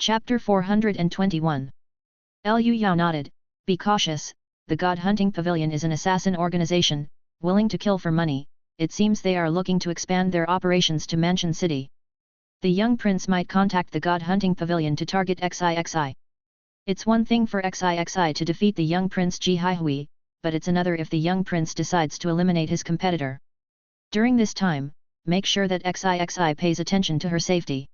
Chapter 421. Liu Yao nodded. Be cautious, the God Hunting Pavilion is an assassin organization, willing to kill for money. It seems they are looking to expand their operations to Mansion City. The young prince might contact the God Hunting Pavilion to target XIXI. It's one thing for XIXI to defeat the young prince Ji Haihui, but it's another if the young prince decides to eliminate his competitor. During this time, make sure that XIXI pays attention to her safety.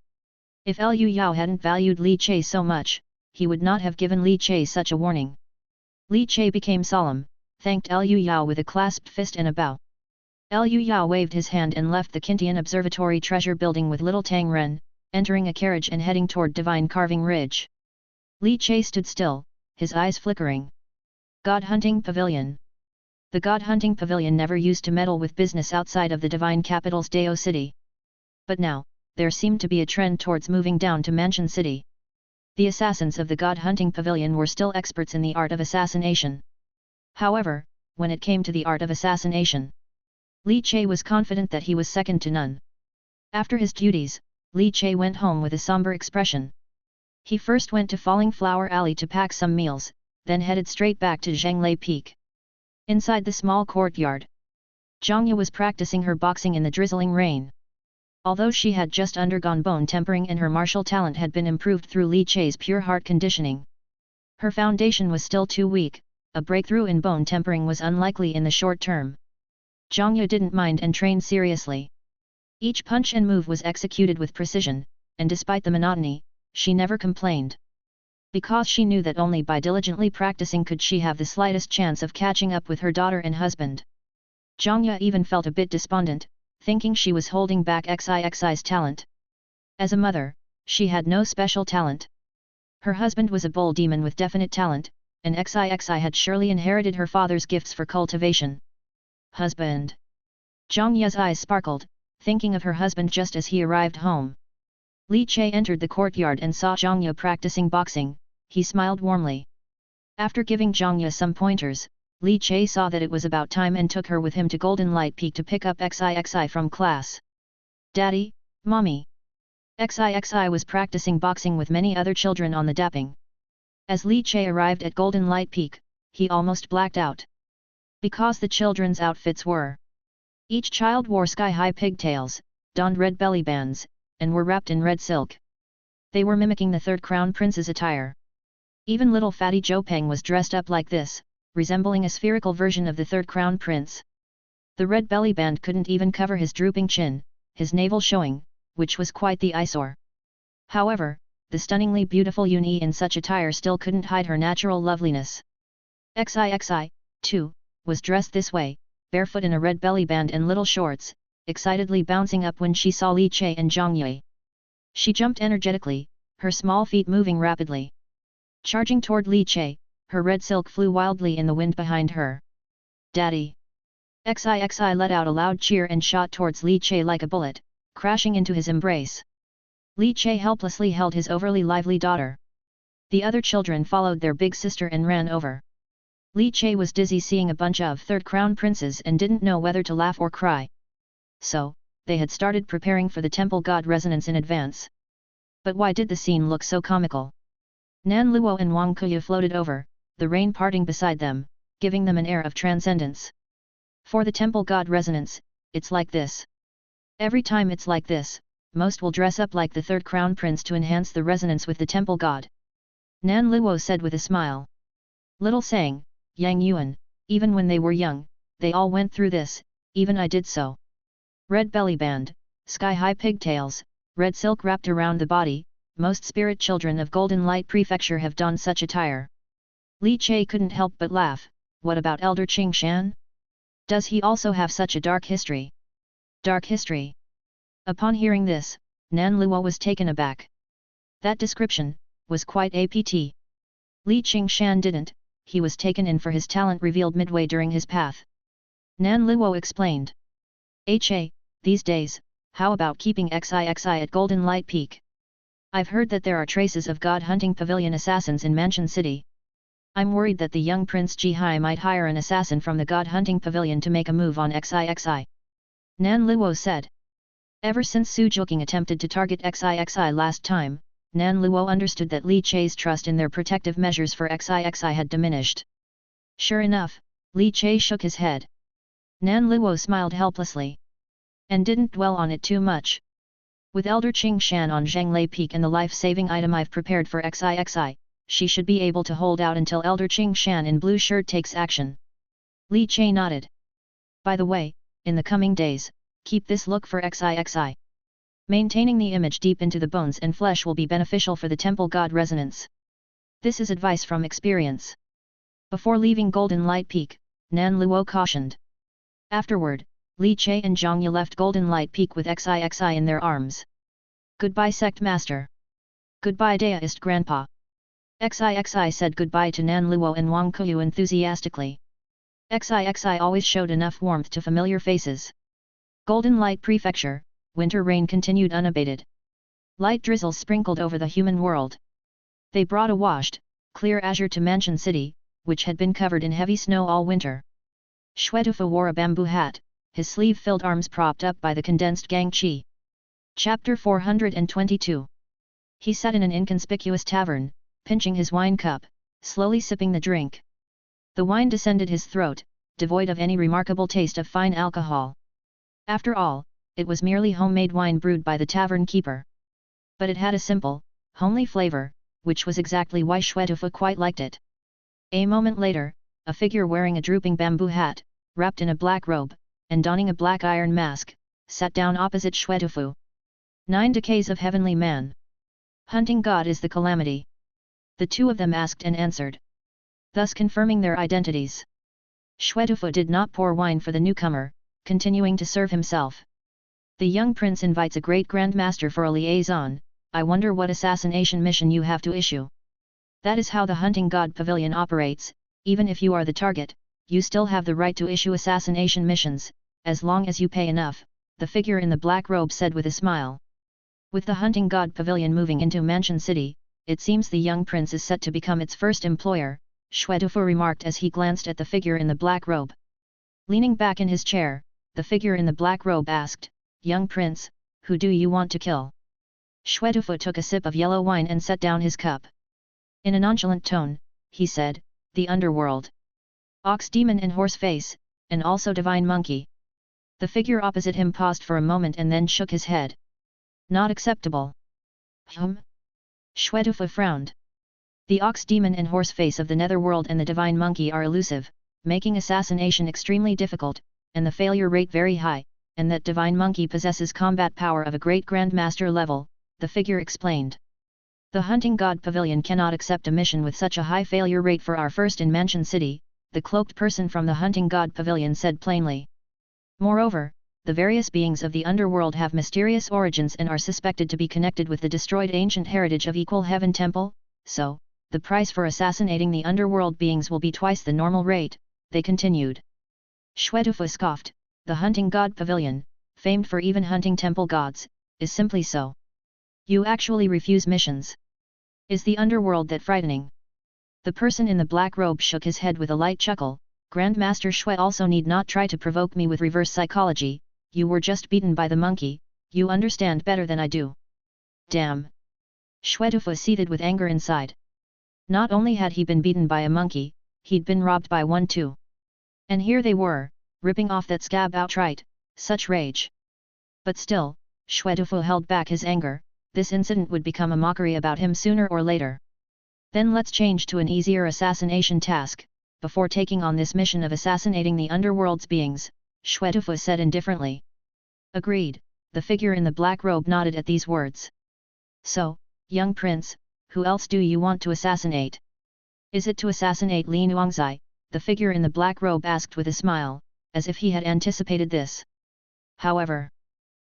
If Liu Yao hadn't valued Li Che so much, he would not have given Li Che such a warning. Li Che became solemn, thanked Liu Yao with a clasped fist and a bow. Liu Yao waved his hand and left the Kintian Observatory treasure building with little Tang Ren, entering a carriage and heading toward Divine Carving Ridge. Li Che stood still, his eyes flickering. God Hunting Pavilion. The God Hunting Pavilion never used to meddle with business outside of the Divine Capital's Dao City. But now, there seemed to be a trend towards moving down to Mansion City. The assassins of the God Hunting Pavilion were still experts in the art of assassination. However, when it came to the art of assassination, Li Che was confident that he was second to none. After his duties, Li Che went home with a somber expression. He first went to Falling Flower Alley to pack some meals, then headed straight back to Zhanglei Peak. Inside the small courtyard, Zhangya was practicing her boxing in the drizzling rain. Although she had just undergone bone tempering and her martial talent had been improved through Li Che's pure heart conditioning, her foundation was still too weak. A breakthrough in bone tempering was unlikely in the short term. Zhangya didn't mind and trained seriously. Each punch and move was executed with precision, and despite the monotony, she never complained. Because she knew that only by diligently practicing could she have the slightest chance of catching up with her daughter and husband. Zhangya even felt a bit despondent, thinking she was holding back XIXI's talent. As a mother, she had no special talent. Her husband was a bull demon with definite talent, and XIXI had surely inherited her father's gifts for cultivation. Husband. Zhangya's eyes sparkled, thinking of her husband just as he arrived home. Li Che entered the courtyard and saw Zhangya practicing boxing. He smiled warmly. After giving Zhangya some pointers, Li Che saw that it was about time and took her with him to Golden Light Peak to pick up XIXI from class. Daddy, Mommy. XIXI was practicing boxing with many other children on the dapping. As Li Che arrived at Golden Light Peak, he almost blacked out. Because the children's outfits were. Each child wore sky-high pigtails, donned red belly bands, and were wrapped in red silk. They were mimicking the third crown prince's attire. Even little fatty Zhou Peng was dressed up like this, resembling a spherical version of the third crown prince. The red belly band couldn't even cover his drooping chin, his navel showing, which was quite the eyesore. However, the stunningly beautiful Yuni in such attire still couldn't hide her natural loveliness. XIXI, too, was dressed this way, barefoot in a red belly band and little shorts, excitedly bouncing up when she saw Li Che and Zhangya. She jumped energetically, her small feet moving rapidly. Charging toward Li Che, her red silk flew wildly in the wind behind her. Daddy! XIXI let out a loud cheer and shot towards Li Che like a bullet, crashing into his embrace. Li Che helplessly held his overly lively daughter. The other children followed their big sister and ran over. Li Che was dizzy seeing a bunch of third crown princes and didn't know whether to laugh or cry. So, they had started preparing for the temple god resonance in advance. But why did the scene look so comical? Nan Luo and Wang Kuya floated over, the rain parting beside them, giving them an air of transcendence. For the temple god resonance, it's like this. Every time it's like this, most will dress up like the third crown prince to enhance the resonance with the temple god. Nan Luo said with a smile. Little saying, Yang Yuan, even when they were young, they all went through this, even I did so. Red belly band, sky-high pigtails, red silk wrapped around the body, most spirit children of Golden Light Prefecture have donned such attire. Li Che couldn't help but laugh. What about Elder Qing Shan? Does he also have such a dark history? Dark history? Upon hearing this, Nan Luo was taken aback. That description was quite apt. Li Qing Shan didn't, he was taken in for his talent revealed midway during his path. Nan Luo explained. These days, how about keeping XIXI at Golden Light Peak? I've heard that there are traces of God Hunting Pavilion assassins in Mansion City. I'm worried that the young Prince Ji Hai might hire an assassin from the God Hunting Pavilion to make a move on XIXI. Nan Luo said. Ever since Su Joking attempted to target XIXI last time, Nan Luo understood that Li Che's trust in their protective measures for XIXI had diminished. Sure enough, Li Che shook his head. Nan Luo smiled helplessly. And didn't dwell on it too much. With Elder Qing Shan on Zhanglei Peak and the life-saving item I've prepared for XIXI, she should be able to hold out until Elder Qing Shan in blue shirt takes action. Li Che nodded. By the way, in the coming days, keep this look for XIXI. Maintaining the image deep into the bones and flesh will be beneficial for the temple god resonance. This is advice from experience. Before leaving Golden Light Peak, Nan Luo cautioned. Afterward, Li Che and Zhang Ye left Golden Light Peak with XIXI in their arms. Goodbye Sect Master. Goodbye Daoist Grandpa. XIXI said goodbye to Nan Luo and Wang Kuyu enthusiastically. XIXI always showed enough warmth to familiar faces. Golden Light Prefecture, winter rain continued unabated. Light drizzles sprinkled over the human world. They brought a washed, clear azure to Mansion City, which had been covered in heavy snow all winter. Shwetufa wore a bamboo hat, his sleeve-filled arms propped up by the condensed gangqi. Chapter 422. He sat in an inconspicuous tavern, pinching his wine cup, slowly sipping the drink. The wine descended his throat, devoid of any remarkable taste of fine alcohol. After all, it was merely homemade wine brewed by the tavern keeper. But it had a simple, homely flavor, which was exactly why Shwetufa quite liked it. A moment later, a figure wearing a drooping bamboo hat, wrapped in a black robe, and donning a black iron mask, sat down opposite Shwetufu. 9 Decades of Heavenly Man. Hunting God is the calamity. The two of them asked and answered, thus confirming their identities. Shwetufu did not pour wine for the newcomer, continuing to serve himself. The young prince invites a great grandmaster for a liaison. I wonder what assassination mission you have to issue. That is how the Hunting God Pavilion operates. Even if you are the target, you still have the right to issue assassination missions, as long as you pay enough, the figure in the black robe said with a smile. With the Hunting God Pavilion moving into Mansion City, it seems the young prince is set to become its first employer, Shwetufu remarked as he glanced at the figure in the black robe. Leaning back in his chair, the figure in the black robe asked, Young prince, who do you want to kill? Shwetufu took a sip of yellow wine and set down his cup. In a nonchalant tone, he said, the underworld. Ox demon and horse face, and also divine monkey. The figure opposite him paused for a moment and then shook his head. Not acceptable. Shwetufu frowned. The ox demon and horse face of the netherworld and the divine monkey are elusive, making assassination extremely difficult, and the failure rate very high, and that divine monkey possesses combat power of a great grandmaster level, the figure explained. The Hunting God Pavilion cannot accept a mission with such a high failure rate for our first in Mansion City, the cloaked person from the Hunting God Pavilion said plainly. Moreover, the various beings of the underworld have mysterious origins and are suspected to be connected with the destroyed ancient heritage of Equal Heaven Temple, so, the price for assassinating the underworld beings will be twice the normal rate, they continued. Shwetufu scoffed, the Hunting God Pavilion, famed for even hunting temple gods, is simply so. You actually refuse missions. Is the underworld that frightening? The person in the black robe shook his head with a light chuckle. Grandmaster Shwe also need not try to provoke me with reverse psychology, you were just beaten by the monkey, you understand better than I do. Damn! Shwetufu seethed with anger inside. Not only had he been beaten by a monkey, he'd been robbed by one too. And here they were, ripping off that scab outright, such rage. But still, Shwetufu held back his anger, this incident would become a mockery about him sooner or later. Then let's change to an easier assassination task, before taking on this mission of assassinating the underworld's beings, Shwetufu said indifferently. Agreed, the figure in the black robe nodded at these words. So, young prince, who else do you want to assassinate? Is it to assassinate Li Nuangzai? The figure in the black robe asked with a smile, as if he had anticipated this. However,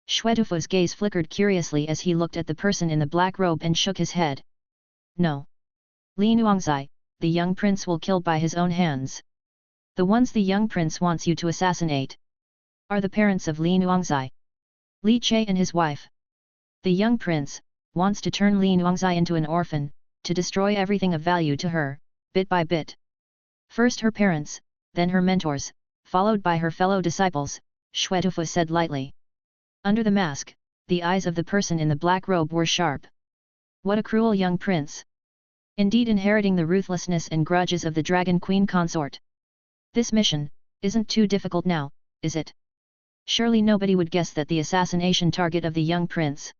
Shwetufu's gaze flickered curiously as he looked at the person in the black robe and shook his head. No. Li Nuangzai, the young prince will kill by his own hands. The ones the young prince wants you to assassinate are the parents of Li Nuangzai. Li Che and his wife. The young prince wants to turn Li Nuangzai into an orphan, to destroy everything of value to her, bit by bit. First her parents, then her mentors, followed by her fellow disciples, Shwetufu said lightly. Under the mask, the eyes of the person in the black robe were sharp. What a cruel young prince! Indeed, inheriting the ruthlessness and grudges of the Dragon Queen consort. This mission isn't too difficult now, is it? Surely nobody would guess that the assassination target of the young prince.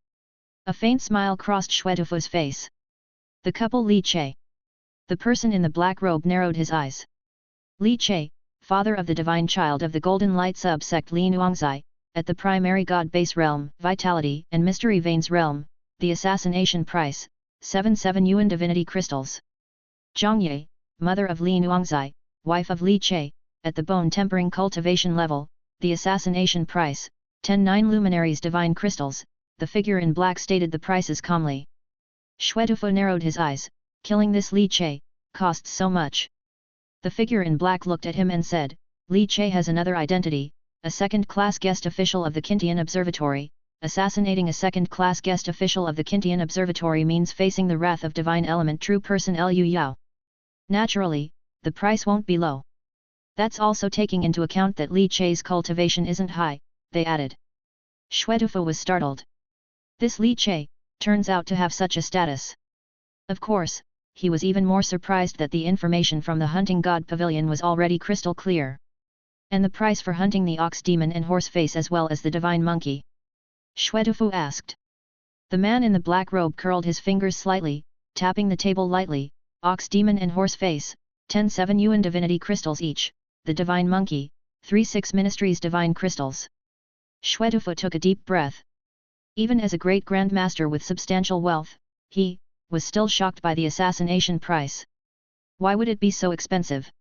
A faint smile crossed Shwetufu's face. The couple Li Che. The person in the black robe narrowed his eyes. Li Che, father of the divine child of the Golden Light subsect Li Nuangzai, at the primary god base realm, Vitality and Mystery Veins realm, the assassination price, 7 yuan divinity crystals. Zhang Ye, mother of Li Nuangzai, wife of Li Che, at the bone tempering cultivation level, the assassination price, 9 luminaries divine crystals, the figure in black stated the prices calmly. Shwetufu narrowed his eyes, killing this Li Che, costs so much. The figure in black looked at him and said, Li Che has another identity, a second-class guest official of the Kintian Observatory. Assassinating a second-class guest official of the Kintian Observatory means facing the wrath of divine element true person Liu Yao. Naturally, the price won't be low. That's also taking into account that Li Che's cultivation isn't high, they added. Shwetufu was startled. This Li Che turns out to have such a status. Of course, he was even more surprised that the information from the hunting god pavilion was already crystal clear. And the price for hunting the ox demon and horse face as well as the divine monkey? Shwetufu asked. The man in the black robe curled his fingers slightly, tapping the table lightly. Ox demon and horse face, 7 yuan divinity crystals each, the divine monkey, 6 ministries divine crystals. Shwetufu took a deep breath. Even as a great grandmaster with substantial wealth, he was still shocked by the assassination price. Why would it be so expensive?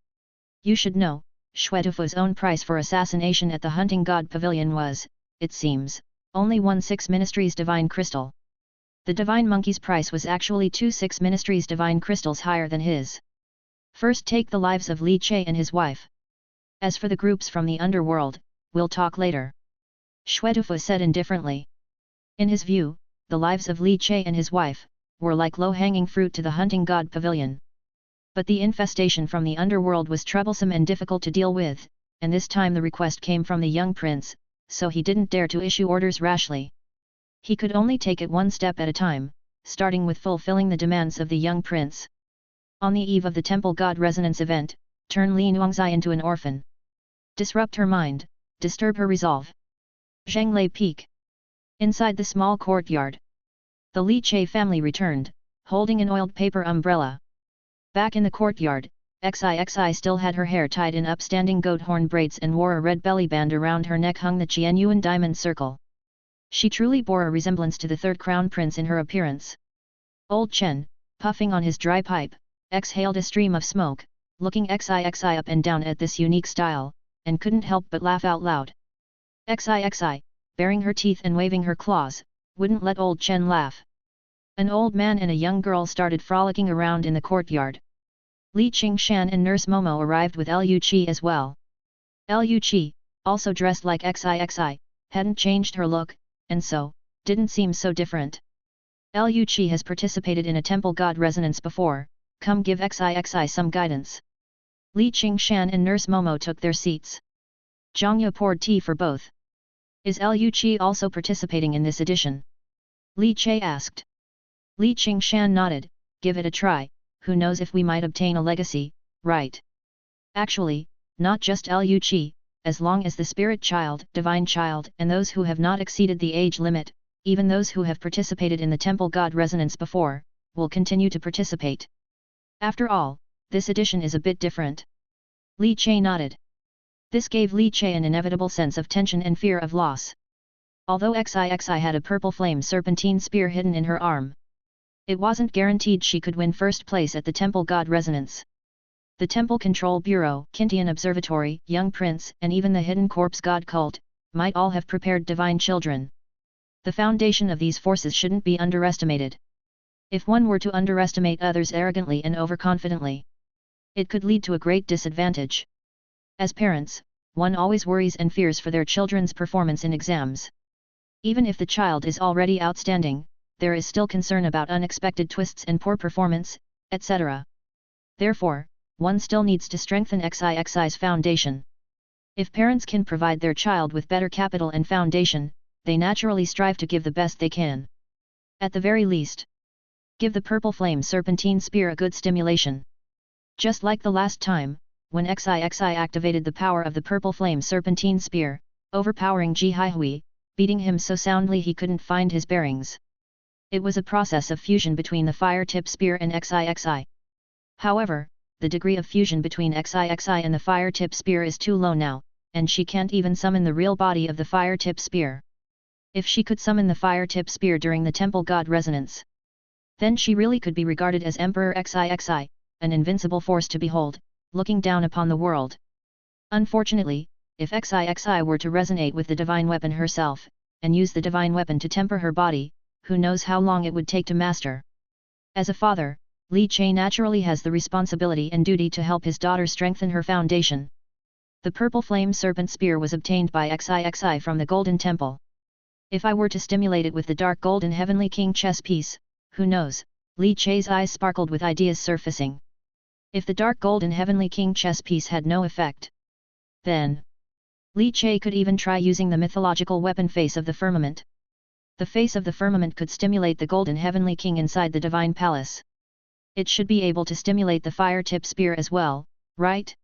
You should know, Shwetufu's own price for assassination at the hunting god pavilion was, it seems, only 6 ministries divine crystal. The divine monkey's price was actually 6 ministries divine crystals higher than his. First take the lives of Li Che and his wife. As for the groups from the underworld, we'll talk later. Shwetufu said indifferently. In his view, the lives of Li Che and his wife were like low-hanging fruit to the hunting god pavilion. But the infestation from the underworld was troublesome and difficult to deal with, and this time the request came from the young prince, so he didn't dare to issue orders rashly. He could only take it one step at a time, starting with fulfilling the demands of the young prince. On the eve of the temple god resonance event, turn Li Nuangzai into an orphan. Disrupt her mind, disturb her resolve. Zhanglei Peak. Inside the small courtyard, the Li Che family returned, holding an oiled paper umbrella. Back in the courtyard, Xixi still had her hair tied in upstanding goat horn braids and wore a red belly band around her neck hung the Qianyuan diamond circle. She truly bore a resemblance to the third crown prince in her appearance. Old Chen, puffing on his dry pipe, exhaled a stream of smoke, looking Xixi up and down at this unique style, and couldn't help but laugh out loud. Xixi, baring her teeth and waving her claws, wouldn't let old Chen laugh. An old man and a young girl started frolicking around in the courtyard. Li Qingshan and Nurse Momo arrived with Liu Qi as well. Liu Qi, also dressed like Xixi, hadn't changed her look, and so, didn't seem so different. Liu Qi has participated in a temple god resonance before, come give Xixi some guidance. Li Qingshan and Nurse Momo took their seats. Zhang Ye poured tea for both. Is Liu Qi also participating in this edition? Li Che asked. Li Qingshan nodded, give it a try, who knows if we might obtain a legacy, right? Actually, not just Liu Qi, as long as the spirit child, divine child and those who have not exceeded the age limit, even those who have participated in the temple god resonance before, will continue to participate. After all, this edition is a bit different. Li Che nodded. This gave Li Che an inevitable sense of tension and fear of loss. Although Xixi had a purple flame serpentine spear hidden in her arm, it wasn't guaranteed she could win first place at the temple god resonance. The Temple Control Bureau, Kintian Observatory, Young Prince and even the Hidden Corpse God Cult, might all have prepared divine children. The foundation of these forces shouldn't be underestimated. If one were to underestimate others arrogantly and overconfidently, it could lead to a great disadvantage. As parents, one always worries and fears for their children's performance in exams. Even if the child is already outstanding, there is still concern about unexpected twists and poor performance, etc. Therefore, one still needs to strengthen Xixi's foundation. If parents can provide their child with better capital and foundation, they naturally strive to give the best they can. At the very least, Give the purple flame serpentine spear a good stimulation. Just like the last time, when XIXI activated the power of the purple flame serpentine spear, overpowering Ji Haihui, beating him so soundly he couldn't find his bearings. It was a process of fusion between the fire tip spear and XIXI. However, the degree of fusion between XIXI and the fire tip spear is too low now, and she can't even summon the real body of the fire tip spear. If she could summon the fire tip spear during the temple god resonance, then she really could be regarded as Emperor XIXI, an invincible force to behold, looking down upon the world. Unfortunately, if XIXI were to resonate with the divine weapon herself, and use the divine weapon to temper her body, who knows how long it would take to master. As a father, Li Che naturally has the responsibility and duty to help his daughter strengthen her foundation. The purple flame serpent spear was obtained by XIXI from the Golden Temple. If I were to stimulate it with the dark golden heavenly king chess piece, who knows, Li Che's eyes sparkled with ideas surfacing. If the dark golden heavenly king chess piece had no effect, then Li Che could even try using the mythological weapon face of the firmament. The face of the firmament could stimulate the golden heavenly king inside the divine palace. It should be able to stimulate the fire tip spear as well, right?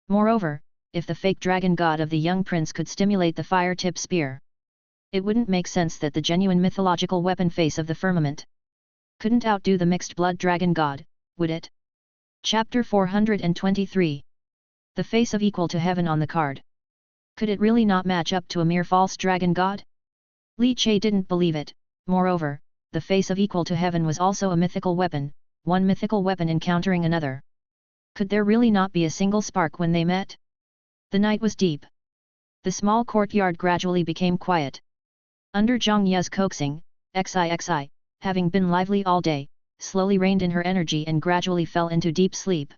Moreover, if the fake dragon god of the young prince could stimulate the fire tip spear, it wouldn't make sense that the genuine mythological weapon face of the firmament couldn't outdo the mixed blood dragon god, would it? Chapter 423. The face of equal to heaven on the card. Could it really not match up to a mere false dragon god? Li Che didn't believe it. Moreover, the face of equal to heaven was also a mythical weapon, one mythical weapon encountering another. Could there really not be a single spark when they met? The night was deep. The small courtyard gradually became quiet. Under Zhang Ye's coaxing, XIXI, having been lively all day, slowly reined in her energy and gradually fell into deep sleep.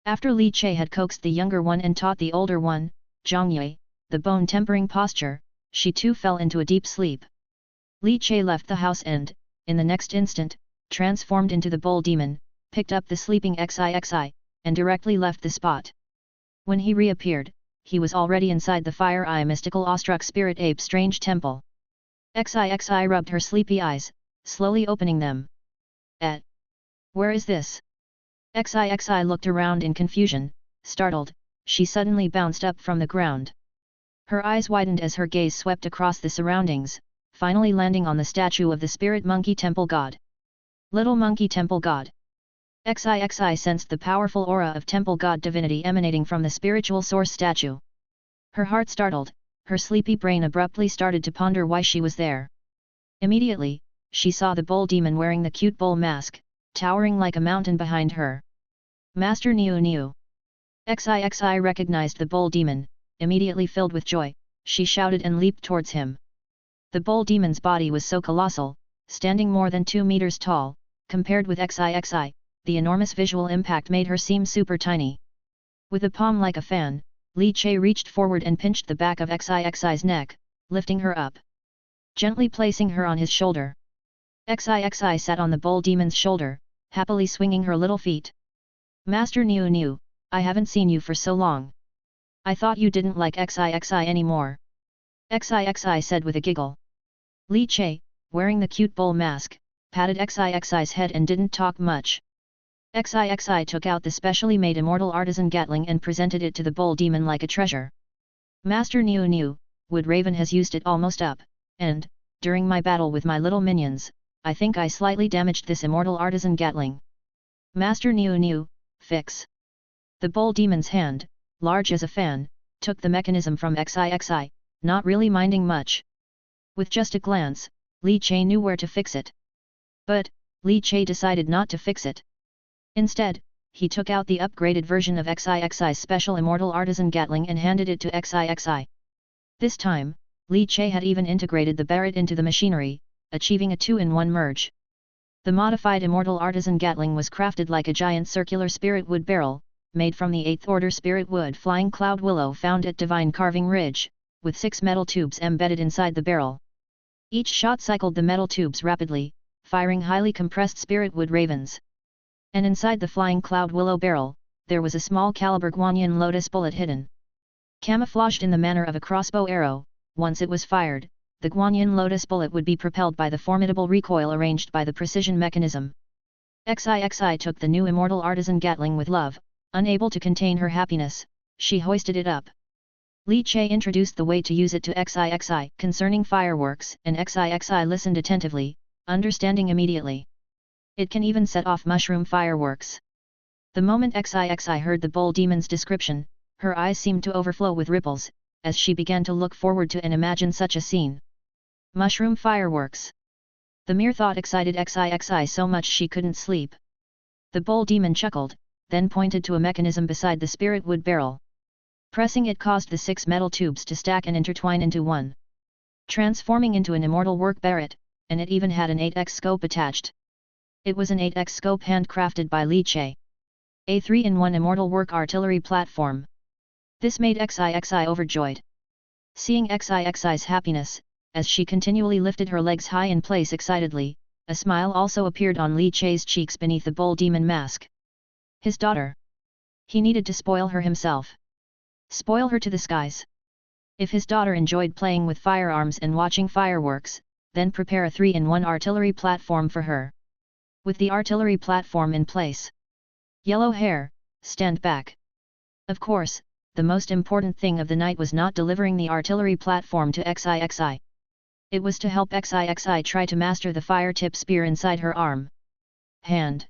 After Li Che had coaxed the younger one and taught the older one, Zhang Ye, the bone-tempering posture, she too fell into a deep sleep. Li Che left the house and, in the next instant, transformed into the bull demon, picked up the sleeping XIXI, and directly left the spot. When he reappeared, he was already inside the Fire Eye mystical awestruck spirit ape strange temple. XIXI rubbed her sleepy eyes, slowly opening them. Where is this? XIXI looked around in confusion, startled, she suddenly bounced up from the ground. Her eyes widened as her gaze swept across the surroundings, finally landing on the statue of the spirit monkey temple god. Little monkey temple god. XIXI sensed the powerful aura of temple god divinity emanating from the spiritual source statue. Her heart startled, her sleepy brain abruptly started to ponder why she was there. Immediately, she saw the bull demon wearing the cute bull mask, towering like a mountain behind her. Master Niu Niu. XIXI recognized the bull demon, immediately filled with joy, she shouted and leaped towards him. The bull demon's body was so colossal, standing more than 2 meters tall, compared with XIXI, the enormous visual impact made her seem super tiny. With a palm like a fan, Li Che reached forward and pinched the back of XIXI's neck, lifting her up. Gently placing her on his shoulder. XIXI sat on the bull demon's shoulder, happily swinging her little feet. Master Niu Niu, I haven't seen you for so long. I thought you didn't like XIXI anymore. XIXI said with a giggle. Li Che, wearing the cute bull mask, patted XIXI's head and didn't talk much. XIXI took out the specially made immortal artisan Gatling and presented it to the bull demon like a treasure. Master Niu Niu, Wood Raven has used it almost up, and, during my battle with my little minions, I think I slightly damaged this immortal artisan Gatling. Master Niu Niu, fix. The bull demon's hand, large as a fan, took the mechanism from XIXI, not really minding much. With just a glance, Li Che knew where to fix it. But, Li Che decided not to fix it. Instead, he took out the upgraded version of XIXI's special immortal artisan Gatling and handed it to XIXI. This time, Li Che had even integrated the Barrett into the machinery, achieving a 2-in-1 merge. The modified immortal artisan Gatling was crafted like a giant circular spirit wood barrel, made from the 8th order spirit wood flying cloud willow found at Divine Carving Ridge, with 6 metal tubes embedded inside the barrel. Each shot cycled the metal tubes rapidly, firing highly compressed spirit wood ravens. And inside the flying cloud willow barrel, there was a small caliber Guanyin lotus bullet hidden. Camouflaged in the manner of a crossbow arrow, once it was fired, the Guanyin lotus bullet would be propelled by the formidable recoil arranged by the precision mechanism, XIXI took the new immortal artisan Gatling with love, unable to contain her happiness, she hoisted it up. Li Che introduced the way to use it to XIXI concerning fireworks, and XIXI listened attentively, understanding immediately. It can even set off mushroom fireworks. The moment XIXI heard the bull demon's description, her eyes seemed to overflow with ripples, as she began to look forward to and imagine such a scene. Mushroom fireworks. The mere thought excited XIXI so much she couldn't sleep. The bull demon chuckled, then pointed to a mechanism beside the spirit wood barrel. Pressing it caused the 6 metal tubes to stack and intertwine into one, transforming into an immortal work barret, and it even had an 8x scope attached. It was an 8x scope handcrafted by Li Che. A 3-in-1 immortal work artillery platform. This made XIXI overjoyed. Seeing XIXI's happiness, as she continually lifted her legs high in place excitedly, a smile also appeared on Li Che's cheeks beneath the bull demon mask. His daughter. He needed to spoil her himself. Spoil her to the skies. If his daughter enjoyed playing with firearms and watching fireworks, then prepare a 3-in-1 artillery platform for her. With the artillery platform in place. Yellow hair, stand back. Of course, the most important thing of the night was not delivering the artillery platform to XIXI. It was to help XIXI try to master the fire-tip spear inside her arm. Hand.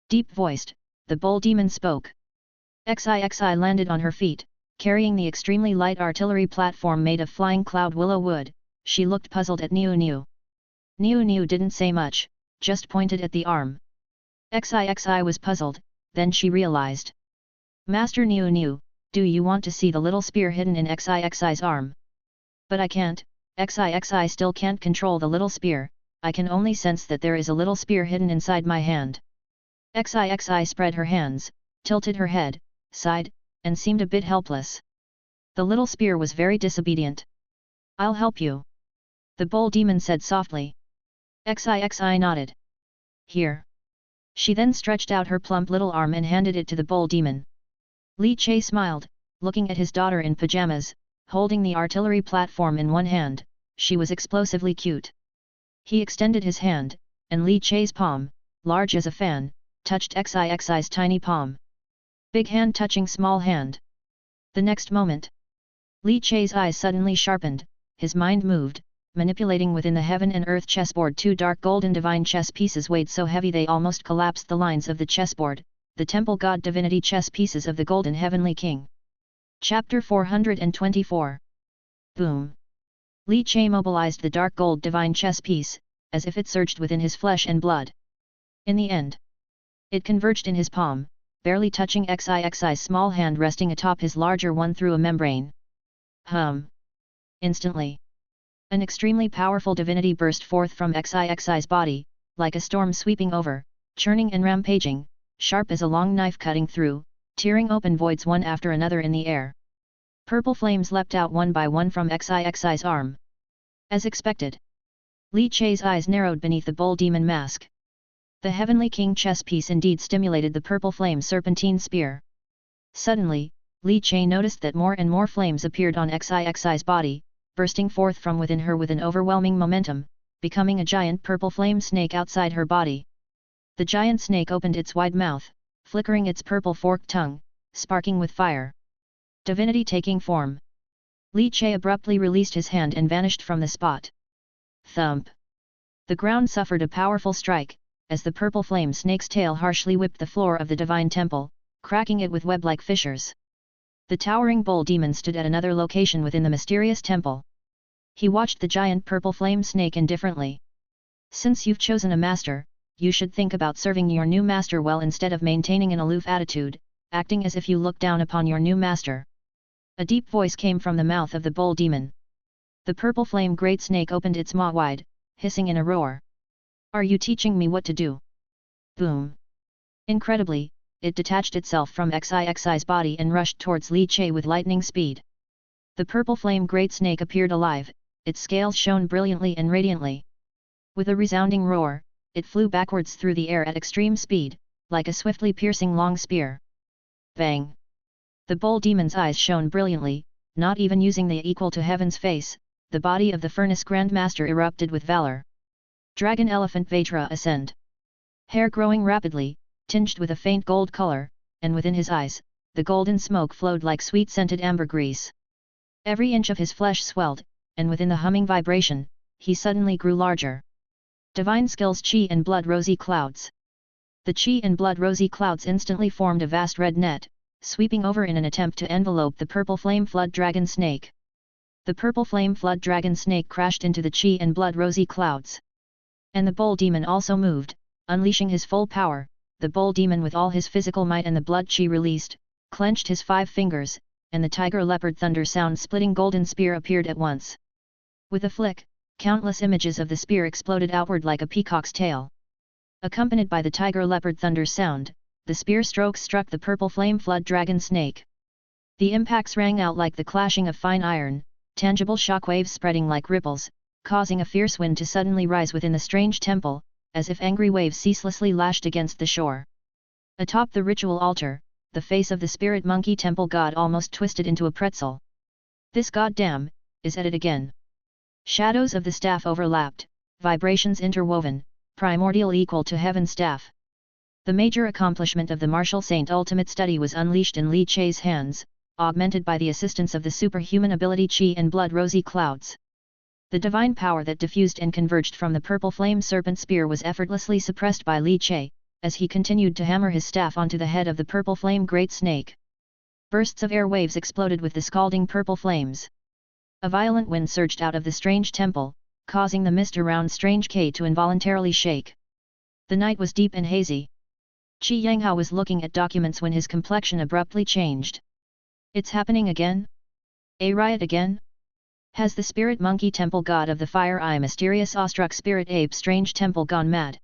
Deep-voiced, the bull demon spoke. XIXI landed on her feet, carrying the extremely light artillery platform made of flying cloud willow wood. She looked puzzled at Niu Niu. Niu Niu didn't say much, just pointed at the arm. XIXI was puzzled, then she realized. Master Niu Niu, do you want to see the little spear hidden in XIXI's arm? But I can't, XIXI still can't control the little spear, I can only sense that there is a little spear hidden inside my hand. XIXI spread her hands, tilted her head, sighed, and seemed a bit helpless. The little spear was very disobedient. I'll help you. The bull demon said softly. XIXI nodded. Here. She then stretched out her plump little arm and handed it to the bull demon. Li Che smiled, looking at his daughter in pajamas, holding the artillery platform in one hand. She was explosively cute. He extended his hand, and Li Che's palm, large as a fan, touched XIXI's tiny palm. Big hand touching small hand. The next moment, Li Che's eyes suddenly sharpened, his mind moved, manipulating within the heaven and earth chessboard 2 dark golden divine chess pieces weighed so heavy they almost collapsed the lines of the chessboard, the temple god divinity chess pieces of the golden heavenly king. Chapter 424. Boom. Li Che mobilized the dark gold divine chess piece, as if it surged within his flesh and blood. In the end, it converged in his palm, barely touching XIXI's small hand resting atop his larger one through a membrane. Instantly, an extremely powerful divinity burst forth from XIXI's body, like a storm sweeping over, churning and rampaging, sharp as a long knife cutting through, tearing open voids one after another in the air. Purple flames leapt out one by one from XIXI's arm. As expected, Li Che's eyes narrowed beneath the bull demon mask. The Heavenly King chess piece indeed stimulated the purple flame serpentine spear. Suddenly, Li Che noticed that more and more flames appeared on XIXI's body, bursting forth from within her with an overwhelming momentum, becoming a giant purple flame snake outside her body. The giant snake opened its wide mouth, flickering its purple forked tongue, sparking with fire. Divinity taking form. Li Che abruptly released his hand and vanished from the spot. Thump. The ground suffered a powerful strike, as the purple flame snake's tail harshly whipped the floor of the divine temple, cracking it with web-like fissures. The towering bull demon stood at another location within the mysterious temple. He watched the giant purple flame snake indifferently. Since you've chosen a master, you should think about serving your new master well instead of maintaining an aloof attitude, acting as if you look down upon your new master. A deep voice came from the mouth of the bull demon. The purple flame great snake opened its maw wide, hissing in a roar. Are you teaching me what to do? Boom. Incredibly, it detached itself from XIXI's body and rushed towards Li Che with lightning speed. The purple flame great snake appeared alive, its scales shone brilliantly and radiantly. With a resounding roar, it flew backwards through the air at extreme speed, like a swiftly piercing long spear. Bang! The bull demon's eyes shone brilliantly, not even using the equal to heaven's face, the body of the furnace Grand Master erupted with valor. Dragon Elephant Vajra ascend. hair growing rapidly, tinged with a faint gold color, and within his eyes, the golden smoke flowed like sweet-scented ambergris. Every inch of his flesh swelled, and within the humming vibration, he suddenly grew larger. Divine skills Qi and blood rosy clouds. The Qi and blood rosy clouds instantly formed a vast red net, sweeping over in an attempt to envelope the purple flame flood dragon snake. The purple flame flood dragon snake crashed into the Qi and blood rosy clouds. And the bull demon also moved, unleashing his full power. The bull demon with all his physical might and the blood Qi released, clenched his 5 fingers, and the tiger leopard thunder sound splitting golden spear appeared at once. With a flick, countless images of the spear exploded outward like a peacock's tail. Accompanied by the tiger leopard thunder sound, the spear strokes struck the purple flame flood dragon snake. The impacts rang out like the clashing of fine iron, tangible shockwaves spreading like ripples, causing a fierce wind to suddenly rise within the strange temple, as if angry waves ceaselessly lashed against the shore. Atop the ritual altar, the face of the spirit monkey temple god almost twisted into a pretzel. This goddamn, is at it again. Shadows of the staff overlapped, vibrations interwoven, primordial equal to heaven's staff. The major accomplishment of the martial saint ultimate study was unleashed in Li Che's hands, augmented by the assistance of the superhuman ability Qi and blood rosy clouds. The divine power that diffused and converged from the purple flame serpent spear was effortlessly suppressed by Li Che, as he continued to hammer his staff onto the head of the purple flame great snake. Bursts of air waves exploded with the scalding purple flames. A violent wind surged out of the strange temple, causing the mist around Strange K to involuntarily shake. The night was deep and hazy. Qi Yanghao was looking at documents when his complexion abruptly changed. It's happening again? A riot again? Has the spirit monkey temple god of the fire eye mysterious awestruck spirit ape strange temple gone mad?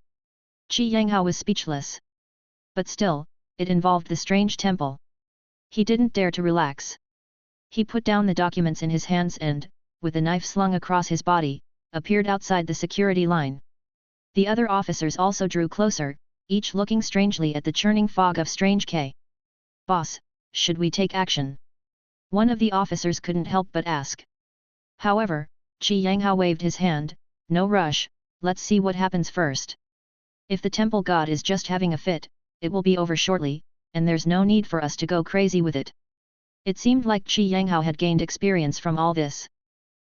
Qi Yanghao was speechless. But still, it involved the strange temple. He didn't dare to relax. He put down the documents in his hands and, with a knife slung across his body, appeared outside the security line. The other officers also drew closer, each looking strangely at the churning fog of Strange K. "Boss, should we take action?" One of the officers couldn't help but ask. However, Qi Yanghao waved his hand, "No rush, let's see what happens first. If the temple god is just having a fit, it will be over shortly, and there's no need for us to go crazy with it." It seemed like Qi Yanghao had gained experience from all this.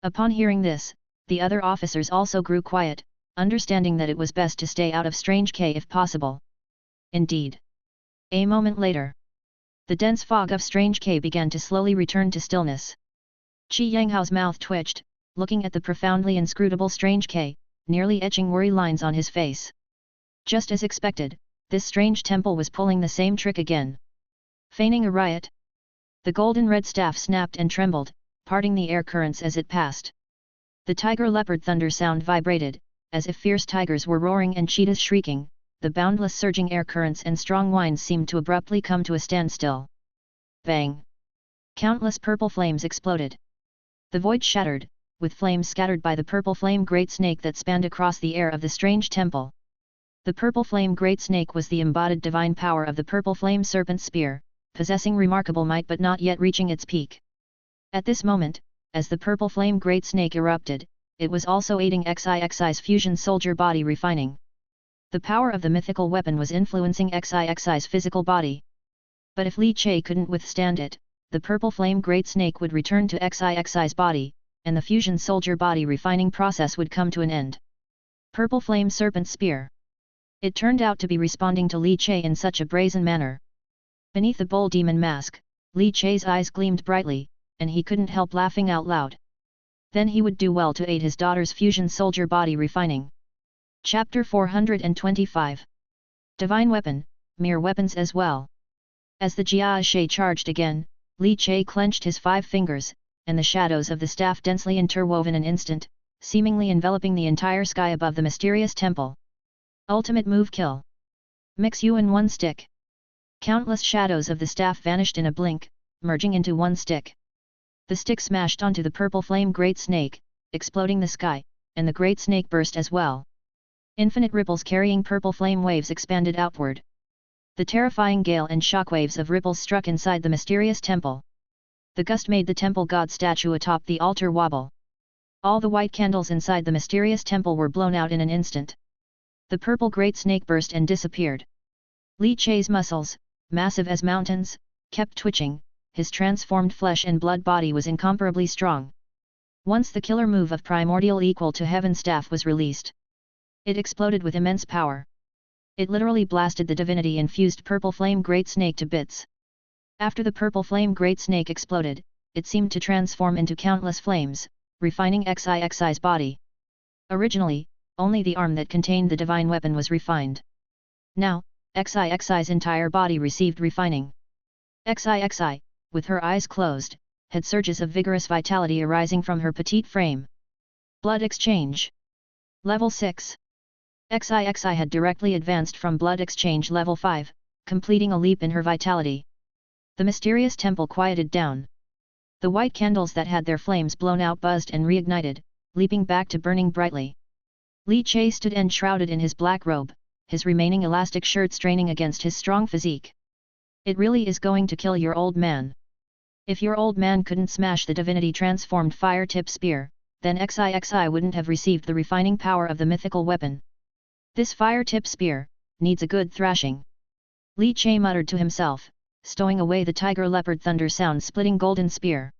Upon hearing this, the other officers also grew quiet, understanding that it was best to stay out of Strange K if possible. Indeed. A moment later, the dense fog of Strange K began to slowly return to stillness. Qi Yanghao's mouth twitched, looking at the profoundly inscrutable Strange K, nearly etching worry lines on his face. Just as expected, this strange temple was pulling the same trick again. Feigning a riot? The golden red staff snapped and trembled, parting the air currents as it passed. The tiger leopard thunder sound vibrated, as if fierce tigers were roaring and cheetahs shrieking. The boundless surging air currents and strong winds seemed to abruptly come to a standstill. Bang! Countless purple flames exploded. The void shattered, with flames scattered by the purple flame great snake that spanned across the air of the strange temple. The purple flame great snake was the embodied divine power of the purple flame serpent spear, possessing remarkable might but not yet reaching its peak. At this moment, as the purple flame great snake erupted, it was also aiding XIXI's fusion soldier body refining. The power of the mythical weapon was influencing XIXI's physical body. But if Li Che couldn't withstand it, the purple flame great snake would return to XIXI's body, and the fusion soldier body refining process would come to an end. Purple flame serpent spear. It turned out to be responding to Li Che in such a brazen manner. Beneath the bull demon mask, Li Che's eyes gleamed brightly, and he couldn't help laughing out loud. Then he would do well to aid his daughter's fusion soldier body refining. Chapter 425. Divine Weapon, Mere Weapons as Well. As the Jia She charged again, Li Che clenched his 5 fingers, and the shadows of the staff densely interwove in an instant, seemingly enveloping the entire sky above the mysterious temple. Ultimate move kill. Mix you in one stick. Countless shadows of the staff vanished in a blink, merging into one stick. The stick smashed onto the purple flame great snake, exploding the sky, and the great snake burst as well. Infinite ripples carrying purple flame waves expanded outward. The terrifying gale and shockwaves of ripples struck inside the mysterious temple. The gust made the temple god statue atop the altar wobble. All the white candles inside the mysterious temple were blown out in an instant. The purple great snake burst and disappeared. Li Chai's muscles, massive as mountains, kept twitching, his transformed flesh and blood body was incomparably strong. Once the killer move of primordial equal to heaven staff was released, it exploded with immense power. It literally blasted the divinity-infused purple flame great snake to bits. After the purple flame great snake exploded, it seemed to transform into countless flames, refining Xixi's body. Originally, only the arm that contained the divine weapon was refined. Now, Xixi's entire body received refining. Xixi, with her eyes closed, had surges of vigorous vitality arising from her petite frame. Blood exchange. Level 6. Xixi had directly advanced from blood exchange level 5, completing a leap in her vitality. The mysterious temple quieted down. The white candles that had their flames blown out buzzed and reignited, leaping back to burning brightly. Li Chai stood enshrouded in his black robe, his remaining elastic shirt straining against his strong physique. It really is going to kill your old man. If your old man couldn't smash the divinity-transformed fire-tip spear, then Xixi wouldn't have received the refining power of the mythical weapon. This fire-tip spear needs a good thrashing. Li Chai muttered to himself, stowing away the tiger leopard thunder sound-splitting golden spear.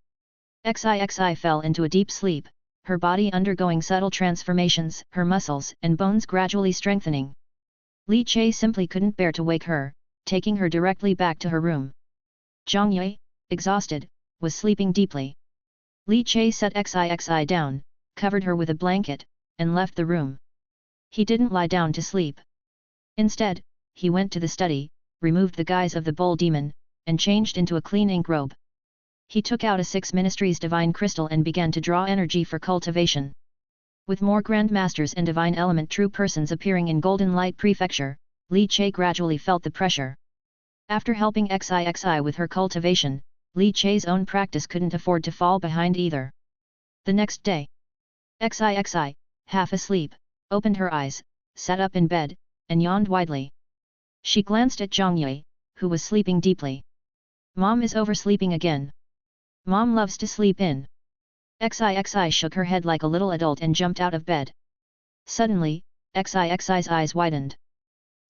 Xixi fell into a deep sleep, her body undergoing subtle transformations, her muscles and bones gradually strengthening. Li Chai simply couldn't bear to wake her, taking her directly back to her room. Zhang Yue, exhausted, was sleeping deeply. Li Chai set Xixi down, covered her with a blanket, and left the room. He didn't lie down to sleep. Instead, he went to the study, removed the guise of the bull demon, and changed into a clean ink robe. He took out a 6 Ministries divine crystal and began to draw energy for cultivation. With more grandmasters and divine element true persons appearing in Golden Light Prefecture, Li Chai gradually felt the pressure. After helping Xixi with her cultivation, Li Chai's own practice couldn't afford to fall behind either. The next day, Xixi, half asleep, opened her eyes, sat up in bed, and yawned widely. She glanced at Zhang Yue, who was sleeping deeply. Mom is oversleeping again. Mom loves to sleep in. Xixi shook her head like a little adult and jumped out of bed. Suddenly, Xixi's eyes widened.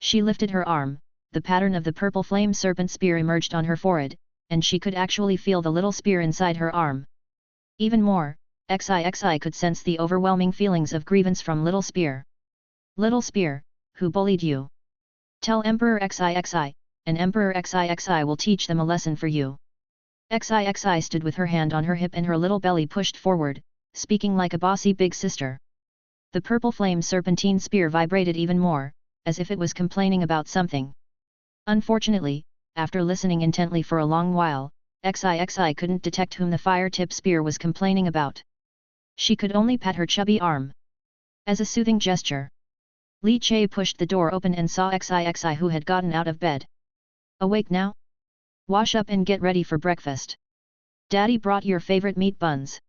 She lifted her arm, the pattern of the purple flame serpent spear emerged on her forehead, and she could actually feel the little spear inside her arm. Even more, Xixi could sense the overwhelming feelings of grievance from Little Spear. Little Spear, who bullied you? Tell Emperor Xixi, and Emperor Xixi will teach them a lesson for you. Xixi stood with her hand on her hip and her little belly pushed forward, speaking like a bossy big sister. The purple flame serpentine spear vibrated even more, as if it was complaining about something. Unfortunately, after listening intently for a long while, Xixi couldn't detect whom the fire-tip spear was complaining about. She could only pat her chubby arm. As a soothing gesture, Li Chai pushed the door open and saw Xixi who had gotten out of bed. Awake now? Wash up and get ready for breakfast. Daddy brought your favorite meat buns.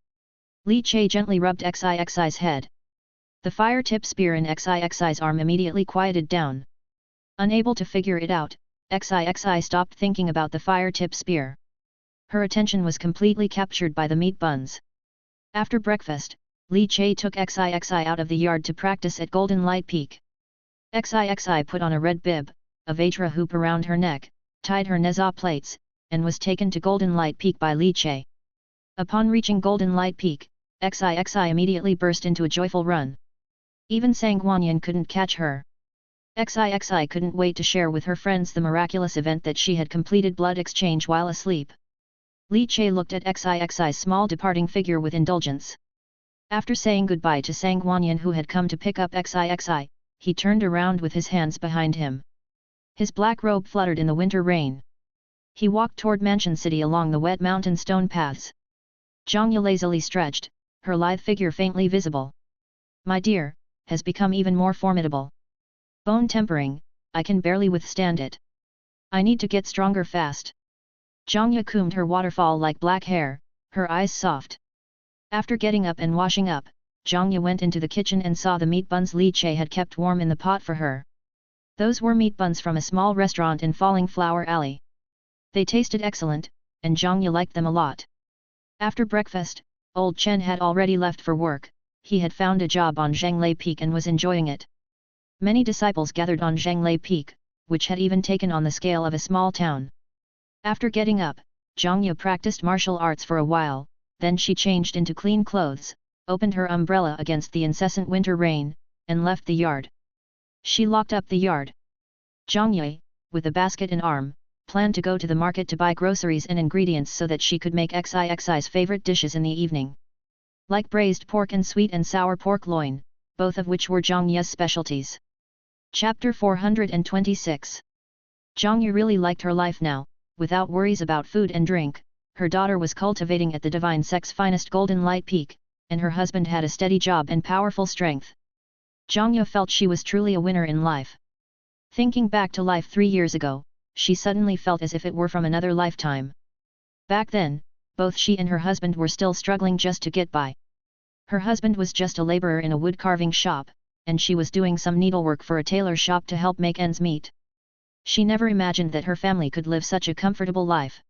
Li Chai gently rubbed Xixi's head. The fire-tip spear in Xixi's arm immediately quieted down. Unable to figure it out, Xixi stopped thinking about the fire-tip spear. Her attention was completely captured by the meat buns. After breakfast, Li Chai took Xixi out of the yard to practice at Golden Light Peak. Xixi put on a red bib, a Vajra hoop around her neck, tied her Neza plates, and was taken to Golden Light Peak by Li Chai. Upon reaching Golden Light Peak, Xixi immediately burst into a joyful run. Even Sangwanyan couldn't catch her. Xixi couldn't wait to share with her friends the miraculous event that she had completed blood exchange while asleep. Li Chai looked at Xixi's small departing figure with indulgence. After saying goodbye to Sangwanyan who had come to pick up Xixi, he turned around with his hands behind him. His black robe fluttered in the winter rain. He walked toward Mansion City along the wet mountain stone paths. Zhang Yue lazily stretched, her lithe figure faintly visible. My dear, has become even more formidable. Bone tempering, I can barely withstand it. I need to get stronger fast. Zhang Yue combed her waterfall-like black hair, her eyes soft. After getting up and washing up, Zhang Yue went into the kitchen and saw the meat buns Li Chai had kept warm in the pot for her. Those were meat buns from a small restaurant in Falling Flower Alley. They tasted excellent, and Zhang Yue liked them a lot. After breakfast, Old Chen had already left for work. He had found a job on Zhanglei Peak and was enjoying it. Many disciples gathered on Zhanglei Peak, which had even taken on the scale of a small town. After getting up, Zhang Ye practiced martial arts for a while, then she changed into clean clothes, opened her umbrella against the incessant winter rain, and left the yard. She locked up the yard. Zhang Ye, with a basket in arm, planned to go to the market to buy groceries and ingredients so that she could make XIXI's favorite dishes in the evening. Like braised pork and sweet and sour pork loin, both of which were Zhang Ye's specialties. Chapter 426. Zhang Ye really liked her life now, without worries about food and drink. Her daughter was cultivating at the divine sect's finest golden light peak, and her husband had a steady job and powerful strength. Zhang Ye felt she was truly a winner in life. Thinking back to life 3 years ago, she suddenly felt as if it were from another lifetime. Back then, both she and her husband were still struggling just to get by. Her husband was just a laborer in a wood carving shop, and she was doing some needlework for a tailor shop to help make ends meet. She never imagined that her family could live such a comfortable life.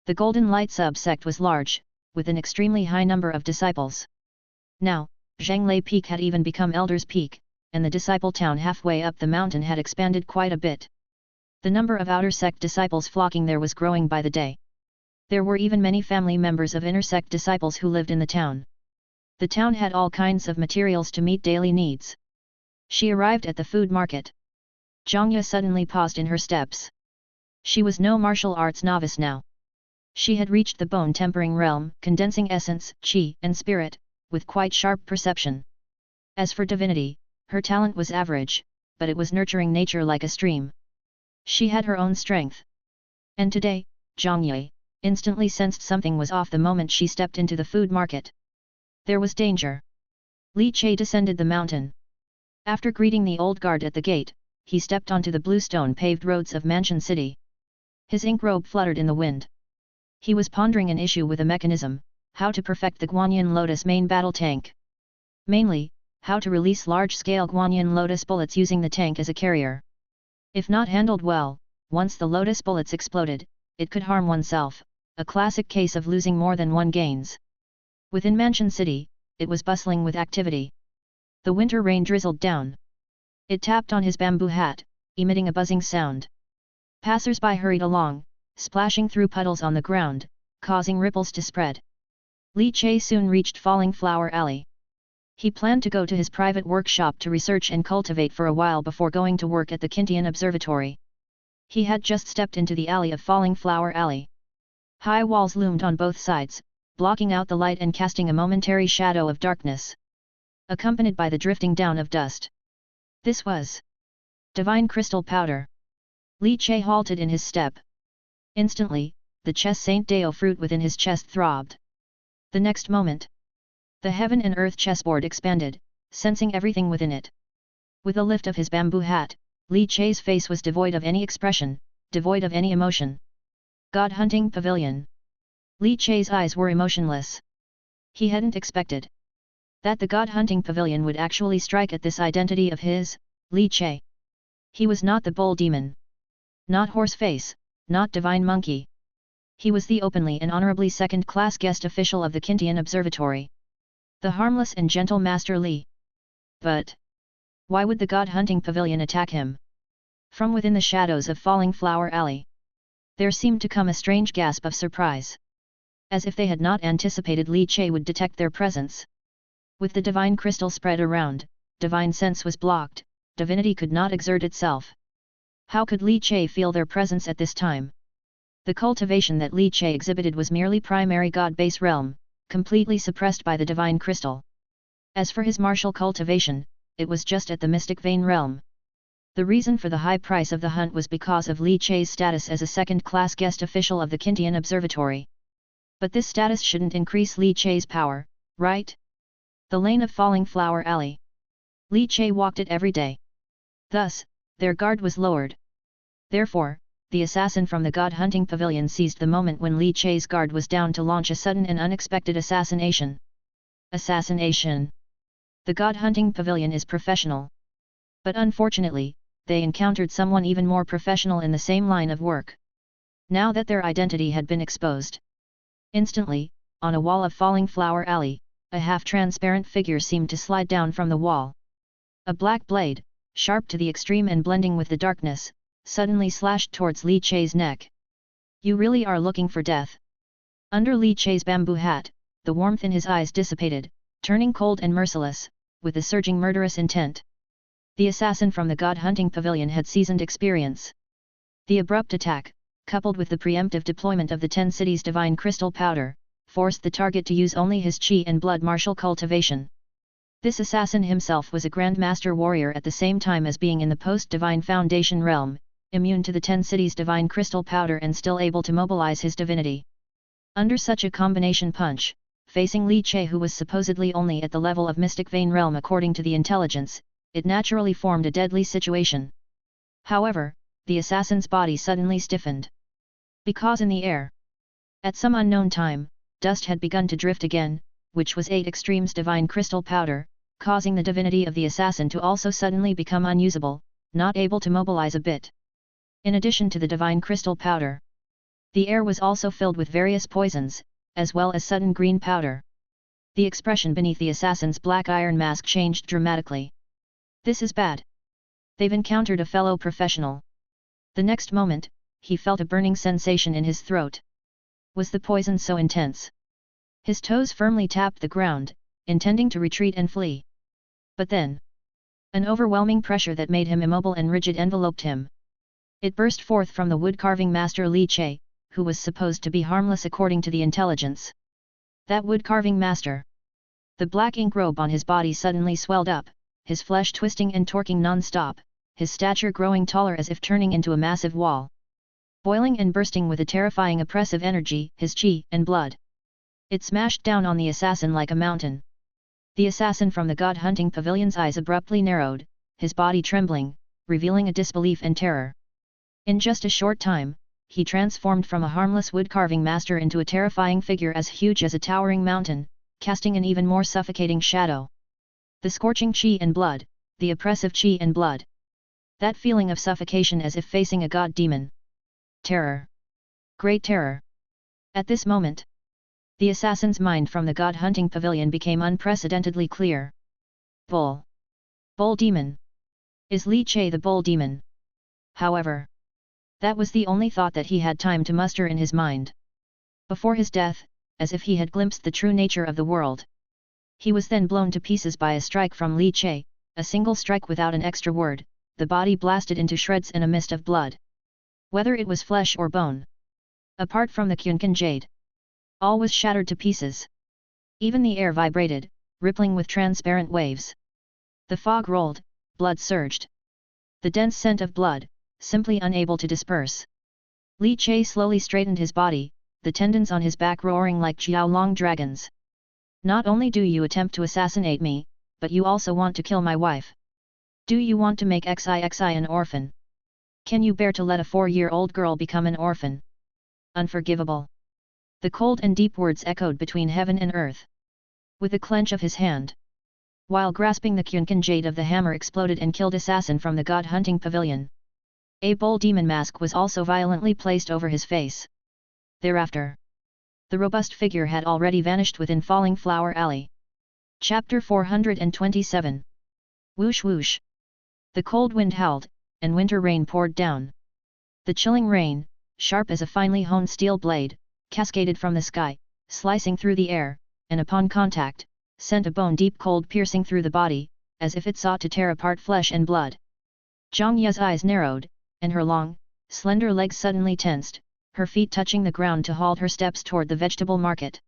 The Golden Light sub-sect was large, with an extremely high number of disciples. Now, Zhanglei Peak had even become Elder's Peak, and the disciple town halfway up the mountain had expanded quite a bit. The number of outer sect disciples flocking there was growing by the day. There were even many family members of inner sect disciples who lived in the town. The town had all kinds of materials to meet daily needs. She arrived at the food market. Zhang Ye suddenly paused in her steps. She was no martial arts novice now. She had reached the bone-tempering realm, condensing essence, qi, and spirit, with quite sharp perception. As for divinity, her talent was average, but it was nurturing nature like a stream. She had her own strength. And today, Zhang Ye instantly sensed something was off the moment she stepped into the food market. There was danger. Li Che descended the mountain. After greeting the old guard at the gate, he stepped onto the bluestone-paved roads of Mansion City. His ink robe fluttered in the wind. He was pondering an issue with a mechanism, how to perfect the Guanyin Lotus main battle tank. Mainly, how to release large-scale Guanyin Lotus bullets using the tank as a carrier. If not handled well, once the Lotus bullets exploded, it could harm oneself, a classic case of losing more than one gains. Within Mansion City, it was bustling with activity. The winter rain drizzled down. It tapped on his bamboo hat, emitting a buzzing sound. Passers-by hurried along, splashing through puddles on the ground, causing ripples to spread. Li Che soon reached Falling Flower Alley. He planned to go to his private workshop to research and cultivate for a while before going to work at the Kintian Observatory. He had just stepped into the alley of Falling Flower Alley. High walls loomed on both sides, blocking out the light and casting a momentary shadow of darkness, accompanied by the drifting down of dust. This was divine crystal powder. Li Che halted in his step. Instantly, the Chess Saint Deo fruit within his chest throbbed. The next moment, the heaven and earth chessboard expanded, sensing everything within it. With a lift of his bamboo hat, Li Che's face was devoid of any expression, devoid of any emotion. God Hunting Pavilion. Li Che's eyes were emotionless. He hadn't expected that the God Hunting Pavilion would actually strike at this identity of his, Li Che. He was not the bull demon. Not Horseface, not Divine Monkey. He was the openly and honorably second-class guest official of the Kintian Observatory. The harmless and gentle Master Li. But why would the God Hunting Pavilion attack him? From within the shadows of Falling Flower Alley, there seemed to come a strange gasp of surprise. As if they had not anticipated Li Che would detect their presence. With the divine crystal spread around, divine sense was blocked, divinity could not exert itself. How could Li Che feel their presence at this time? The cultivation that Li Che exhibited was merely primary god-base realm, completely suppressed by the divine crystal. As for his martial cultivation, it was just at the mystic vein realm. The reason for the high price of the hunt was because of Li Che's status as a second-class guest official of the Kintian Observatory. But this status shouldn't increase Li Che's power, right? The lane of Falling Flower Alley. Li Che walked it every day. Thus, their guard was lowered. Therefore, the assassin from the God Hunting Pavilion seized the moment when Li Che's guard was down to launch a sudden and unexpected assassination. Assassination. The God Hunting Pavilion is professional. But unfortunately, they encountered someone even more professional in the same line of work. Now that their identity had been exposed. Instantly, on a wall of Falling Flower Alley, a half-transparent figure seemed to slide down from the wall. A black blade, sharp to the extreme and blending with the darkness, suddenly slashed towards Li Che's neck. You really are looking for death. Under Li Che's bamboo hat, the warmth in his eyes dissipated, turning cold and merciless, with a surging murderous intent. The assassin from the god-hunting pavilion had seasoned experience. The abrupt attack, coupled with the preemptive deployment of the 10 cities divine crystal powder, forced the target to use only his chi and blood martial cultivation. This assassin himself was a grandmaster warrior at the same time as being in the post-divine foundation realm, immune to the 10 cities divine crystal powder and still able to mobilize his divinity. Under such a combination punch, facing Li Che who was supposedly only at the level of mystic vein realm according to the intelligence, it naturally formed a deadly situation. However, the assassin's body suddenly stiffened. Because in the air, at some unknown time, dust had begun to drift again, which was 8 extremes divine crystal powder, causing the divinity of the assassin to also suddenly become unusable, not able to mobilize a bit. In addition to the divine crystal powder, the air was also filled with various poisons, as well as sudden green powder. The expression beneath the assassin's black iron mask changed dramatically. This is bad. They've encountered a fellow professional. The next moment, he felt a burning sensation in his throat. Was the poison so intense? His toes firmly tapped the ground, intending to retreat and flee. But then, an overwhelming pressure that made him immobile and rigid enveloped him. It burst forth from the wood-carving master Li Che, who was supposed to be harmless according to the intelligence. That wood-carving master. The black ink robe on his body suddenly swelled up, his flesh twisting and torquing non-stop, his stature growing taller as if turning into a massive wall. Boiling and bursting with a terrifying oppressive energy, his chi and blood. It smashed down on the assassin like a mountain. The assassin from the god-hunting pavilion's eyes abruptly narrowed, his body trembling, revealing a disbelief and terror. In just a short time, he transformed from a harmless wood-carving master into a terrifying figure as huge as a towering mountain, casting an even more suffocating shadow. The scorching chi and blood, the oppressive chi and blood. That feeling of suffocation as if facing a god-demon. Terror. Great terror. At this moment, the assassin's mind from the god-hunting pavilion became unprecedentedly clear. Bull. Bull demon. Is Li Che the bull demon? However, that was the only thought that he had time to muster in his mind. Before his death, as if he had glimpsed the true nature of the world. He was then blown to pieces by a strike from Li Che, a single strike without an extra word, the body blasted into shreds and a mist of blood. Whether it was flesh or bone. Apart from the Kyunkan jade, all was shattered to pieces. Even the air vibrated, rippling with transparent waves. The fog rolled, blood surged. The dense scent of blood, simply unable to disperse. Li Che slowly straightened his body, the tendons on his back roaring like Jiaolong dragons. Not only do you attempt to assassinate me, but you also want to kill my wife. Do you want to make XIXI an orphan? Can you bear to let a 4-year-old girl become an orphan? Unforgivable. The cold and deep words echoed between heaven and earth. With a clench of his hand, while grasping the Kyunkan jade of the hammer exploded and killed assassin from the god-hunting pavilion. A bull demon mask was also violently placed over his face. Thereafter, the robust figure had already vanished within Falling Flower Alley. Chapter 427. Whoosh whoosh. The cold wind howled, and winter rain poured down. The chilling rain, sharp as a finely honed steel blade, cascaded from the sky, slicing through the air, and upon contact, sent a bone-deep cold piercing through the body, as if it sought to tear apart flesh and blood. Zhang Ye's eyes narrowed, and her long, slender legs suddenly tensed, her feet touching the ground to halt her steps toward the vegetable market.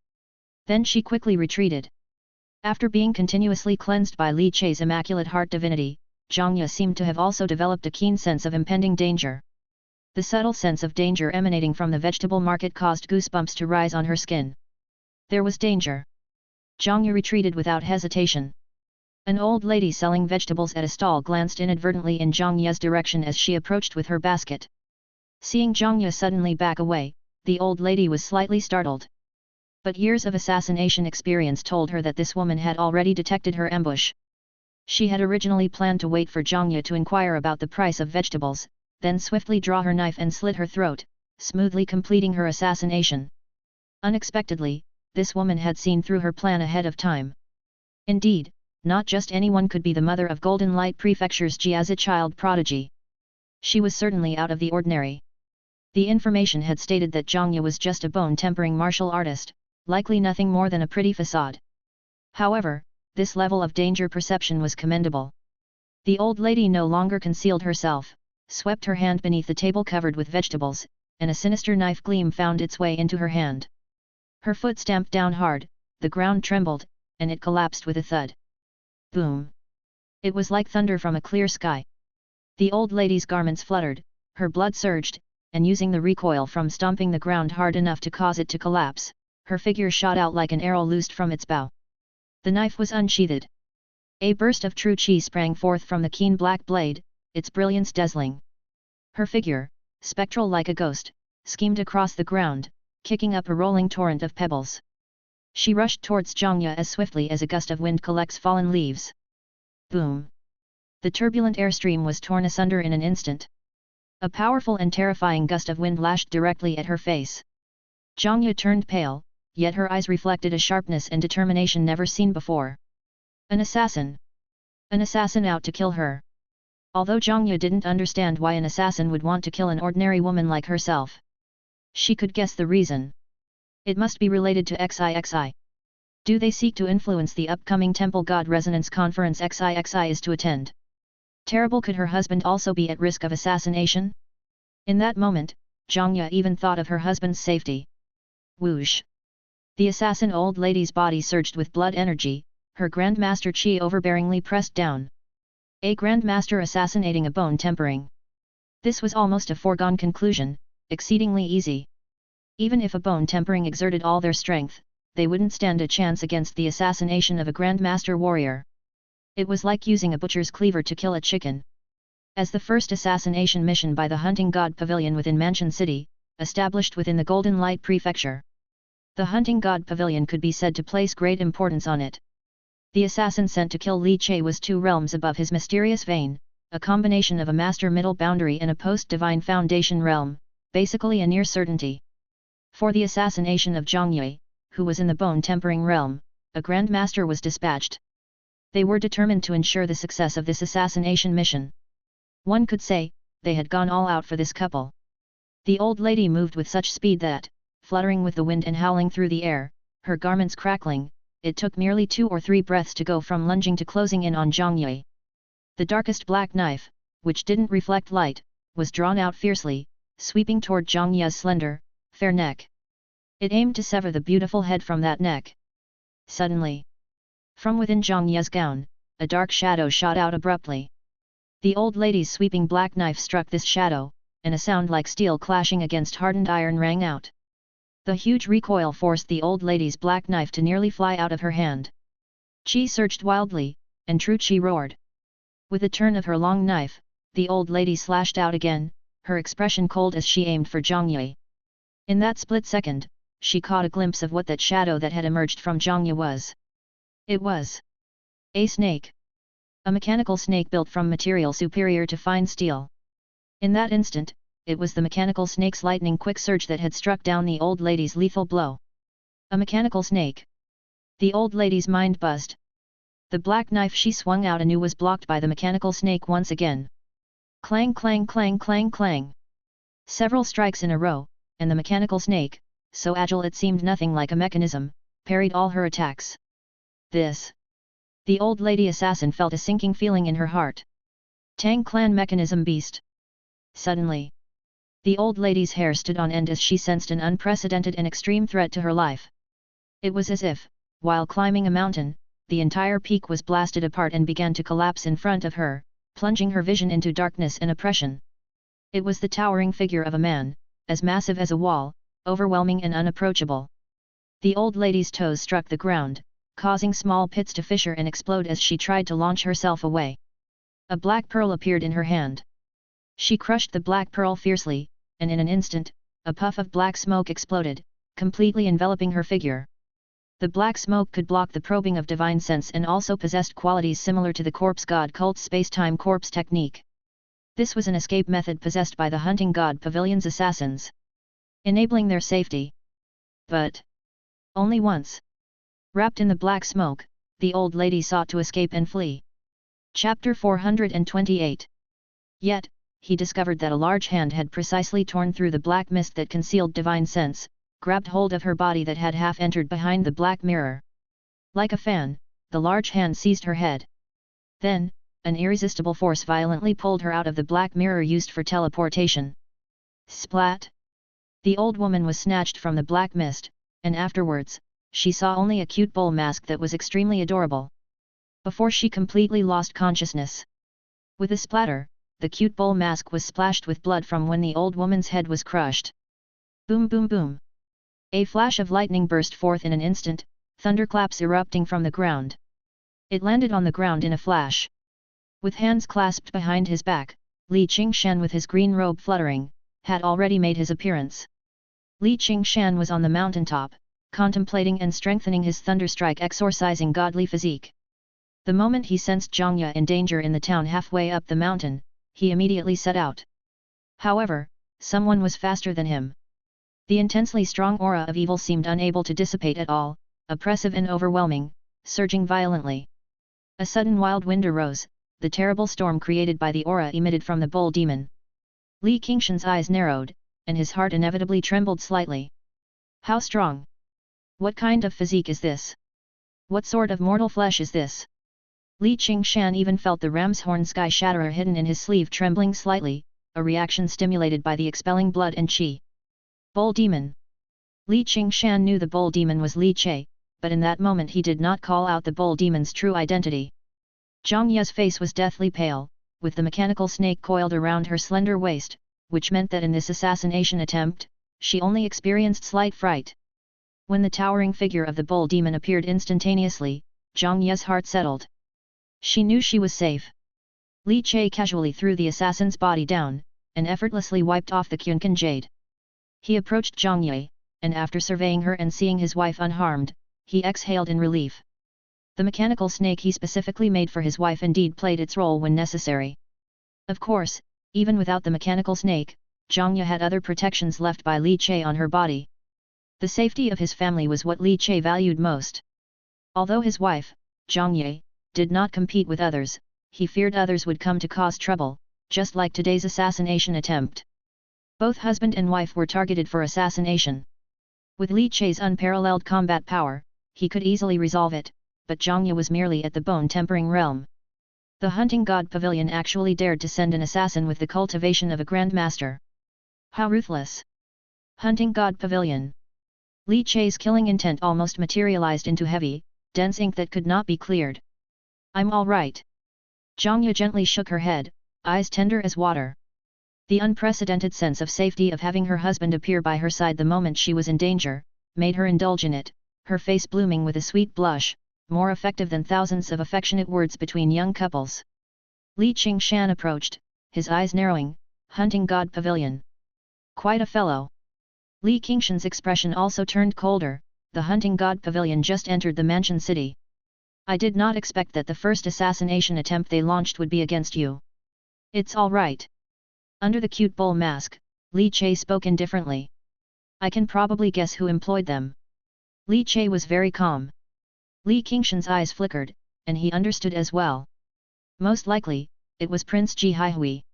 Then she quickly retreated. After being continuously cleansed by Li Che's immaculate heart divinity, Zhang Ye seemed to have also developed a keen sense of impending danger. The subtle sense of danger emanating from the vegetable market caused goosebumps to rise on her skin. There was danger. Zhang Ye retreated without hesitation. An old lady selling vegetables at a stall glanced inadvertently in Zhang Ye's direction as she approached with her basket. Seeing Zhang Ye suddenly back away, the old lady was slightly startled. But years of assassination experience told her that this woman had already detected her ambush. She had originally planned to wait for Zhang Ye to inquire about the price of vegetables, then swiftly draw her knife and slit her throat, smoothly completing her assassination. Unexpectedly, this woman had seen through her plan ahead of time. Indeed, not just anyone could be the mother of Golden Light Prefecture's Ji as a child prodigy. She was certainly out of the ordinary. The information had stated that Zhang Ye was just a bone-tempering martial artist, likely nothing more than a pretty facade. However, this level of danger perception was commendable. The old lady no longer concealed herself, swept her hand beneath the table covered with vegetables, and a sinister knife gleam found its way into her hand. Her foot stamped down hard, the ground trembled, and it collapsed with a thud. Boom! It was like thunder from a clear sky. The old lady's garments fluttered, her blood surged, and using the recoil from stomping the ground hard enough to cause it to collapse, her figure shot out like an arrow loosed from its bow. The knife was unsheathed. A burst of true chi sprang forth from the keen black blade, its brilliance dazzling. Her figure, spectral like a ghost, schemed across the ground, kicking up a rolling torrent of pebbles. She rushed towards Zhang Ye as swiftly as a gust of wind collects fallen leaves. Boom! The turbulent airstream was torn asunder in an instant. A powerful and terrifying gust of wind lashed directly at her face. Zhang Ye turned pale, yet her eyes reflected a sharpness and determination never seen before. An assassin! An assassin out to kill her! Although Zhang Ye didn't understand why an assassin would want to kill an ordinary woman like herself, she could guess the reason. It must be related to XIXI. Do they seek to influence the upcoming Temple God Resonance Conference XIXI is to attend? Terrible, could her husband also be at risk of assassination? In that moment, Zhang Ye even thought of her husband's safety. Whoosh! The assassin old lady's body surged with blood energy, her Grandmaster Qi overbearingly pressed down. A Grandmaster assassinating a bone-tempering. This was almost a foregone conclusion, exceedingly easy. Even if a bone-tempering exerted all their strength, they wouldn't stand a chance against the assassination of a Grandmaster warrior. It was like using a butcher's cleaver to kill a chicken. As the first assassination mission by the Hunting God Pavilion within Mansion City, established within the Golden Light Prefecture, the Hunting God Pavilion could be said to place great importance on it. The assassin sent to kill Li Che was 2 realms above his mysterious vein, a combination of a master middle boundary and a post-divine foundation realm, basically a near certainty. For the assassination of Zhang Ye, who was in the bone-tempering realm, a Grandmaster was dispatched. They were determined to ensure the success of this assassination mission. One could say, they had gone all out for this couple. The old lady moved with such speed that, fluttering with the wind and howling through the air, her garments crackling, it took merely 2 or 3 breaths to go from lunging to closing in on Zhang Ye. The darkest black knife, which didn't reflect light, was drawn out fiercely, sweeping toward Zhang Ye's slender, fair neck. It aimed to sever the beautiful head from that neck. Suddenly, from within Zhang Ye's gown, a dark shadow shot out abruptly. The old lady's sweeping black knife struck this shadow, and a sound like steel clashing against hardened iron rang out. The huge recoil forced the old lady's black knife to nearly fly out of her hand. Qi surged wildly, and true Qi roared. With a turn of her long knife, the old lady slashed out again, her expression cold as she aimed for Zhang Ye. In that split second, she caught a glimpse of what that shadow that had emerged from Zhang Ye was. It was a snake. A mechanical snake built from material superior to fine steel. In that instant, it was the mechanical snake's lightning-quick surge that had struck down the old lady's lethal blow. A mechanical snake. The old lady's mind buzzed. The black knife she swung out anew was blocked by the mechanical snake once again. Clang clang clang clang clang. Several strikes in a row, and the mechanical snake, so agile it seemed nothing like a mechanism, parried all her attacks. This. The old lady assassin felt a sinking feeling in her heart. Tang clan mechanism beast. Suddenly, the old lady's hair stood on end as she sensed an unprecedented and extreme threat to her life. It was as if, while climbing a mountain, the entire peak was blasted apart and began to collapse in front of her, plunging her vision into darkness and oppression. It was the towering figure of a man, as massive as a wall, overwhelming and unapproachable. The old lady's toes struck the ground, causing small pits to fissure and explode as she tried to launch herself away. A black pearl appeared in her hand. She crushed the black pearl fiercely, and in an instant, a puff of black smoke exploded, completely enveloping her figure. The black smoke could block the probing of divine sense and also possessed qualities similar to the corpse god cult's space-time corpse technique. This was an escape method possessed by the Hunting God Pavilion's assassins, enabling their safety. But only once. Wrapped in the black smoke, the old lady sought to escape and flee. Chapter 428. Yet, he discovered that a large hand had precisely torn through the black mist that concealed divine sense, grabbed hold of her body that had half entered behind the black mirror. Like a fan, the large hand seized her head. Then, an irresistible force violently pulled her out of the black mirror used for teleportation. Splat! The old woman was snatched from the black mist, and afterwards, she saw only a cute bull mask that was extremely adorable. Before she completely lost consciousness. With a splatter, the cute bull mask was splashed with blood from when the old woman's head was crushed. Boom boom boom! A flash of lightning burst forth in an instant, thunderclaps erupting from the ground. It landed on the ground in a flash. With hands clasped behind his back, Li Qingshan with his green robe fluttering, had already made his appearance. Li Qingshan was on the mountaintop, contemplating and strengthening his thunderstrike exorcising godly physique. The moment he sensed Zhang Ye in danger in the town halfway up the mountain, he immediately set out. However, someone was faster than him. The intensely strong aura of evil seemed unable to dissipate at all, oppressive and overwhelming, surging violently. A sudden wild wind arose, the terrible storm created by the aura emitted from the bull demon. Li Qingshan's eyes narrowed, and his heart inevitably trembled slightly. How strong? What kind of physique is this? What sort of mortal flesh is this? Li Qingshan even felt the ram's horn sky shatterer hidden in his sleeve trembling slightly, a reaction stimulated by the expelling blood and qi. Bull demon. Li Qingshan knew the bull demon was Li Che, but in that moment he did not call out the bull demon's true identity. Zhang Ye's face was deathly pale, with the mechanical snake coiled around her slender waist, which meant that in this assassination attempt, she only experienced slight fright. When the towering figure of the bull demon appeared instantaneously, Zhang Ye's heart settled. She knew she was safe. Li Che casually threw the assassin's body down, and effortlessly wiped off the Qunkan jade. He approached Zhang Ye, and after surveying her and seeing his wife unharmed, he exhaled in relief. The mechanical snake he specifically made for his wife indeed played its role when necessary. Of course, even without the mechanical snake, Zhang Ye had other protections left by Li Che on her body. The safety of his family was what Li Che valued most. Although his wife, Zhang Ye, did not compete with others, he feared others would come to cause trouble, just like today's assassination attempt. Both husband and wife were targeted for assassination. With Li Che's unparalleled combat power, he could easily resolve it, but Zhang Ye was merely at the bone-tempering realm. The hunting god pavilion actually dared to send an assassin with the cultivation of a grandmaster. How ruthless! Hunting god pavilion. Li Che's killing intent almost materialized into heavy, dense ink that could not be cleared. I'm all right. Zhang Ye gently shook her head, eyes tender as water. The unprecedented sense of safety of having her husband appear by her side the moment she was in danger, made her indulge in it, her face blooming with a sweet blush, more effective than thousands of affectionate words between young couples. Li Qingshan approached, his eyes narrowing, hunting god pavilion. Quite a fellow. Li Qingshan's expression also turned colder, the hunting god pavilion just entered the mansion city. I did not expect that the first assassination attempt they launched would be against you. It's all right. Under the cute bull mask, Li Che spoke indifferently. I can probably guess who employed them. Li Che was very calm. Li Qingshan's eyes flickered, and he understood as well. Most likely, it was Prince Ji Haihui.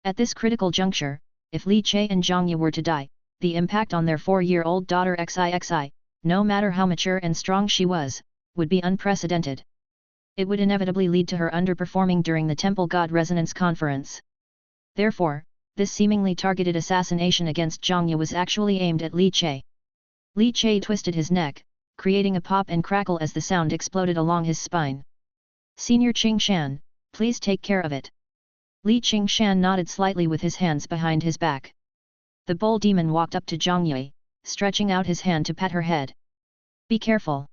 At this critical juncture, if Li Che and Zhang Ye were to die, the impact on their 4-year-old daughter XIXI, no matter how mature and strong she was, would be unprecedented. It would inevitably lead to her underperforming during the Temple God Resonance Conference. Therefore, this seemingly targeted assassination against Zhang Ye was actually aimed at Li Che. Li Che twisted his neck, creating a pop and crackle as the sound exploded along his spine. Senior Qingshan, please take care of it. Li Qingshan nodded slightly with his hands behind his back. The bull demon walked up to Zhang Ye, stretching out his hand to pat her head. Be careful.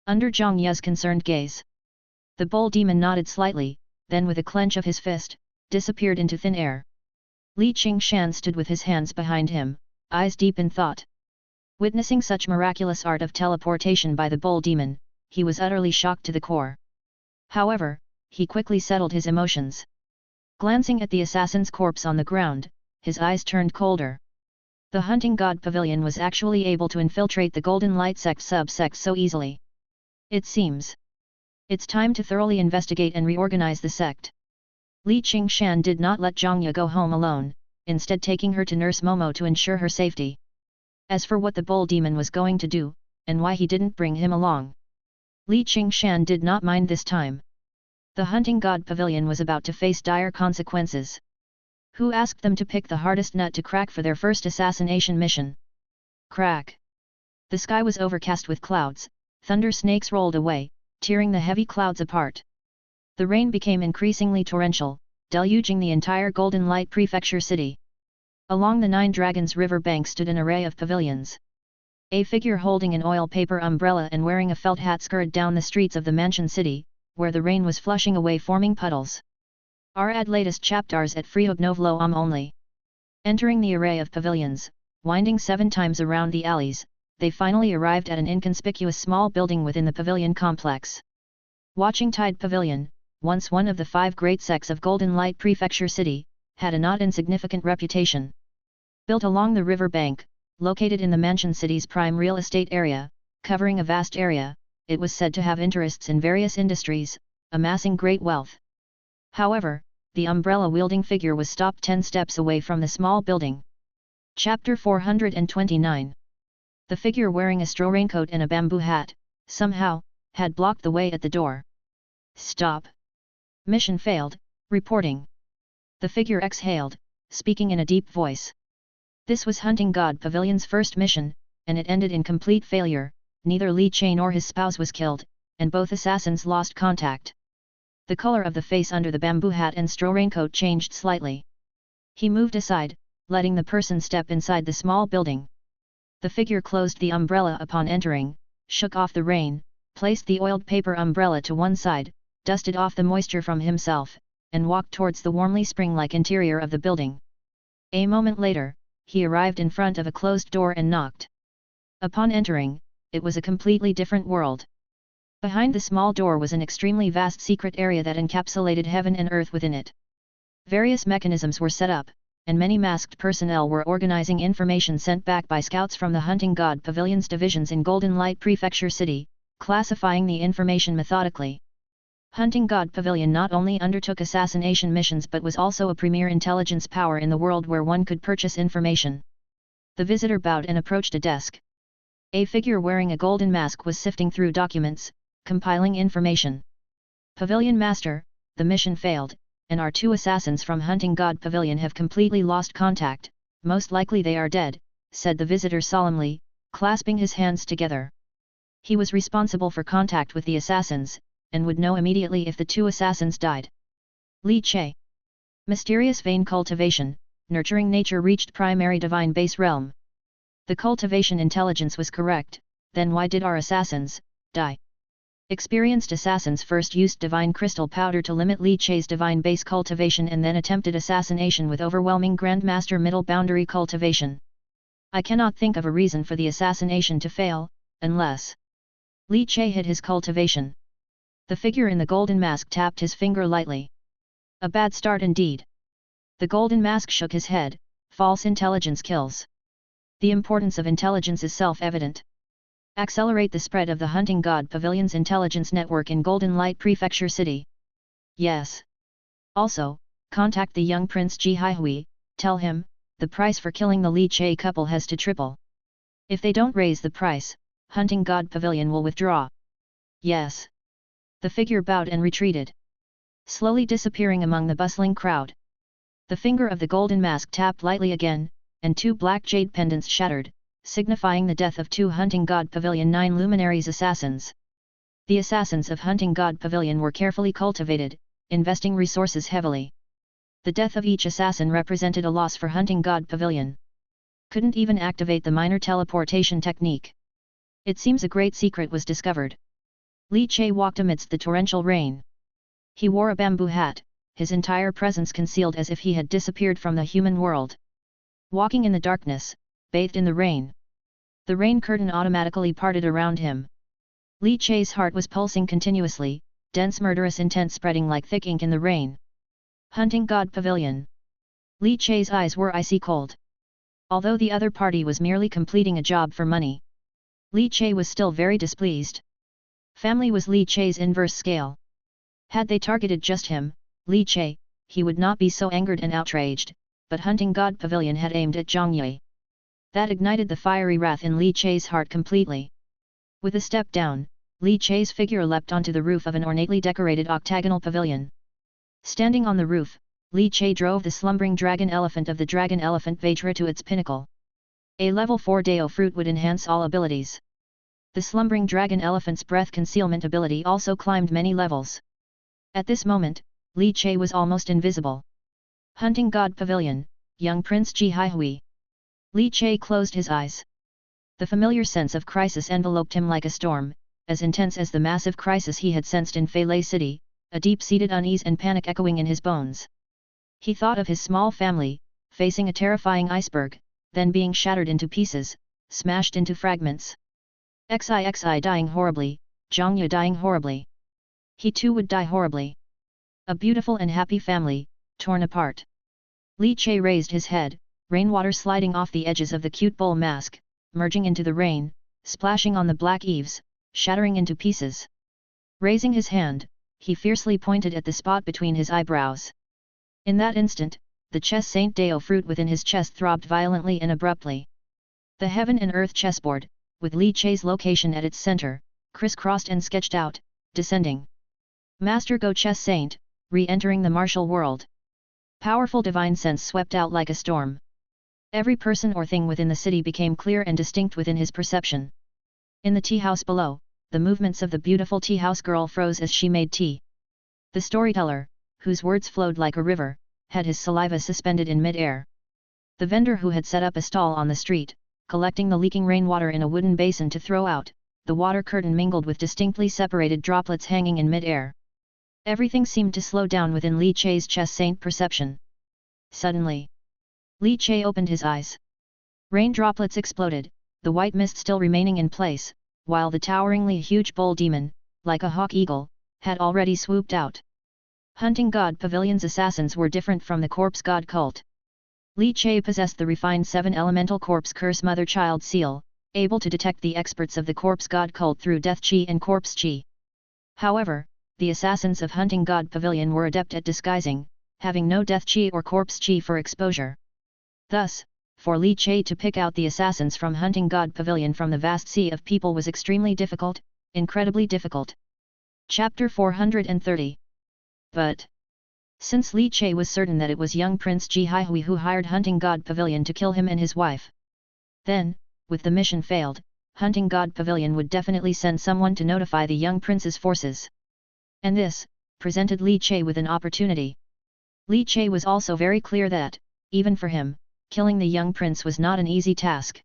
Under Zhang Ye's concerned gaze. The bull demon nodded slightly, then with a clench of his fist, disappeared into thin air. Li Qingshan stood with his hands behind him, eyes deep in thought. Witnessing such miraculous art of teleportation by the bull demon, he was utterly shocked to the core. However, he quickly settled his emotions. Glancing at the assassin's corpse on the ground, his eyes turned colder. The hunting god pavilion was actually able to infiltrate the golden light sect subsect so easily. It seems. It's time to thoroughly investigate and reorganize the sect. Li Qingshan did not let Zhangya go home alone, instead taking her to Nurse Momo to ensure her safety. As for what the bull demon was going to do, and why he didn't bring him along, Li Qingshan did not mind this time. The hunting god pavilion was about to face dire consequences. Who asked them to pick the hardest nut to crack for their first assassination mission? Crack! The sky was overcast with clouds, thunder snakes rolled away, tearing the heavy clouds apart. The rain became increasingly torrential, deluging the entire Golden Light Prefecture city. Along the Nine Dragons River bank stood an array of pavilions. A figure holding an oil paper umbrella and wearing a felt hat scurried down the streets of the mansion city, where the rain was flushing away forming puddles. Add latest chapters at Freeobnovlo only. Entering the array of pavilions, winding 7 times around the alleys, they finally arrived at an inconspicuous small building within the pavilion complex. Watching Tide Pavilion, once one of the 5 great sects of Golden Light Prefecture City, had a not insignificant reputation. Built along the river bank, located in the Mansion City's prime real estate area, covering a vast area, it was said to have interests in various industries, amassing great wealth. However, the umbrella-wielding figure was stopped 10 steps away from the small building. Chapter 429. The figure wearing a straw raincoat and a bamboo hat, somehow, had blocked the way at the door. Stop! Mission failed, reporting. The figure exhaled, speaking in a deep voice. This was Hunting God Pavilion's first mission, and it ended in complete failure. Neither Li Che nor his spouse was killed, and both assassins lost contact. The color of the face under the bamboo hat and straw raincoat changed slightly. He moved aside, letting the person step inside the small building. The figure closed the umbrella upon entering, shook off the rain, placed the oiled paper umbrella to one side, dusted off the moisture from himself, and walked towards the warmly spring-like interior of the building. A moment later, he arrived in front of a closed door and knocked. Upon entering, it was a completely different world. Behind the small door was an extremely vast secret area that encapsulated heaven and earth within it. Various mechanisms were set up, and many masked personnel were organizing information sent back by scouts from the Hunting God Pavilion's divisions in Golden Light Prefecture City, classifying the information methodically. Hunting God Pavilion not only undertook assassination missions but was also a premier intelligence power in the world where one could purchase information. The visitor bowed and approached a desk. A figure wearing a golden mask was sifting through documents, compiling information. Pavilion Master, the mission failed, and our 2 assassins from Hunting God Pavilion have completely lost contact. Most likely they are dead, said the visitor solemnly, clasping his hands together. He was responsible for contact with the assassins, and would know immediately if the 2 assassins died. Li Che. Mysterious vein cultivation, nurturing nature reached primary divine base realm. The cultivation intelligence was correct, then why did our assassins die? Experienced assassins first used divine crystal powder to limit Li Che's divine base cultivation and then attempted assassination with overwhelming Grandmaster middle boundary cultivation. I cannot think of a reason for the assassination to fail, unless Li Che hid his cultivation. The figure in the golden mask tapped his finger lightly. A bad start indeed. The golden mask shook his head. False intelligence kills. The importance of intelligence is self-evident. Accelerate the spread of the Hunting God Pavilion's intelligence network in Golden Light Prefecture City. Yes. Also, contact the young Prince Ji Haihui, tell him, the price for killing the Li Che couple has to triple. If they don't raise the price, Hunting God Pavilion will withdraw. Yes. The figure bowed and retreated, slowly disappearing among the bustling crowd. The finger of the golden mask tapped lightly again, and 2 black jade pendants shattered, signifying the death of 2 Hunting God Pavilion 9 luminaries assassins. The assassins of Hunting God Pavilion were carefully cultivated, investing resources heavily. The death of each assassin represented a loss for Hunting God Pavilion. Couldn't even activate the minor teleportation technique. It seems a great secret was discovered. Li Che walked amidst the torrential rain. He wore a bamboo hat, his entire presence concealed as if he had disappeared from the human world. Walking in the darkness, bathed in the rain. The rain curtain automatically parted around him. Li Che's heart was pulsing continuously, dense murderous intent spreading like thick ink in the rain. Hunting God Pavilion. Li Che's eyes were icy cold. Although the other party was merely completing a job for money, Li Che was still very displeased. Family was Li Che's inverse scale. Had they targeted just him, Li Che, he would not be so angered and outraged, but Hunting God Pavilion had aimed at Zhang Yue. That ignited the fiery wrath in Li Che's heart completely. With a step down, Li Che's figure leapt onto the roof of an ornately decorated octagonal pavilion. Standing on the roof, Li Che drove the slumbering dragon elephant of the dragon elephant Vajra to its pinnacle. A level 4 Dao fruit would enhance all abilities. The slumbering dragon elephant's breath concealment ability also climbed many levels. At this moment, Li Che was almost invisible. Hunting God Pavilion, young Prince Ji Haihui. Li Che closed his eyes. The familiar sense of crisis enveloped him like a storm, as intense as the massive crisis he had sensed in Feilei City, a deep-seated unease and panic echoing in his bones. He thought of his small family, facing a terrifying iceberg, then being shattered into pieces, smashed into fragments. Xixi dying horribly, Zhang Yue dying horribly. He too would die horribly. A beautiful and happy family, torn apart. Li Che raised his head, rainwater sliding off the edges of the cute bull mask, merging into the rain, splashing on the black eaves, shattering into pieces. Raising his hand, he fiercely pointed at the spot between his eyebrows. In that instant, the chess Saint Dao fruit within his chest throbbed violently and abruptly. The heaven and earth chessboard, with Li Che's location at its center, crisscrossed and sketched out, descending. Master Go Chess Saint, re-entering the martial world. Powerful divine sense swept out like a storm. Every person or thing within the city became clear and distinct within his perception. In the tea house below, the movements of the beautiful tea house girl froze as she made tea. The storyteller, whose words flowed like a river, had his saliva suspended in mid-air. The vendor who had set up a stall on the street, collecting the leaking rainwater in a wooden basin to throw out, the water curtain mingled with distinctly separated droplets hanging in mid-air. Everything seemed to slow down within Li Che's chess saint perception. Suddenly, Li Che opened his eyes. Rain droplets exploded, the white mist still remaining in place, while the toweringly huge bull demon, like a hawk eagle, had already swooped out. Hunting God Pavilion's assassins were different from the corpse god cult. Li Che possessed the refined 7-elemental corpse curse mother-child seal, able to detect the experts of the corpse god cult through death chi and corpse chi. However, the assassins of Hunting God Pavilion were adept at disguising, having no death chi or corpse chi for exposure. Thus, for Li Che to pick out the assassins from Hunting God Pavilion from the vast sea of people was extremely difficult, incredibly difficult. Chapter 430. But since Li Che was certain that it was young Prince Ji Haihui who hired Hunting God Pavilion to kill him and his wife, then, with the mission failed, Hunting God Pavilion would definitely send someone to notify the young prince's forces. And this presented Li Che with an opportunity. Li Che was also very clear that, even for him, killing the young prince was not an easy task.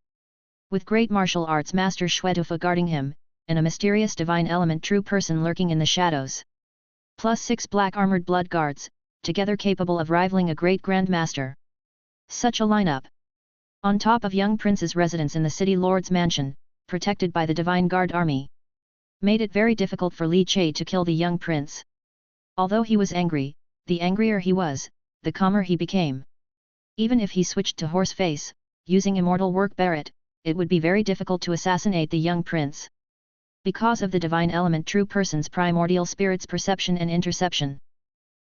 With great martial arts master Xuetufa guarding him, and a mysterious divine element true person lurking in the shadows. Plus 6 black armored blood guards, together capable of rivaling a great grandmaster. Such a lineup. On top of young prince's residence in the city lord's mansion, protected by the divine guard army, made it very difficult for Li Che to kill the young prince. Although he was angry, the angrier he was, the calmer he became. Even if he switched to horse face, using immortal work Barrett, it would be very difficult to assassinate the young prince. Because of the divine element true person's primordial spirit's perception and interception.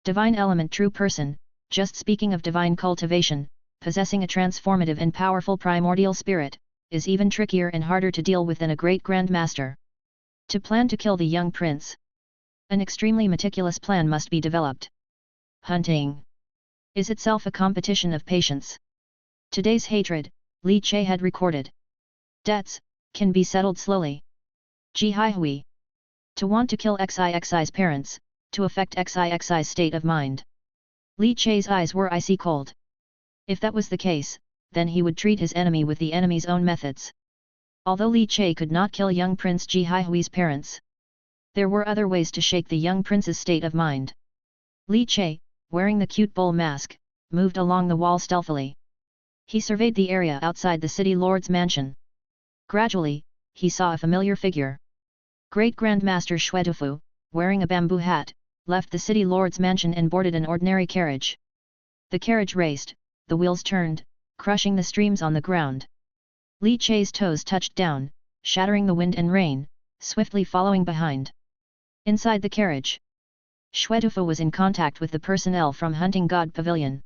Divine element true person, just speaking of divine cultivation, possessing a transformative and powerful primordial spirit, is even trickier and harder to deal with than a great grandmaster. To plan to kill the young prince, an extremely meticulous plan must be developed. Hunting is itself a competition of patience. Today's hatred, Li Che had recorded. Debts can be settled slowly. Ji Haihui. To want to kill Xixi's parents, to affect Xixi's state of mind. Li Che's eyes were icy cold. If that was the case, then he would treat his enemy with the enemy's own methods. Although Li Che could not kill young Prince Ji Haihui's parents, there were other ways to shake the young prince's state of mind. Li Che, wearing the cute bull mask, moved along the wall stealthily. He surveyed the area outside the city lord's mansion. Gradually, he saw a familiar figure. Great Grandmaster Xuetufu, wearing a bamboo hat, left the city lord's mansion and boarded an ordinary carriage. The carriage raced, the wheels turned, crushing the streams on the ground. Li Che's toes touched down, shattering the wind and rain, swiftly following behind. Inside the carriage, Shwetufa was in contact with the personnel from Hunting God Pavilion.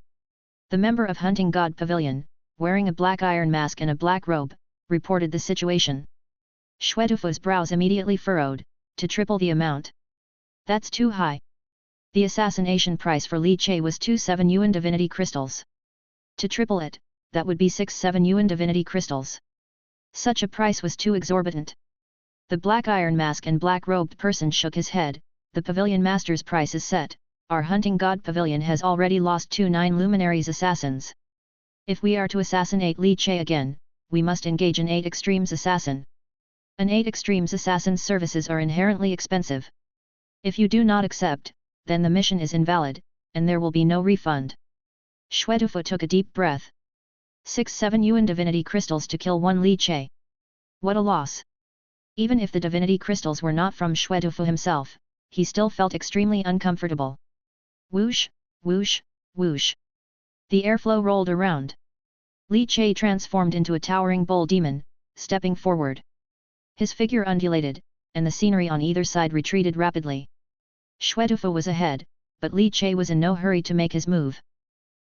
The member of Hunting God Pavilion, wearing a black iron mask and a black robe, reported the situation. Shwetufa's brows immediately furrowed, to triple the amount. That's too high. The assassination price for Li Che was 27 yuan divinity crystals. To triple it, that would be 6-7 yuan divinity crystals. Such a price was too exorbitant. The black iron mask and black-robed person shook his head. The pavilion master's price is set. Our Hunting God Pavilion has already lost 2 9 luminaries assassins. If we are to assassinate Li Che again, we must engage an 8 extremes assassin. An 8 extremes assassin's services are inherently expensive. If you do not accept, then the mission is invalid, and there will be no refund. Shwetufa took a deep breath. 6-7 yuan divinity crystals to kill one Li Che. What a loss! Even if the divinity crystals were not from Shwetufa himself, he still felt extremely uncomfortable. Whoosh, whoosh, whoosh. The airflow rolled around. Li Che transformed into a towering bull demon, stepping forward. His figure undulated, and the scenery on either side retreated rapidly. Shwetufa was ahead, but Li Che was in no hurry to make his move.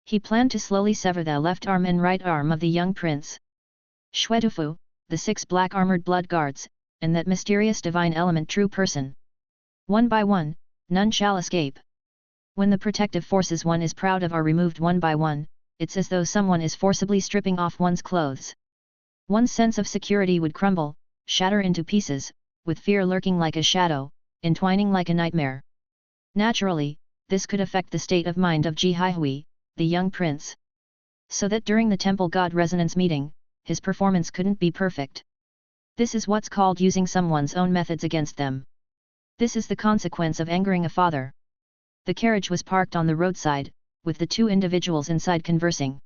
He planned to slowly sever the left arm and right arm of the young prince. Shwetufa, the 6 black armored blood guards, and that mysterious divine element true person. One by one, none shall escape. When the protective forces one is proud of are removed one by one, it's as though someone is forcibly stripping off one's clothes. One's sense of security would crumble, shatter into pieces, with fear lurking like a shadow, entwining like a nightmare. Naturally, this could affect the state of mind of Ji Haihui, the young prince. So that during the Temple God Resonance meeting, his performance couldn't be perfect. This is what's called using someone's own methods against them. This is the consequence of angering a father. The carriage was parked on the roadside, with the 2 individuals inside conversing.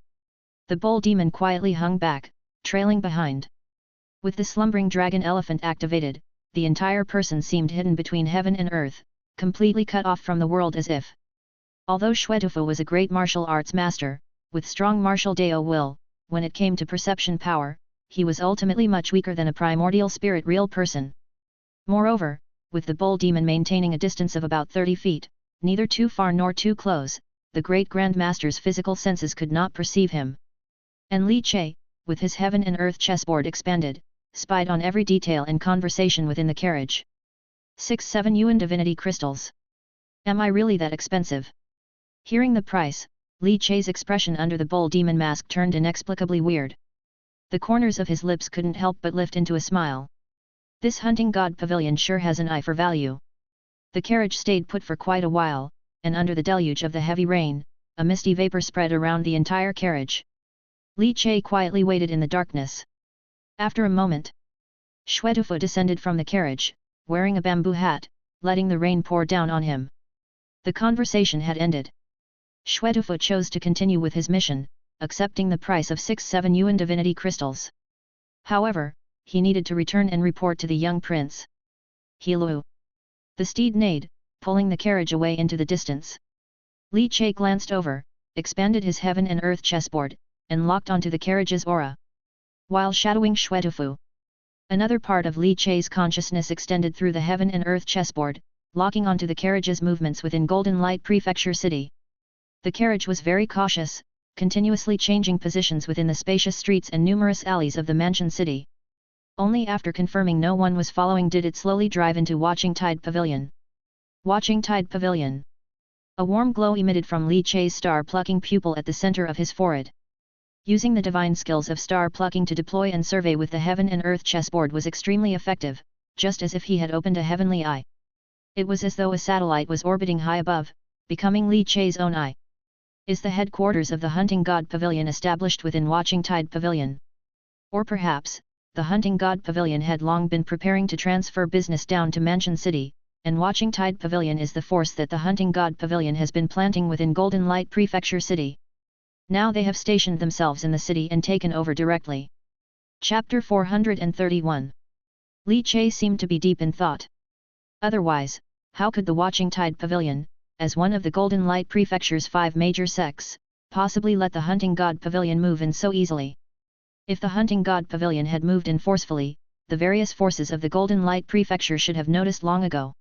The bull demon quietly hung back, trailing behind. With the slumbering dragon elephant activated, the entire person seemed hidden between heaven and earth, completely cut off from the world as if. Although Shwetufa was a great martial arts master, with strong martial Dao will, when it came to perception power, he was ultimately much weaker than a primordial spirit real person. Moreover, with the bull demon maintaining a distance of about 30 feet, neither too far nor too close, the great Grand Master's physical senses could not perceive him. And Li Che, with his heaven and earth chessboard expanded, spied on every detail and conversation within the carriage. 6-7 yuan divinity crystals. Am I really that expensive? Hearing the price, Li Che's expression under the bull demon mask turned inexplicably weird. The corners of his lips couldn't help but lift into a smile. This Hunting God Pavilion sure has an eye for value. The carriage stayed put for quite a while, and under the deluge of the heavy rain, a misty vapor spread around the entire carriage. Li Che quietly waited in the darkness. After a moment, Shwetufa descended from the carriage, wearing a bamboo hat, letting the rain pour down on him. The conversation had ended. Shwetufa chose to continue with his mission, accepting the price of 6-7 yuan divinity crystals. However, he needed to return and report to the young prince. Hilu. The steed neighed, pulling the carriage away into the distance. Li Che glanced over, expanded his heaven and earth chessboard, and locked onto the carriage's aura. While shadowing Shwetufa, another part of Li Che's consciousness extended through the heaven and earth chessboard, locking onto the carriage's movements within Golden Light Prefecture City. The carriage was very cautious, continuously changing positions within the spacious streets and numerous alleys of the mansion city. Only after confirming no one was following did it slowly drive into Watching Tide Pavilion. Watching Tide Pavilion. A warm glow emitted from Li Che's star-plucking pupil at the center of his forehead. Using the divine skills of star-plucking to deploy and survey with the heaven and earth chessboard was extremely effective, just as if he had opened a heavenly eye. It was as though a satellite was orbiting high above, becoming Li Che's own eye. Is the headquarters of the Hunting God Pavilion established within Watching Tide Pavilion? Or perhaps, the Hunting God Pavilion had long been preparing to transfer business down to Mansion City, and Watching Tide Pavilion is the force that the Hunting God Pavilion has been planting within Golden Light Prefecture City. Now they have stationed themselves in the city and taken over directly. Chapter 431. Li Che seemed to be deep in thought. Otherwise, how could the Watching Tide Pavilion, as one of the Golden Light Prefecture's 5 major sects, possibly let the Hunting God Pavilion move in so easily? If the Hunting God Pavilion had moved in forcefully, the various forces of the Golden Light Prefecture should have noticed long ago.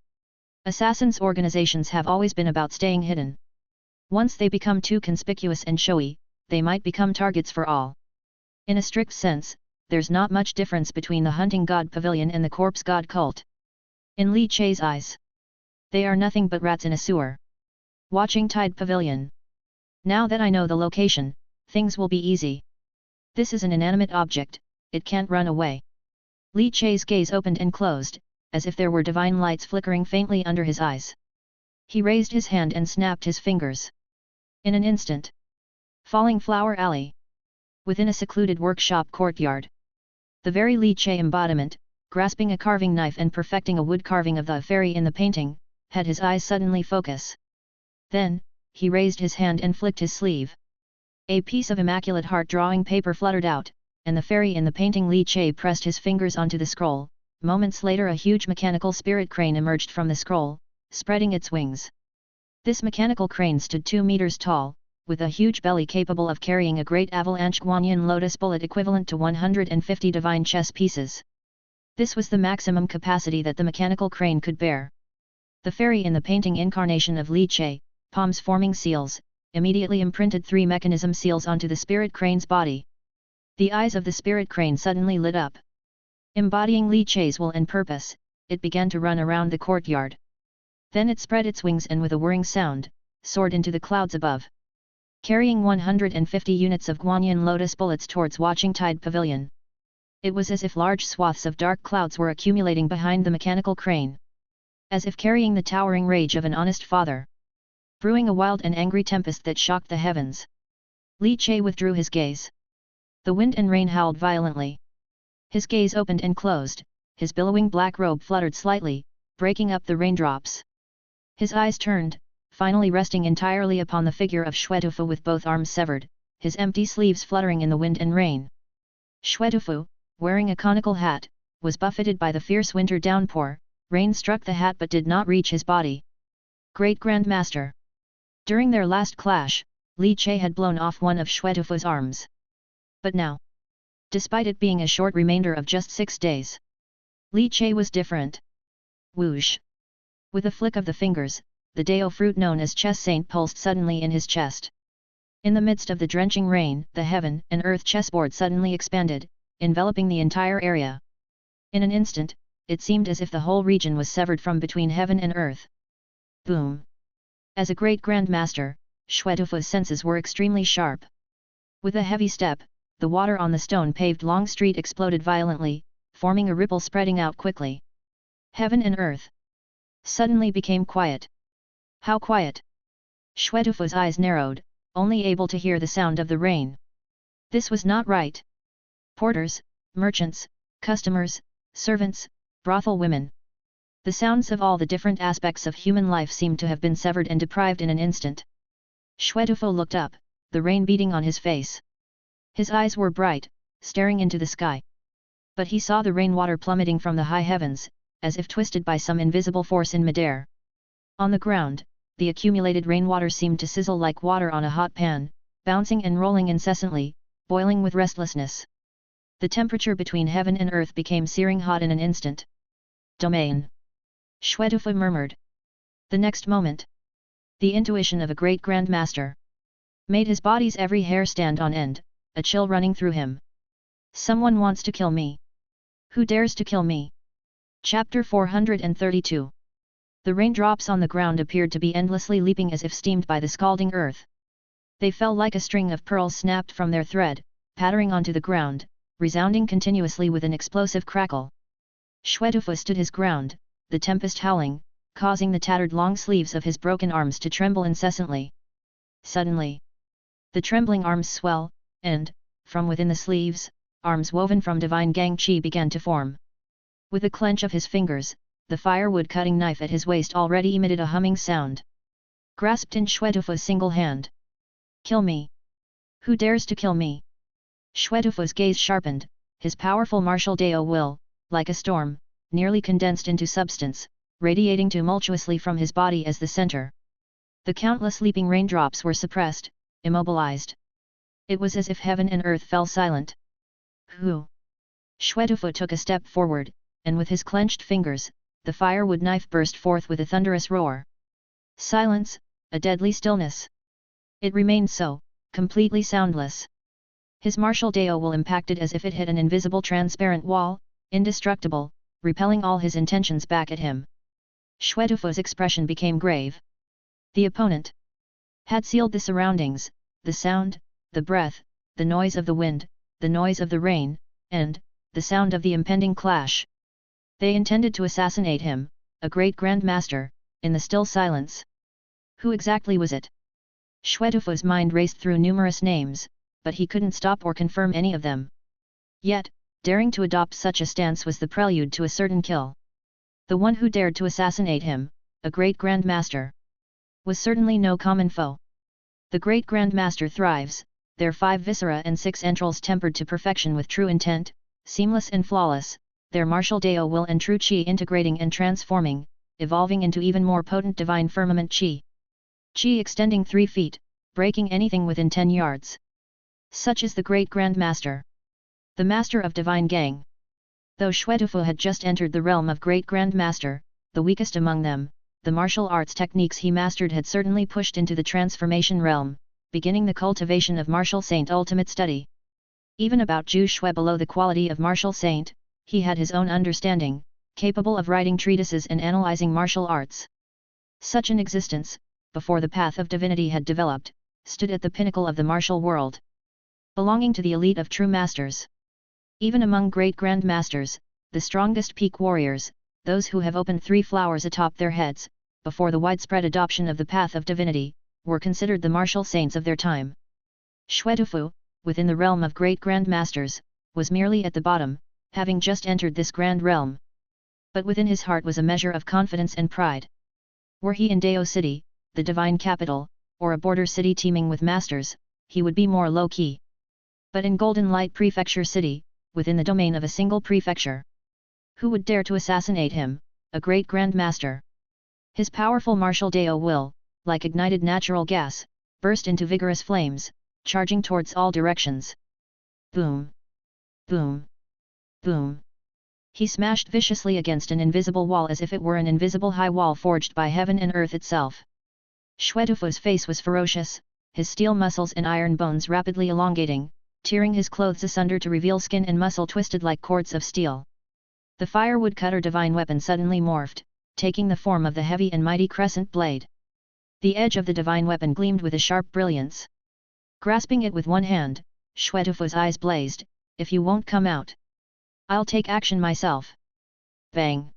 Assassins' organizations have always been about staying hidden. Once they become too conspicuous and showy, they might become targets for all. In a strict sense, there's not much difference between the hunting god pavilion and the corpse god cult. In Li Che's eyes, they are nothing but rats in a sewer. Watching Tide Pavilion. Now that I know the location, things will be easy. This is an inanimate object, it can't run away. Li Che's gaze opened and closed, as if there were divine lights flickering faintly under his eyes. He raised his hand and snapped his fingers. In an instant. Falling Flower Alley. Within a secluded workshop courtyard. The very Li Che embodiment, grasping a carving knife and perfecting a wood carving of the fairy in the painting, had his eyes suddenly focus. Then, he raised his hand and flicked his sleeve. A piece of immaculate heart drawing paper fluttered out, and the fairy in the painting Li Che pressed his fingers onto the scroll. Moments later a huge mechanical spirit crane emerged from the scroll, spreading its wings. This mechanical crane stood 2 meters tall, with a huge belly capable of carrying a great avalanche Guanyin lotus bullet equivalent to 150 divine chess pieces. This was the maximum capacity that the mechanical crane could bear. The fairy in the painting incarnation of Li Che, palms forming seals, immediately imprinted 3 mechanism seals onto the spirit crane's body. The eyes of the spirit crane suddenly lit up. Embodying Li Che's will and purpose, it began to run around the courtyard. Then it spread its wings and with a whirring sound, soared into the clouds above. Carrying 150 units of Guanyin lotus bullets towards Watching Tide Pavilion. It was as if large swaths of dark clouds were accumulating behind the mechanical crane. As if carrying the towering rage of an honest father. Brewing a wild and angry tempest that shocked the heavens. Li Che withdrew his gaze. The wind and rain howled violently. His gaze opened and closed, his billowing black robe fluttered slightly, breaking up the raindrops. His eyes turned, finally resting entirely upon the figure of Xuetufu with both arms severed, his empty sleeves fluttering in the wind and rain. Xuetufu, wearing a conical hat, was buffeted by the fierce winter downpour. Rain struck the hat but did not reach his body. Great Grand Master. During their last clash, Li Che had blown off one of Xuetufu's arms. But now, despite it being a short remainder of just 6 days, Li Che was different. Whoosh! With a flick of the fingers, the Dao fruit known as Chess Saint pulsed suddenly in his chest. In the midst of the drenching rain, the heaven and earth chessboard suddenly expanded, enveloping the entire area. In an instant, it seemed as if the whole region was severed from between heaven and earth. Boom! As a great Grand Master, Xuetufu's senses were extremely sharp. With a heavy step, the water on the stone-paved long street exploded violently, forming a ripple spreading out quickly. Heaven and earth suddenly became quiet. How quiet! Xuetufu's eyes narrowed, only able to hear the sound of the rain. This was not right. Porters, merchants, customers, servants, brothel women. The sounds of all the different aspects of human life seemed to have been severed and deprived in an instant. Xuetufu looked up, the rain beating on his face. His eyes were bright, staring into the sky. But he saw the rainwater plummeting from the high heavens, as if twisted by some invisible force in midair. On the ground, the accumulated rainwater seemed to sizzle like water on a hot pan, bouncing and rolling incessantly, boiling with restlessness. The temperature between heaven and earth became searing hot in an instant. Domain! Xuetufu murmured. The next moment, the intuition of a great Grand Master made his body's every hair stand on end, a chill running through him. Someone wants to kill me. Who dares to kill me? Chapter 432. The raindrops on the ground appeared to be endlessly leaping as if steamed by the scalding earth. They fell like a string of pearls snapped from their thread, pattering onto the ground, resounding continuously with an explosive crackle. Xuetufu stood his ground, the tempest howling, causing the tattered long sleeves of his broken arms to tremble incessantly. Suddenly, the trembling arms swell, and, from within the sleeves, arms woven from divine gang chi began to form. With a clench of his fingers, the firewood cutting knife at his waist already emitted a humming sound. Grasped in Xuetufu's single hand. Kill me! Who dares to kill me? Xuetufu's gaze sharpened, his powerful martial Dao will, like a storm, nearly condensed into substance, radiating tumultuously from his body as the center. The countless leaping raindrops were suppressed, immobilized. It was as if heaven and earth fell silent. Who? Shwetufu took a step forward, and with his clenched fingers, the firewood knife burst forth with a thunderous roar. Silence, a deadly stillness. It remained so, completely soundless. His martial Dao will impacted as if it hit an invisible transparent wall, indestructible, repelling all his intentions back at him. Shwetufu's expression became grave. The opponent had sealed the surroundings, the sound, the breath, the noise of the wind, the noise of the rain, and the sound of the impending clash. They intended to assassinate him, a great Grand Master, in the still silence. Who exactly was it? Shwetufu's mind raced through numerous names, but he couldn't stop or confirm any of them. Yet, daring to adopt such a stance was the prelude to a certain kill. The one who dared to assassinate him, a great Grand Master, was certainly no common foe. The great Grand Master thrives, their 5 viscera and 6 entrails tempered to perfection with true intent, seamless and flawless, their martial Dao will and true Qi integrating and transforming, evolving into even more potent divine firmament Qi. Qi extending 3 feet, breaking anything within 10 yards. Such is the great Grand Master. The Master of Divine Gang. Though Shwetufu had just entered the realm of Great Grand Master, the weakest among them, the martial arts techniques he mastered had certainly pushed into the transformation realm, beginning the cultivation of martial saint ultimate study. Even about Zhu Shui below the quality of martial saint, he had his own understanding, capable of writing treatises and analyzing martial arts. Such an existence, before the path of divinity had developed, stood at the pinnacle of the martial world. Belonging to the elite of true masters. Even among great Grand Masters, the strongest peak warriors, those who have opened 3 flowers atop their heads, before the widespread adoption of the path of divinity, were considered the martial saints of their time. Shwetufu, within the realm of great Grand Masters, was merely at the bottom, having just entered this grand realm. But within his heart was a measure of confidence and pride. Were he in Dao City, the divine capital, or a border city teeming with masters, he would be more low-key. But in Golden Light Prefecture City, within the domain of a single prefecture, who would dare to assassinate him, a great Grand Master? His powerful martial Dao will, like ignited natural gas, burst into vigorous flames, charging towards all directions. Boom! Boom! Boom! He smashed viciously against an invisible wall as if it were an invisible high wall forged by heaven and earth itself. Shwetufu's face was ferocious, his steel muscles and iron bones rapidly elongating, tearing his clothes asunder to reveal skin and muscle twisted like cords of steel. The firewood cutter divine weapon suddenly morphed, taking the form of the heavy and mighty crescent blade. The edge of the divine weapon gleamed with a sharp brilliance. Grasping it with one hand, Shwetufu's eyes blazed, "If you won't come out, I'll take action myself." Bang!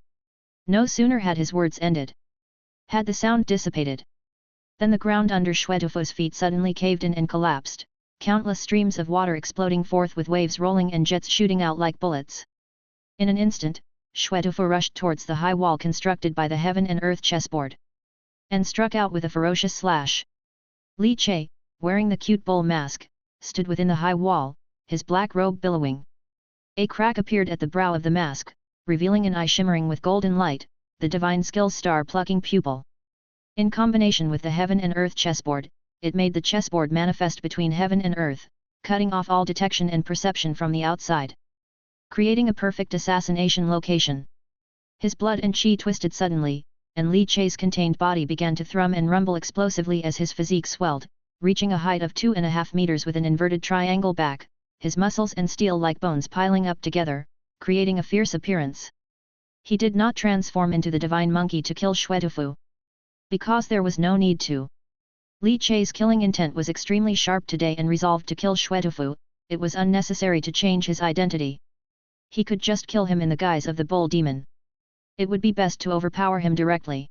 No sooner had his words ended, had the sound dissipated, then the ground under Shwetufu's feet suddenly caved in and collapsed, countless streams of water exploding forth with waves rolling and jets shooting out like bullets. In an instant, Shwetufu rushed towards the high wall constructed by the heaven and earth chessboard, and struck out with a ferocious slash. Li Che, wearing the cute bull mask, stood within the high wall, his black robe billowing. A crack appeared at the brow of the mask, revealing an eye shimmering with golden light, the divine skills star plucking pupil. In combination with the heaven and earth chessboard, it made the chessboard manifest between heaven and earth, cutting off all detection and perception from the outside, creating a perfect assassination location. His blood and chi twisted suddenly, and Li Che's contained body began to thrum and rumble explosively as his physique swelled, reaching a height of 2.5 meters with an inverted triangle back, his muscles and steel-like bones piling up together, creating a fierce appearance. He did not transform into the divine monkey to kill Shwetufu, because there was no need to. Li Che's killing intent was extremely sharp today and resolved to kill Shwetufu. It was unnecessary to change his identity. He could just kill him in the guise of the bull demon. It would be best to overpower him directly.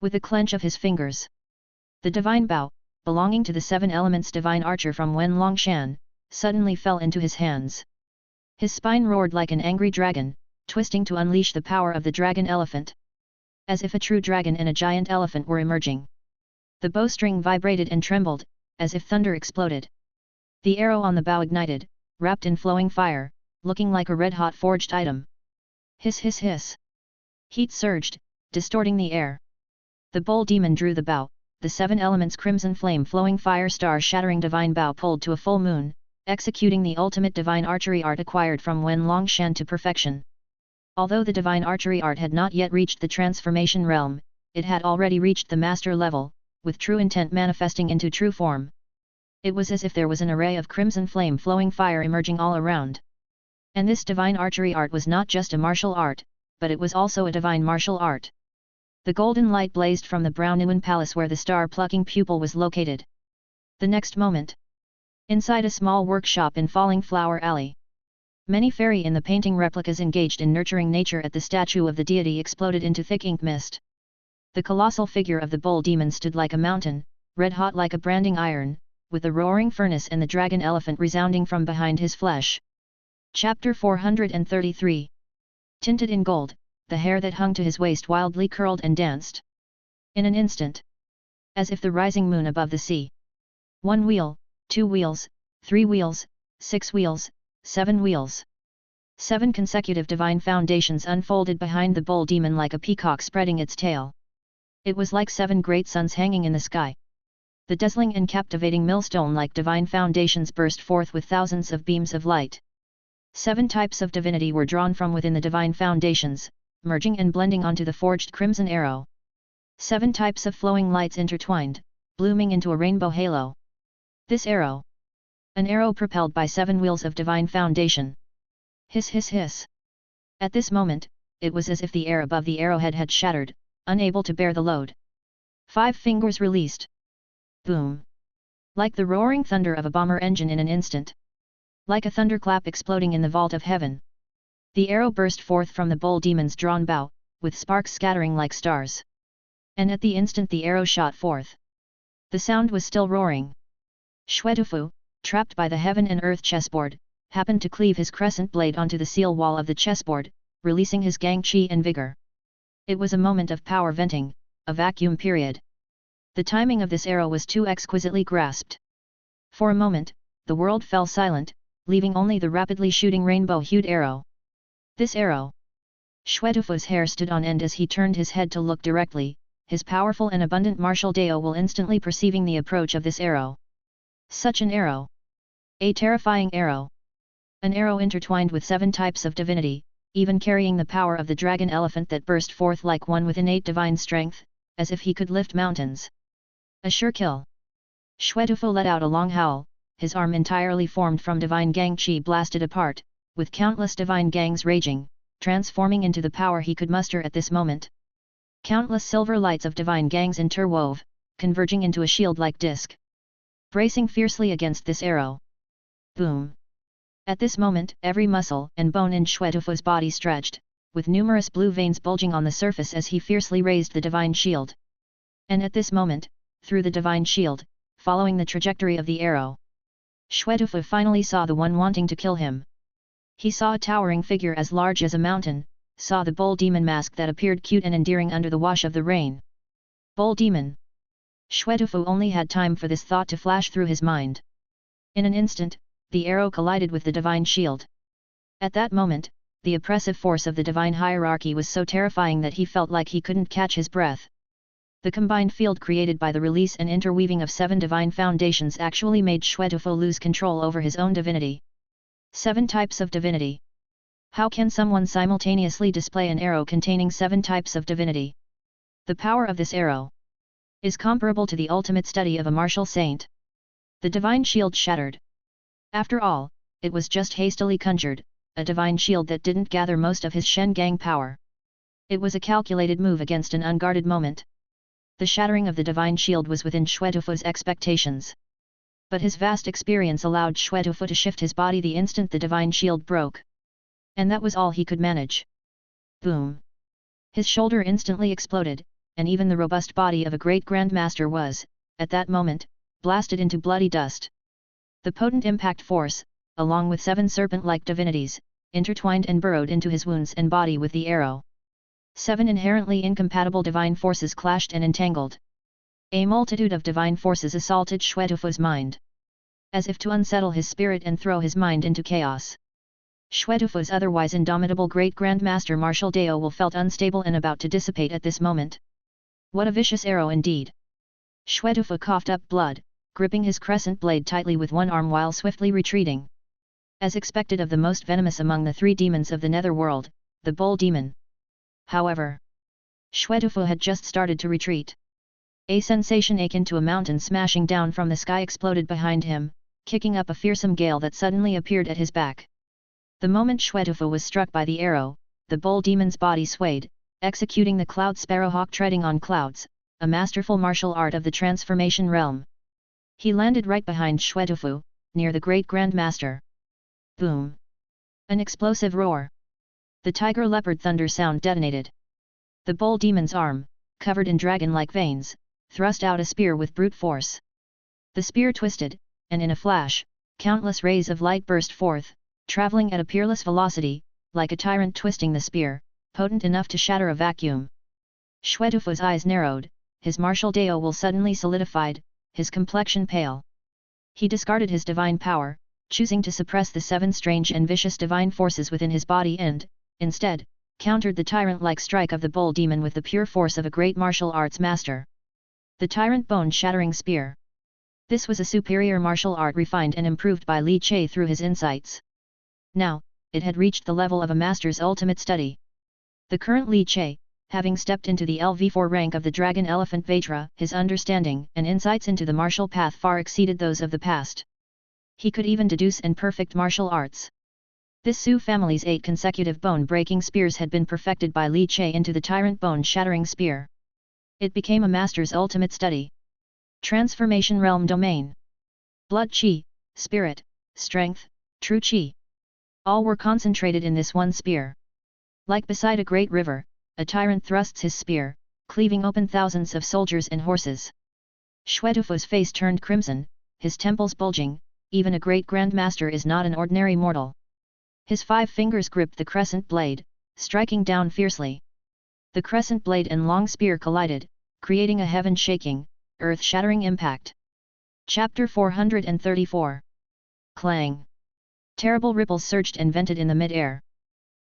With a clench of his fingers, the divine bow, belonging to the 7 elements divine archer from Wen Longshan, suddenly fell into his hands. His spine roared like an angry dragon, twisting to unleash the power of the dragon elephant. As if a true dragon and a giant elephant were emerging. The bowstring vibrated and trembled, as if thunder exploded. The arrow on the bow ignited, wrapped in flowing fire, looking like a red-hot forged item. Hiss hiss hiss. Heat surged, distorting the air. The bull demon drew the bow, the 7 elements crimson flame flowing fire star shattering divine bow pulled to a full moon, executing the ultimate divine archery art acquired from Wen Longshan to perfection. Although the divine archery art had not yet reached the transformation realm, it had already reached the master level, with true intent manifesting into true form. It was as if there was an array of crimson flame flowing fire emerging all around. And this divine archery art was not just a martial art, but it was also a divine martial art. The golden light blazed from the brown Yuan palace where the star-plucking pupil was located. The next moment, inside a small workshop in Falling Flower Alley, many fairy in the painting replicas engaged in nurturing nature at the statue of the deity exploded into thick ink mist. The colossal figure of the bull demon stood like a mountain, red-hot like a branding iron, with the roaring furnace and the dragon elephant resounding from behind his flesh. Chapter 433. Tinted in gold, the hair that hung to his waist wildly curled and danced. In an instant, as if the rising moon above the sea. 1 wheel, 2 wheels, 3 wheels, 6 wheels, 7 wheels. 7 consecutive divine foundations unfolded behind the bull demon like a peacock spreading its tail. It was like 7 great suns hanging in the sky. The dazzling and captivating millstone-like divine foundations burst forth with thousands of beams of light. 7 types of divinity were drawn from within the divine foundations, merging and blending onto the forged crimson arrow. 7 types of flowing lights intertwined, blooming into a rainbow halo. This arrow. An arrow propelled by 7 wheels of divine foundation. Hiss hiss hiss. At this moment, it was as if the air above the arrowhead had shattered, unable to bear the load. 5 fingers released. Boom. Like the roaring thunder of a bomber engine in an instant. Like a thunderclap exploding in the vault of heaven. The arrow burst forth from the bull demon's drawn bow, with sparks scattering like stars. And at the instant the arrow shot forth, the sound was still roaring. Xuetufu, trapped by the heaven and earth chessboard, happened to cleave his crescent blade onto the seal wall of the chessboard, releasing his gang qi and vigor. It was a moment of power venting, a vacuum period. The timing of this arrow was too exquisitely grasped. For a moment, the world fell silent, leaving only the rapidly shooting rainbow-hued arrow. This arrow. Xuetufu's hair stood on end as he turned his head to look directly, his powerful and abundant martial Dao will instantly perceiving the approach of this arrow. Such an arrow. A terrifying arrow. An arrow intertwined with 7 types of divinity, even carrying the power of the dragon elephant that burst forth like one with innate divine strength, as if he could lift mountains. A sure kill. Xuetufu let out a long howl, his arm entirely formed from divine gang qi blasted apart, with countless divine gangs raging, transforming into the power he could muster at this moment. Countless silver lights of divine gangs interwove, converging into a shield-like disc. Bracing fiercely against this arrow. Boom. At this moment, every muscle and bone in Xuetufu's body stretched, with numerous blue veins bulging on the surface as he fiercely raised the divine shield. And at this moment, through the divine shield, following the trajectory of the arrow, Xuetufu finally saw the one wanting to kill him. He saw a towering figure as large as a mountain, saw the bull demon mask that appeared cute and endearing under the wash of the rain. Bull demon. Xuetufu only had time for this thought to flash through his mind. In an instant, the arrow collided with the divine shield. At that moment, the oppressive force of the divine hierarchy was so terrifying that he felt like he couldn't catch his breath. The combined field created by the release and interweaving of 7 divine foundations actually made Xuetufu lose control over his own divinity. 7 types of divinity. How can someone simultaneously display an arrow containing 7 types of divinity? The power of this arrow is comparable to the ultimate study of a martial saint. The divine shield shattered. After all, it was just hastily conjured, a divine shield that didn't gather most of his Shen Gang power. It was a calculated move against an unguarded moment. The shattering of the divine shield was within Xuetufu's expectations. But his vast experience allowed Xuetufu to shift his body the instant the divine shield broke. And that was all he could manage. Boom! His shoulder instantly exploded, and even the robust body of a great grandmaster was, at that moment, blasted into bloody dust. The potent impact force, along with 7 serpent-like divinities, intertwined and burrowed into his wounds and body with the arrow. 7 inherently incompatible divine forces clashed and entangled. A multitude of divine forces assaulted Xuetufu's mind, as if to unsettle his spirit and throw his mind into chaos. Xuetufu's otherwise indomitable great grandmaster martial Dao will felt unstable and about to dissipate at this moment. What a vicious arrow indeed! Xuetufu coughed up blood, gripping his crescent blade tightly with one arm while swiftly retreating. As expected of the most venomous among the three demons of the netherworld, the bull demon. However, Shwetufu had just started to retreat. A sensation akin to a mountain smashing down from the sky exploded behind him, kicking up a fearsome gale that suddenly appeared at his back. The moment Shwetufu was struck by the arrow, the bull demon's body swayed, executing the cloud sparrowhawk treading on clouds, a masterful martial art of the transformation realm. He landed right behind Shwetufu, near the great Grand Master. Boom! An explosive roar. The tiger leopard thunder sound detonated. The bull demon's arm, covered in dragon-like veins, thrust out a spear with brute force. The spear twisted, and in a flash, countless rays of light burst forth, traveling at a peerless velocity, like a tyrant twisting the spear, potent enough to shatter a vacuum. Shwetufu's eyes narrowed, his martial deo will suddenly solidified, his complexion pale. He discarded his divine power, choosing to suppress the 7 strange and vicious divine forces within his body and, instead, countered the tyrant-like strike of the bull demon with the pure force of a great martial arts master. The tyrant bone-shattering spear. This was a superior martial art refined and improved by Li Che through his insights. Now, it had reached the level of a master's ultimate study. The current Li Che, having stepped into the LV4 rank of the Dragon Elephant Vajra, his understanding and insights into the martial path far exceeded those of the past. He could even deduce and perfect martial arts. This Su family's 8 consecutive bone-breaking spears had been perfected by Li Che into the tyrant bone-shattering spear. It became a master's ultimate study. Transformation Realm Domain. Blood Chi, Spirit, Strength, True Chi. All were concentrated in this one spear. Like beside a great river, a tyrant thrusts his spear, cleaving open thousands of soldiers and horses. Shwetufu's face turned crimson, his temples bulging. Even a great grandmaster is not an ordinary mortal. His 5 fingers gripped the crescent blade, striking down fiercely. The crescent blade and long spear collided, creating a heaven-shaking, earth-shattering impact. Chapter 434. Clang! Terrible ripples surged and vented in the mid-air.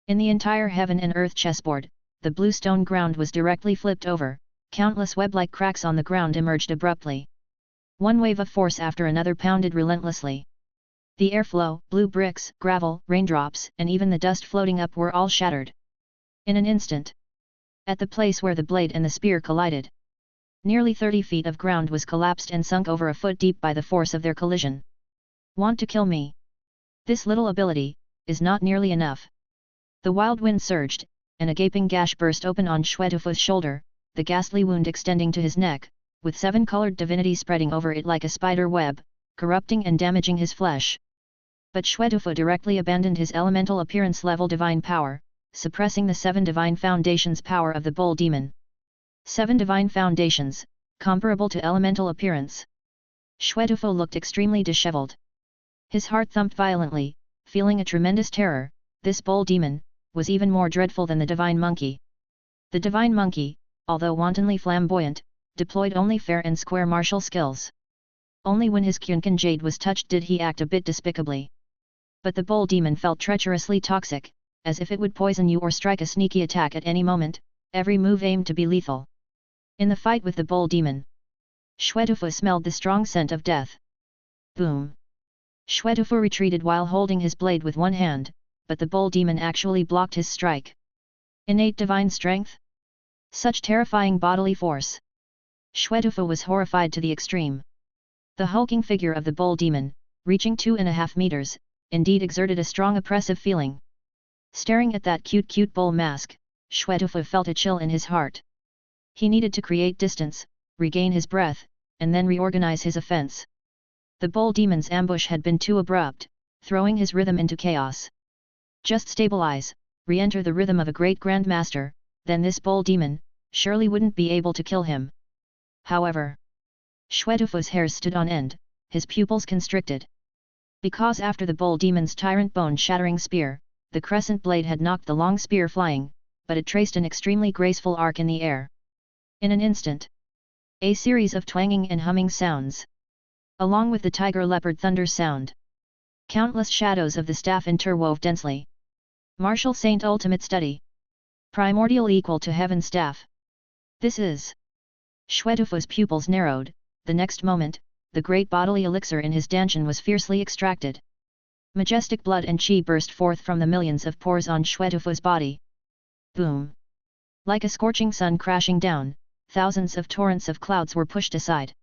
In the entire heaven and earth chessboard, the blue stone ground was directly flipped over, countless web-like cracks on the ground emerged abruptly. One wave of force after another pounded relentlessly. The airflow, blue bricks, gravel, raindrops, and even the dust floating up were all shattered. In an instant. At the place where the blade and the spear collided, nearly 30 feet of ground was collapsed and sunk over a foot deep by the force of their collision. Want to kill me? This little ability is not nearly enough. The wild wind surged, and a gaping gash burst open on Shwetufu's shoulder, the ghastly wound extending to his neck, with 7 colored divinities spreading over it like a spider web, corrupting and damaging his flesh. But Shwetufu directly abandoned his elemental appearance-level divine power, suppressing the 7 divine foundations power of the bull demon. 7 divine foundations, comparable to elemental appearance. Shwetufu looked extremely disheveled. His heart thumped violently, feeling a tremendous terror. This bull demon was even more dreadful than the divine monkey. The divine monkey, although wantonly flamboyant, deployed only fair and square martial skills. Only when his Kyunkan jade was touched did he act a bit despicably. But the bull demon felt treacherously toxic, as if it would poison you or strike a sneaky attack at any moment, every move aimed to be lethal. In the fight with the bull demon, Shwetufu smelled the strong scent of death. Boom! Shwetufu retreated while holding his blade with one hand, but the bull demon actually blocked his strike. Innate divine strength? Such terrifying bodily force! Shwetufu was horrified to the extreme. The hulking figure of the bull demon, reaching 2.5 meters, indeed exerted a strong oppressive feeling. Staring at that cute bull mask, Shwetufu felt a chill in his heart. He needed to create distance, regain his breath, and then reorganize his offense. The bull demon's ambush had been too abrupt, throwing his rhythm into chaos. Just stabilize, re-enter the rhythm of a great grandmaster, then this bull demon surely wouldn't be able to kill him. However, Shwetufu's hairs stood on end, his pupils constricted. Because after the bull demon's tyrant bone-shattering spear, the crescent blade had knocked the long spear flying, but it traced an extremely graceful arc in the air. In an instant, a series of twanging and humming sounds, along with the tiger-leopard thunder sound. Countless shadows of the staff interwove densely. Martial Saint Ultimate Study. Primordial equal to Heaven Staff. This is... Shwetufu's pupils narrowed, the next moment, the great bodily elixir in his dantian was fiercely extracted. Majestic blood and chi burst forth from the millions of pores on Shwetufu's body. Boom! Like a scorching sun crashing down, thousands of torrents of clouds were pushed aside.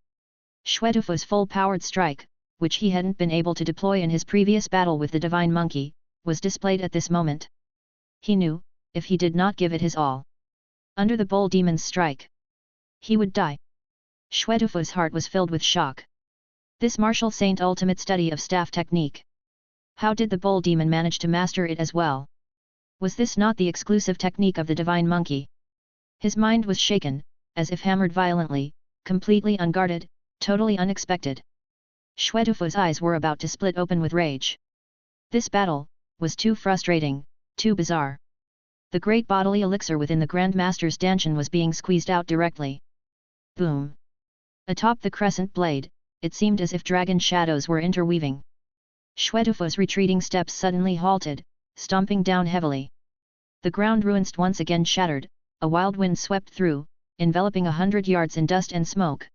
Shwetufu's full-powered strike, which he hadn't been able to deploy in his previous battle with the divine monkey, was displayed at this moment. He knew, if he did not give it his all, under the bull demon's strike, he would die. Shwetufu's heart was filled with shock. This martial saint ultimate study of staff technique. How did the bull demon manage to master it as well? Was this not the exclusive technique of the divine monkey? His mind was shaken, as if hammered violently, completely unguarded, totally unexpected. Shwetufu's eyes were about to split open with rage. This battle was too frustrating, too bizarre. The great bodily elixir within the Grand Master's dantian was being squeezed out directly. Boom! Atop the crescent blade, it seemed as if dragon shadows were interweaving. Shwetufu's retreating steps suddenly halted, stomping down heavily. The ground ruins once again shattered, a wild wind swept through, enveloping 100 yards in dust and smoke.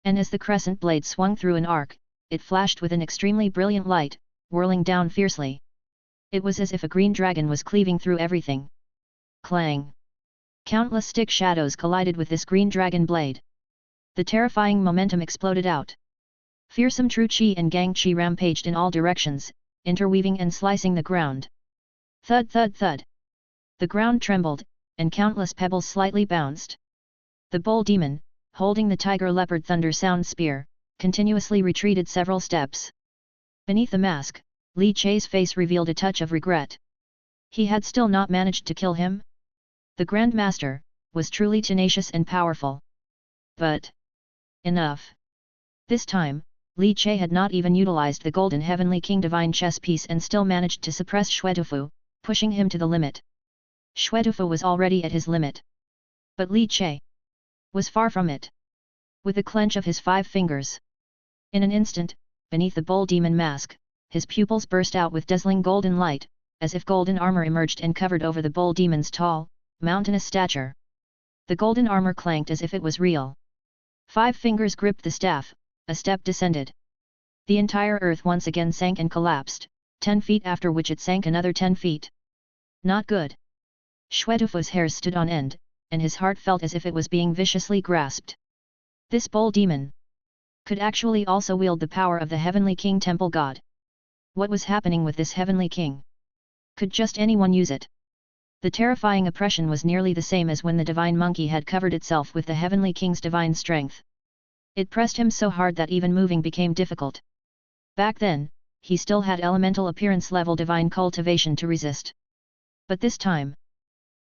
And as the crescent blade swung through an arc, it flashed with an extremely brilliant light, whirling down fiercely. It was as if a green dragon was cleaving through everything. Clang! Countless stick shadows collided with this green dragon blade. The terrifying momentum exploded out. Fearsome true chi and gang chi rampaged in all directions, interweaving and slicing the ground. Thud thud thud! The ground trembled, and countless pebbles slightly bounced. The bull demon, holding the tiger leopard thunder sound spear, continuously retreated several steps. Beneath the mask, Li Che's face revealed a touch of regret. He had still not managed to kill him? The Grand Master was truly tenacious and powerful. But enough! This time, Li Che had not even utilized the Golden Heavenly King Divine Chess piece and still managed to suppress Shwetufu, pushing him to the limit. Shwetufu was already at his limit. But Li Che was far from it. With a clench of his 5 fingers. In an instant, beneath the bull demon mask, his pupils burst out with dazzling golden light, as if golden armor emerged and covered over the bull demon's tall, mountainous stature. The golden armor clanked as if it was real. 5 fingers gripped the staff, a step descended. The entire earth once again sank and collapsed, 10 feet after which it sank another 10 feet. Not good. Shwetufu's hairs stood on end, and his heart felt as if it was being viciously grasped. This bull demon could actually also wield the power of the Heavenly King Temple God. What was happening with this Heavenly King? Could just anyone use it? The terrifying oppression was nearly the same as when the Divine Monkey had covered itself with the Heavenly King's divine strength. It pressed him so hard that even moving became difficult. Back then, he still had elemental appearance level divine cultivation to resist. But this time,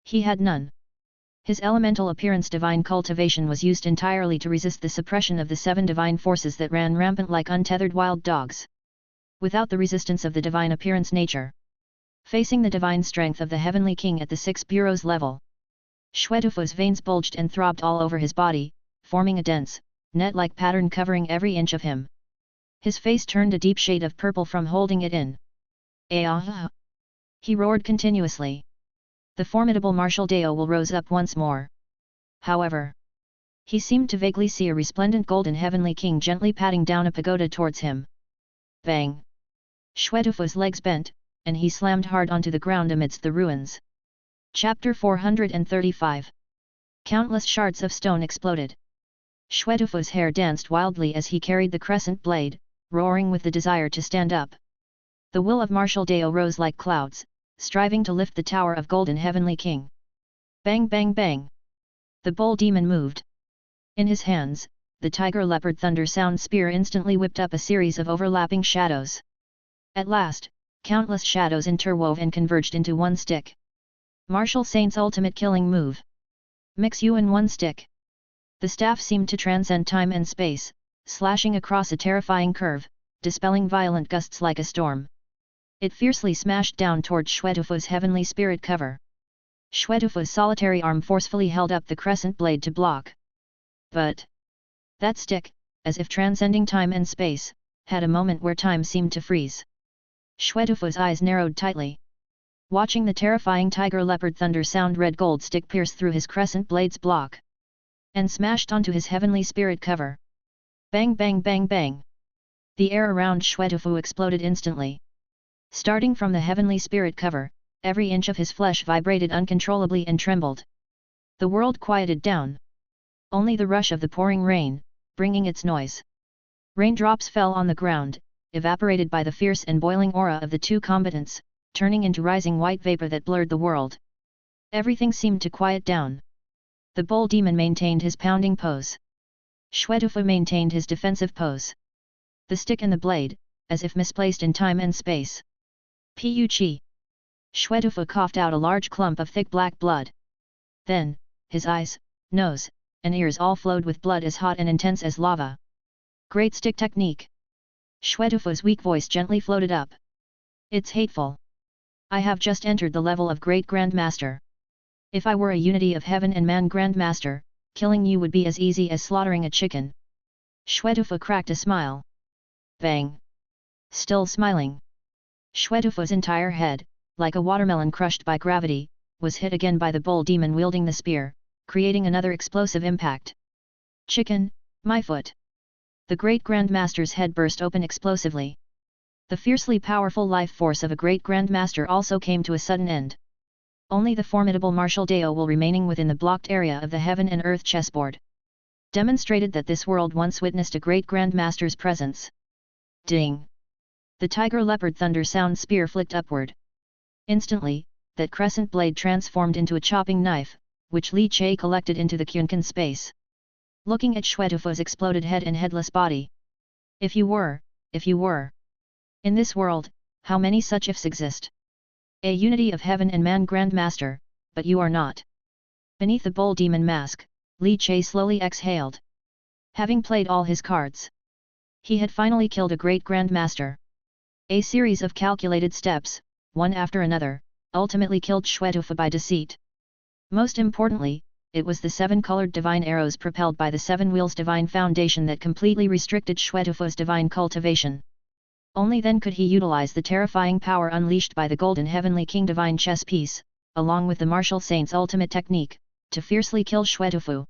he had none. His elemental appearance divine cultivation was used entirely to resist the suppression of the 7 divine forces that ran rampant like untethered wild dogs. Without the resistance of the divine appearance nature. Facing the divine strength of the Heavenly King at the 6 bureaus level. Shwetufu's veins bulged and throbbed all over his body, forming a dense, net-like pattern covering every inch of him. His face turned a deep shade of purple from holding it in. "Ah!" he roared continuously. The formidable martial Dao rose up once more. However, he seemed to vaguely see a resplendent golden Heavenly King gently patting down a pagoda towards him. Bang! Shwetufu's legs bent, and he slammed hard onto the ground amidst the ruins. Chapter 435. Countless shards of stone exploded. Shwetufu's hair danced wildly as he carried the crescent blade, roaring with the desire to stand up. The will of martial Dao rose like clouds, striving to lift the tower of Golden Heavenly King. Bang bang bang! The bull demon moved. In his hands, the tiger leopard thunder sound spear instantly whipped up a series of overlapping shadows. At last, countless shadows interwove and converged into one stick. Martial Saint's ultimate killing move. Mix you in one stick. The staff seemed to transcend time and space, slashing across a terrifying curve, dispelling violent gusts like a storm. It fiercely smashed down toward Shwetufu's heavenly spirit cover. Shwetufu's solitary arm forcefully held up the crescent blade to block. But that stick, as if transcending time and space, had a moment where time seemed to freeze. Shwetufu's eyes narrowed tightly. Watching the terrifying tiger leopard thunder sound red gold stick pierce through his crescent blade's block. And smashed onto his heavenly spirit cover. Bang bang bang bang. The air around Shwetufu exploded instantly. Starting from the heavenly spirit cover, every inch of his flesh vibrated uncontrollably and trembled. The world quieted down. Only the rush of the pouring rain, bringing its noise. Raindrops fell on the ground, evaporated by the fierce and boiling aura of the two combatants, turning into rising white vapor that blurred the world. Everything seemed to quiet down. The bull demon maintained his pounding pose. Shwetufu maintained his defensive pose. The stick and the blade, as if misplaced in time and space. Pu-chi. Shwetufu coughed out a large clump of thick black blood. Then, his eyes, nose, and ears all flowed with blood as hot and intense as lava. Great stick technique. Shwetufu's weak voice gently floated up. It's hateful. I have just entered the level of Great Grandmaster. If I were a unity of heaven and man Grandmaster, killing you would be as easy as slaughtering a chicken. Shwetufu cracked a smile. Bang. Still smiling. Shwetufu's entire head, like a watermelon crushed by gravity, was hit again by the bull demon wielding the spear, creating another explosive impact. Chicken, my foot. The Great Grandmaster's head burst open explosively. The fiercely powerful life force of a Great Grandmaster also came to a sudden end. Only the formidable martial Dao will remaining within the blocked area of the heaven and earth chessboard. Demonstrated that this world once witnessed a Great Grandmaster's presence. Ding! The tiger leopard thunder sound spear flicked upward. Instantly, that crescent blade transformed into a chopping knife, which Li Che collected into the Kyunkan space. Looking at Shwetufu's exploded head and headless body. If you were. In this world, how many such ifs exist? A unity of heaven and man Grandmaster, but you are not. Beneath the bull demon mask, Li Che slowly exhaled. Having played all his cards, he had finally killed a Great Grandmaster. A series of calculated steps, one after another, ultimately killed Shwetufu by deceit. Most importantly, it was the 7-colored divine arrows propelled by the 7 wheels divine foundation that completely restricted Shwetufu's divine cultivation. Only then could he utilize the terrifying power unleashed by the Golden Heavenly King divine chess piece, along with the martial saint's ultimate technique, to fiercely kill Shwetufu.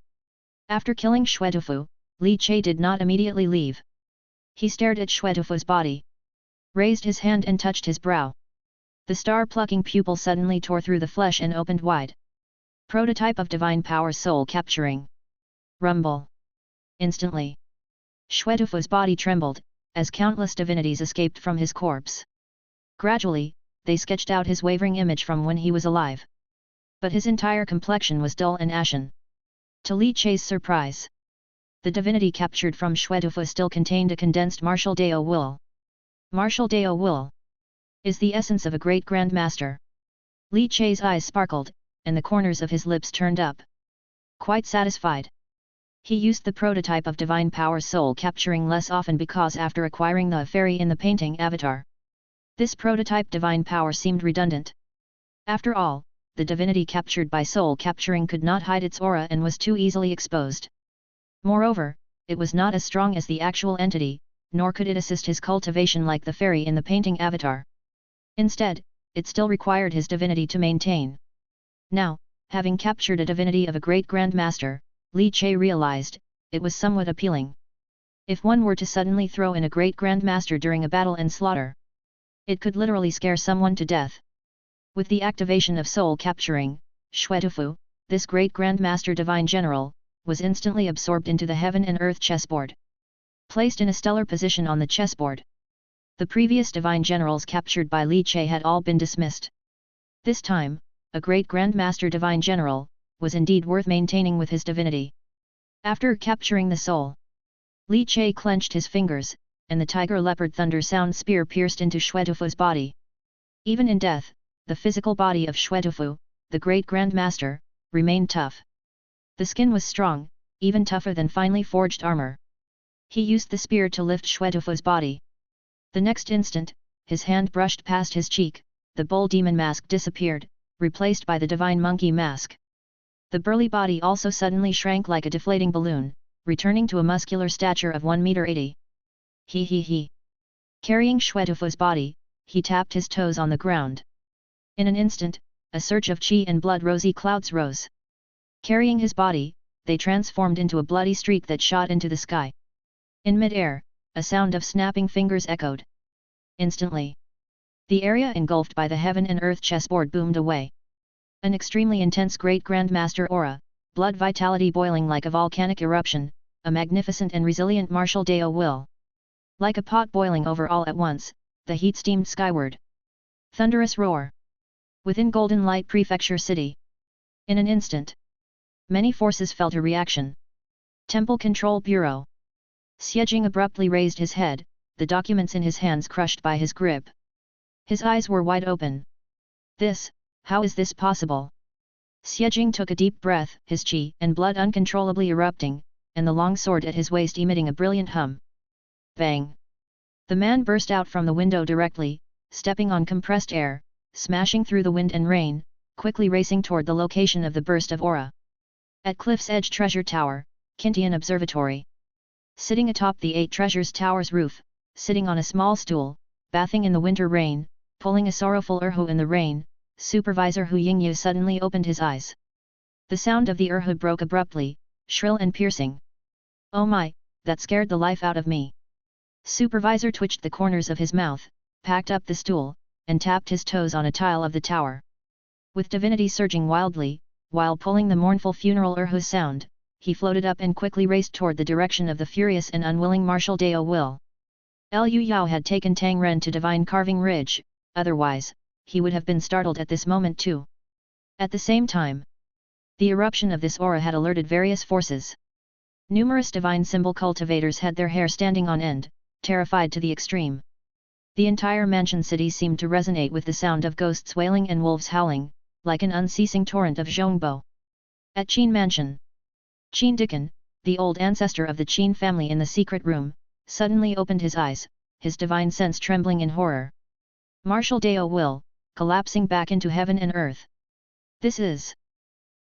After killing Shwetufu, Li Che did not immediately leave. He stared at Shwetufu's body. Raised his hand and touched his brow. The star-plucking pupil suddenly tore through the flesh and opened wide. Prototype of divine power soul capturing. Rumble. Instantly, Shwetufu's body trembled, as countless divinities escaped from his corpse. Gradually, they sketched out his wavering image from when he was alive. But his entire complexion was dull and ashen. To Li Che's surprise, the divinity captured from Shwetufu still contained a condensed martial Dao will. Martial Dao will is the essence of a great grandmaster. Li Che's eyes sparkled, and the corners of his lips turned up. Quite satisfied, he used the prototype of divine power soul capturing less often because after acquiring the fairy in the painting avatar, this prototype divine power seemed redundant. After all, the divinity captured by soul capturing could not hide its aura and was too easily exposed. Moreover, it was not as strong as the actual entity, nor could it assist his cultivation like the fairy in the painting avatar. Instead, it still required his divinity to maintain. Now, having captured a divinity of a great grandmaster, Li Che realized, it was somewhat appealing. If one were to suddenly throw in a great grandmaster during a battle and slaughter, it could literally scare someone to death. With the activation of soul capturing, Shwetufu, this great grandmaster divine general, was instantly absorbed into the heaven and earth chessboard. Placed in a stellar position on the chessboard. The previous divine generals captured by Li Che had all been dismissed. This time, a great grandmaster divine general, was indeed worth maintaining with his divinity. After capturing the soul, Li Che clenched his fingers, and the tiger leopard thunder sound spear pierced into Shwetufu's body. Even in death, the physical body of Shwetufu, the great grandmaster, remained tough. The skin was strong, even tougher than finely forged armor. He used the spear to lift Shwetufu's body. The next instant, his hand brushed past his cheek, the bull demon mask disappeared, replaced by the divine monkey mask. The burly body also suddenly shrank like a deflating balloon, returning to a muscular stature of 1 meter 80. He. Carrying Shwetufu's body, he tapped his toes on the ground. In an instant, a surge of chi and blood rosy clouds rose. Carrying his body, they transformed into a bloody streak that shot into the sky. In mid-air, a sound of snapping fingers echoed. Instantly, the area engulfed by the heaven and earth chessboard boomed away. An extremely intense Great Grandmaster aura, blood vitality boiling like a volcanic eruption, a magnificent and resilient martial Dao will. Like a pot boiling over all at once, the heat steamed skyward. Thunderous roar. Within Golden Light Prefecture City. In an instant, many forces felt a reaction. Temple Control Bureau. Xiejing abruptly raised his head, the documents in his hands crushed by his grip. His eyes were wide open. How is this possible? Xiejing took a deep breath, his qi and blood uncontrollably erupting, and the long sword at his waist emitting a brilliant hum. Bang! The man burst out from the window directly, stepping on compressed air, smashing through the wind and rain, quickly racing toward the location of the burst of aura. At Cliff's Edge Treasure Tower, Kintian Observatory. Sitting atop the 8 Treasures Tower's roof, sitting on a small stool, bathing in the winter rain, pulling a sorrowful erhu in the rain, Supervisor Hu Yingyu suddenly opened his eyes. The sound of the erhu broke abruptly, shrill and piercing. Oh my, that scared the life out of me. Supervisor twitched the corners of his mouth, packed up the stool, and tapped his toes on a tile of the tower. With divinity surging wildly, while pulling the mournful funeral erhu sound, he floated up and quickly raced toward the direction of the furious and unwilling Marshal Dao Will. Liu Yao had taken Tang Ren to Divine Carving Ridge, otherwise, he would have been startled at this moment too. At the same time, the eruption of this aura had alerted various forces. Numerous divine symbol cultivators had their hair standing on end, terrified to the extreme. The entire mansion city seemed to resonate with the sound of ghosts wailing and wolves howling, like an unceasing torrent of zhongbo. At Qin Mansion, Qin Dikan, the old ancestor of the Qin family in the secret room, suddenly opened his eyes, his divine sense trembling in horror. Marshal Dao Will, collapsing back into heaven and earth. This is...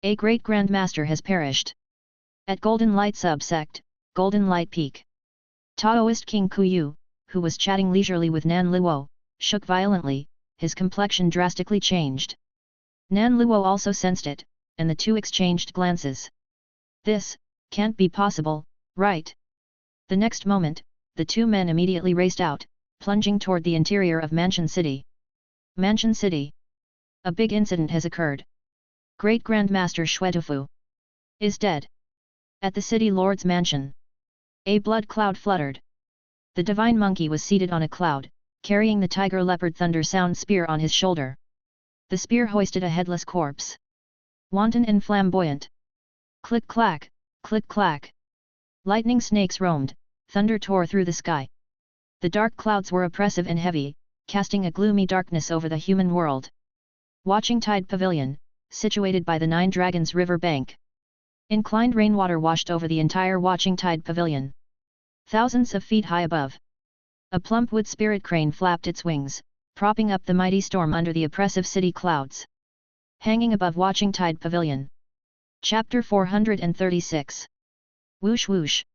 A great Grandmaster has perished. At Golden Light Subsect, Golden Light Peak. Taoist King Kuyu, who was chatting leisurely with Nan Luo, shook violently, his complexion drastically changed. Nan Luo also sensed it, and the two exchanged glances. This can't be possible, right? The next moment, the two men immediately raced out, plunging toward the interior of Mansion City. Mansion City. A big incident has occurred. Great Grandmaster Xuetufu is dead. At the City Lord's mansion, a blood cloud fluttered. The divine monkey was seated on a cloud, carrying the tiger leopard thunder sound spear on his shoulder. The spear hoisted a headless corpse. Wanton and flamboyant. Click-clack, click-clack. Lightning snakes roamed, thunder tore through the sky. The dark clouds were oppressive and heavy, casting a gloomy darkness over the human world. Watching Tide Pavilion, situated by the Nine Dragons River bank. Inclined rainwater washed over the entire Watching Tide Pavilion. Thousands of feet high above. A plump wood spirit crane flapped its wings, propping up the mighty storm under the oppressive city clouds. Hanging above Watching Tide Pavilion. Chapter 436. Whoosh whoosh.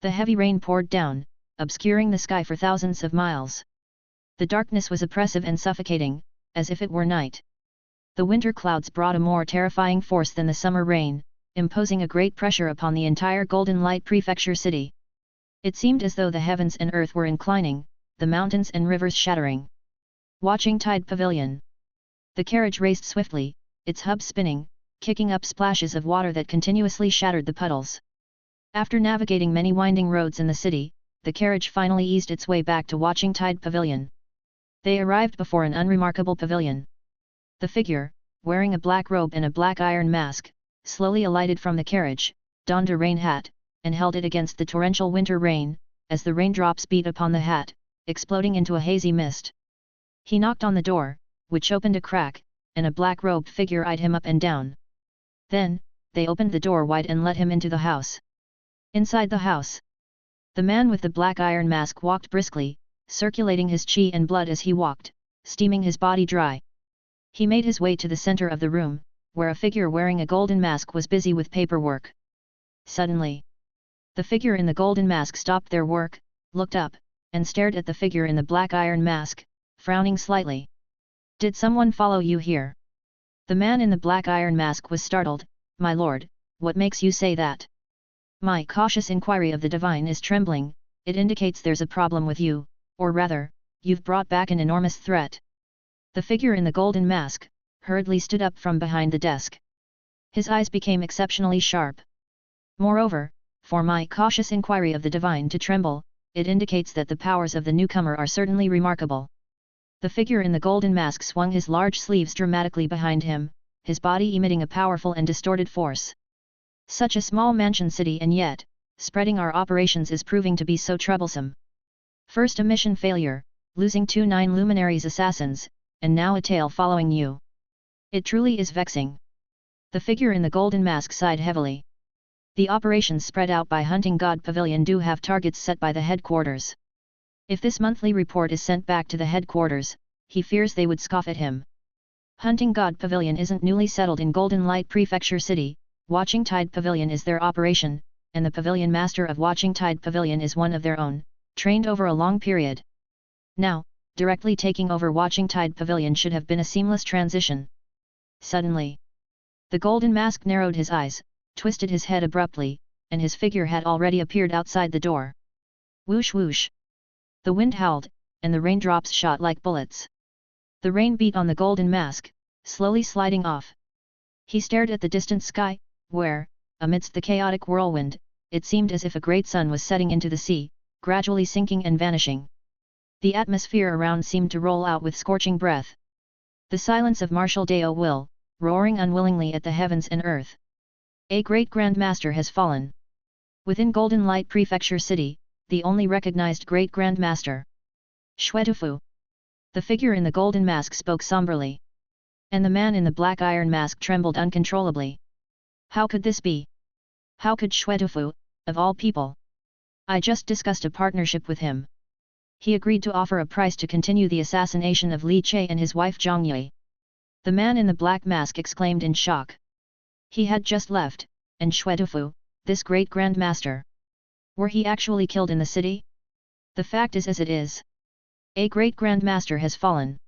The heavy rain poured down, obscuring the sky for thousands of miles. The darkness was oppressive and suffocating, as if it were night. The winter clouds brought a more terrifying force than the summer rain, imposing a great pressure upon the entire Golden Light Prefecture city. It seemed as though the heavens and earth were inclining, the mountains and rivers shattering. Watching Tide Pavilion. The carriage raced swiftly, its hub spinning, kicking up splashes of water that continuously shattered the puddles. After navigating many winding roads in the city, the carriage finally eased its way back to Watching Tide Pavilion. They arrived before an unremarkable pavilion. The figure, wearing a black robe and a black iron mask, slowly alighted from the carriage, donned a rain hat, and held it against the torrential winter rain, as the raindrops beat upon the hat, exploding into a hazy mist. He knocked on the door, which opened a crack, and a black-robed figure eyed him up and down. Then, they opened the door wide and let him into the house. Inside the house, the man with the black iron mask walked briskly, circulating his qi and blood as he walked, steaming his body dry. He made his way to the center of the room, where a figure wearing a golden mask was busy with paperwork. Suddenly, the figure in the golden mask stopped their work, looked up, and stared at the figure in the black iron mask, frowning slightly. "Did someone follow you here?" The man in the black iron mask was startled. "My lord, what makes you say that?" "My cautious inquiry of the divine is trembling," it indicates there's a problem with you, or rather, you've brought back an enormous threat. The figure in the golden mask hurriedly stood up from behind the desk. His eyes became exceptionally sharp. Moreover, for my cautious inquiry of the divine to tremble, it indicates that the powers of the newcomer are certainly remarkable. The figure in the golden mask swung his large sleeves dramatically behind him, his body emitting a powerful and distorted force. Such a small mansion city, and yet, spreading our operations is proving to be so troublesome. First a mission failure, losing 2 9 luminaries assassins, and now a tail following you. It truly is vexing. The figure in the golden mask sighed heavily. The operations spread out by Hunting God Pavilion do have targets set by the headquarters. If this monthly report is sent back to the headquarters, he fears they would scoff at him. Hunting God Pavilion isn't newly settled in Golden Light Prefecture City, Watching Tide Pavilion is their operation, and the pavilion master of Watching Tide Pavilion is one of their own, trained over a long period. Now, directly taking over Watching Tide Pavilion should have been a seamless transition. Suddenly, the golden mask narrowed his eyes, twisted his head abruptly, and his figure had already appeared outside the door. Whoosh whoosh! The wind howled, and the raindrops shot like bullets. The rain beat on the golden mask, slowly sliding off. He stared at the distant sky, where, amidst the chaotic whirlwind, it seemed as if a great sun was setting into the sea, gradually sinking and vanishing. The atmosphere around seemed to roll out with scorching breath. The silence of martial Deo will, roaring unwillingly at the heavens and earth. A great Grand Master has fallen. Within Golden Light Prefecture City, the only recognized Great Grand Master. Shwetufu. The figure in the golden mask spoke somberly. And the man in the black iron mask trembled uncontrollably. How could this be? How could Shwetufu, of all people? I just discussed a partnership with him. He agreed to offer a price to continue the assassination of Li Che and his wife Zhongyue. The man in the black mask exclaimed in shock. He had just left, and Shwetufu, this great Grand Master. Were he actually killed in the city? The fact is as it is. A great Grand Master has fallen.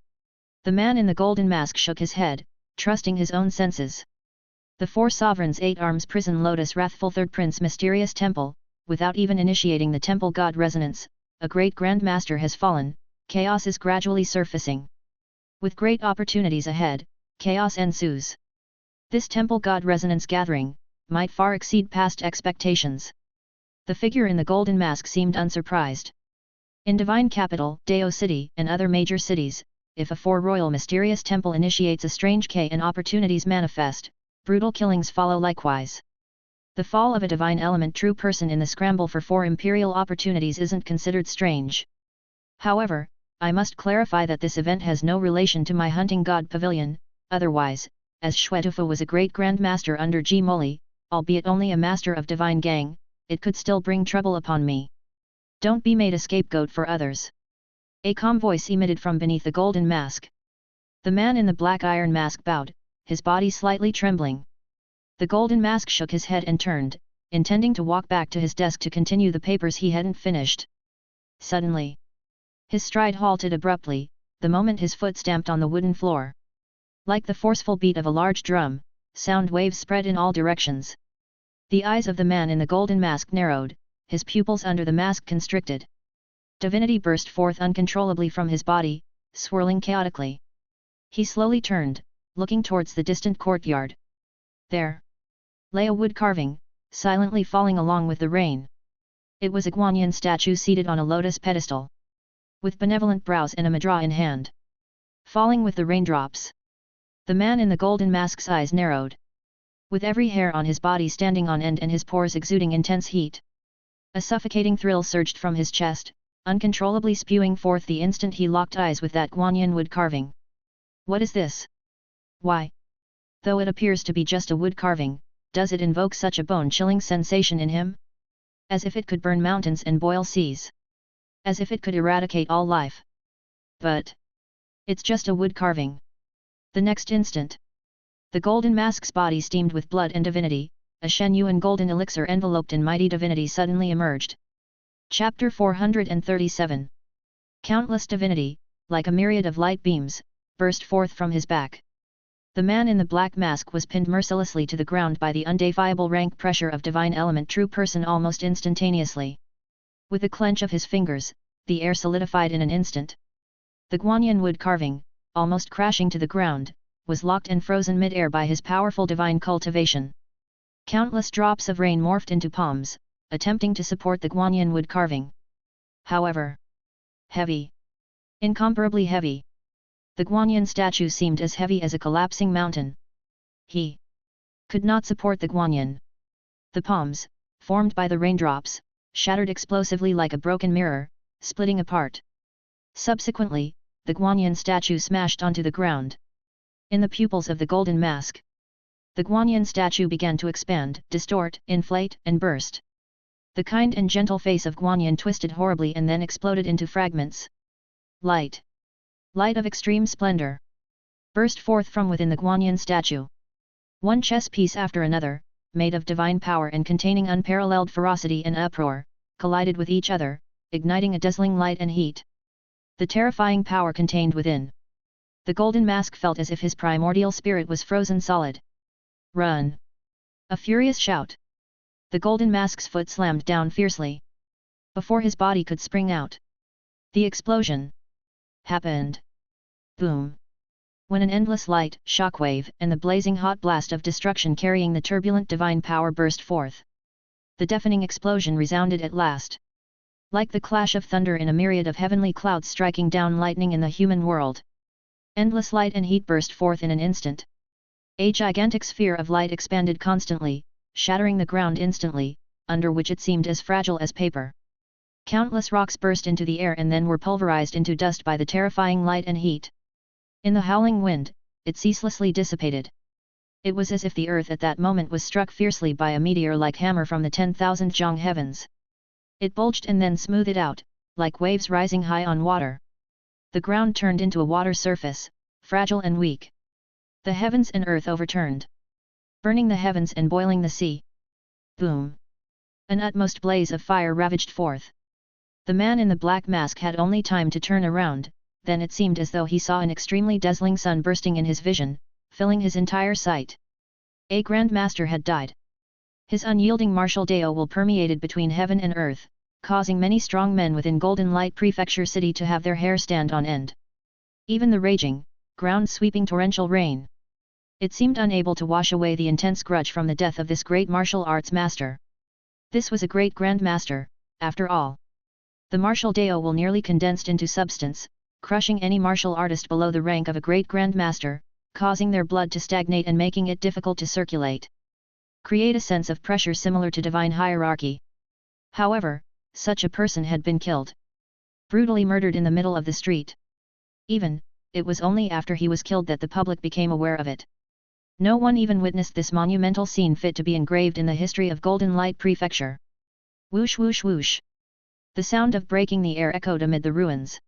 The man in the golden mask shook his head, trusting his own senses. The Four Sovereigns' 8 Arms Prison Lotus Wrathful Third Prince Mysterious Temple, without even initiating the Temple God Resonance, a great Grand Master has fallen, chaos is gradually surfacing. With great opportunities ahead, chaos ensues. This Temple God Resonance gathering might far exceed past expectations. The figure in the golden mask seemed unsurprised. In Divine Capital, Deo City, and other major cities, if a royal mysterious temple initiates a strange K and opportunities manifest, brutal killings follow likewise. The fall of a divine element true person in the scramble for 4 imperial opportunities isn't considered strange. However, I must clarify that this event has no relation to my Hunting God Pavilion, otherwise, as Shwetufu was a great Grand Master under Ji Moli, albeit only a master of divine gang, it could still bring trouble upon me. Don't be made a scapegoat for others. A calm voice emitted from beneath the golden mask. The man in the black iron mask bowed, his body slightly trembling. The golden mask shook his head and turned, intending to walk back to his desk to continue the papers he hadn't finished. Suddenly, his stride halted abruptly, the moment his foot stamped on the wooden floor. Like the forceful beat of a large drum, sound waves spread in all directions. The eyes of the man in the golden mask narrowed, his pupils under the mask constricted. Divinity burst forth uncontrollably from his body, swirling chaotically. He slowly turned, looking towards the distant courtyard. There lay a wood carving, silently falling along with the rain. It was a Guanyin statue seated on a lotus pedestal, with benevolent brows and a mudra in hand. Falling with the raindrops. The man in the golden mask's eyes narrowed. With every hair on his body standing on end and his pores exuding intense heat. A suffocating thrill surged from his chest, uncontrollably spewing forth the instant he locked eyes with that Guanyin wood carving. What is this? Why? Though it appears to be just a wood carving, does it invoke such a bone-chilling sensation in him? As if it could burn mountains and boil seas. As if it could eradicate all life. But it's just a wood carving. The next instant, the golden mask's body steamed with blood and divinity, a Shen Yuan golden elixir enveloped in mighty divinity suddenly emerged. Chapter 437. Countless divinity, like a myriad of light beams, burst forth from his back. The man in the black mask was pinned mercilessly to the ground by the undeniable rank pressure of divine element true person almost instantaneously. With a clench of his fingers, the air solidified in an instant. The Guanyin wood carving, almost crashing to the ground, was locked and frozen mid-air by his powerful divine cultivation. Countless drops of rain morphed into palms, attempting to support the Guanyin wood carving. However, heavy. Incomparably heavy. The Guanyin statue seemed as heavy as a collapsing mountain. He could not support the Guanyin. The palms, formed by the raindrops, shattered explosively like a broken mirror, splitting apart. Subsequently, the Guanyin statue smashed onto the ground. In the pupils of the golden mask, the Guanyin statue began to expand, distort, inflate, and burst. The kind and gentle face of Guanyin twisted horribly and then exploded into fragments. Light of extreme splendor, burst forth from within the Guanyin statue. One chess piece after another, made of divine power and containing unparalleled ferocity and uproar, collided with each other, igniting a dazzling light and heat. The terrifying power contained within the golden mask felt as if his primordial spirit was frozen solid. Run! A furious shout. The golden mask's foot slammed down fiercely. Before his body could spring out, the explosion happened. Boom! When an endless light, shockwave, and the blazing hot blast of destruction carrying the turbulent divine power burst forth. The deafening explosion resounded at last. Like the clash of thunder in a myriad of heavenly clouds striking down lightning in the human world. Endless light and heat burst forth in an instant. A gigantic sphere of light expanded constantly, shattering the ground instantly, under which it seemed as fragile as paper. Countless rocks burst into the air and then were pulverized into dust by the terrifying light and heat. In the howling wind, it ceaselessly dissipated. It was as if the earth at that moment was struck fiercely by a meteor-like hammer from the 10,000 zhang heavens. It bulged and then smoothed out, like waves rising high on water. The ground turned into a water surface, fragile and weak. The heavens and earth overturned, burning the heavens and boiling the sea. Boom! An utmost blaze of fire ravaged forth. The man in the black mask had only time to turn around, then it seemed as though he saw an extremely dazzling sun bursting in his vision, filling his entire sight. A Grand Master had died. His unyielding martial Dao will permeated between heaven and earth, causing many strong men within Golden Light Prefecture City to have their hair stand on end. Even the raging, ground-sweeping torrential rain. It seemed unable to wash away the intense grudge from the death of this great martial arts master. This was a great Grand Master, after all. The martial Dao will nearly condensed into substance, crushing any martial artist below the rank of a great Grand Master, causing their blood to stagnate and making it difficult to circulate. Create a sense of pressure similar to divine hierarchy. However, such a person had been killed. Brutally murdered in the middle of the street. It was only after he was killed that the public became aware of it. No one even witnessed this monumental scene fit to be engraved in the history of Golden Light Prefecture. Whoosh whoosh whoosh. The sound of breaking the air echoed amid the ruins.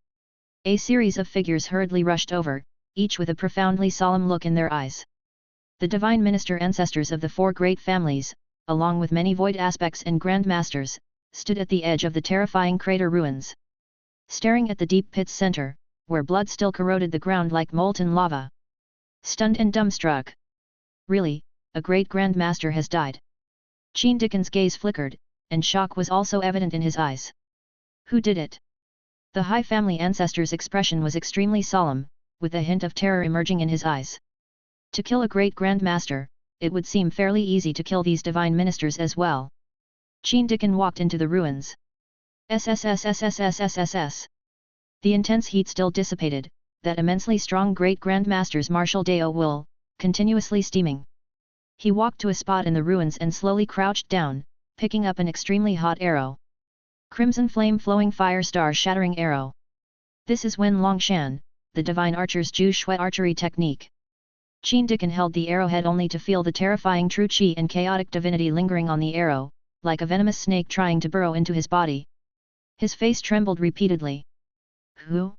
A series of figures hurriedly rushed over, each with a profoundly solemn look in their eyes. The divine minister ancestors of the four great families, along with many void aspects and grand masters, stood at the edge of the terrifying crater ruins. Staring at the deep pit's center, where blood still corroded the ground like molten lava. Stunned and dumbstruck. Really, a great grand master has died. Gene Dickon's gaze flickered, and shock was also evident in his eyes. Who did it? The high family ancestor's expression was extremely solemn, with a hint of terror emerging in his eyes. To kill a great Grand Master, it would seem fairly easy to kill these divine ministers as well. Gene Dickon walked into the ruins. SSSSSSSSS. The intense heat still dissipated, that immensely strong great Grand Master's martial Dao will, continuously steaming. He walked to a spot in the ruins and slowly crouched down, picking up an extremely hot arrow. Crimson flame flowing fire star shattering arrow. This is Wen Longshan, the divine archer's Ju Shui archery technique. Gene Dickon held the arrowhead only to feel the terrifying true chi and chaotic divinity lingering on the arrow, like a venomous snake trying to burrow into his body. His face trembled repeatedly. Who?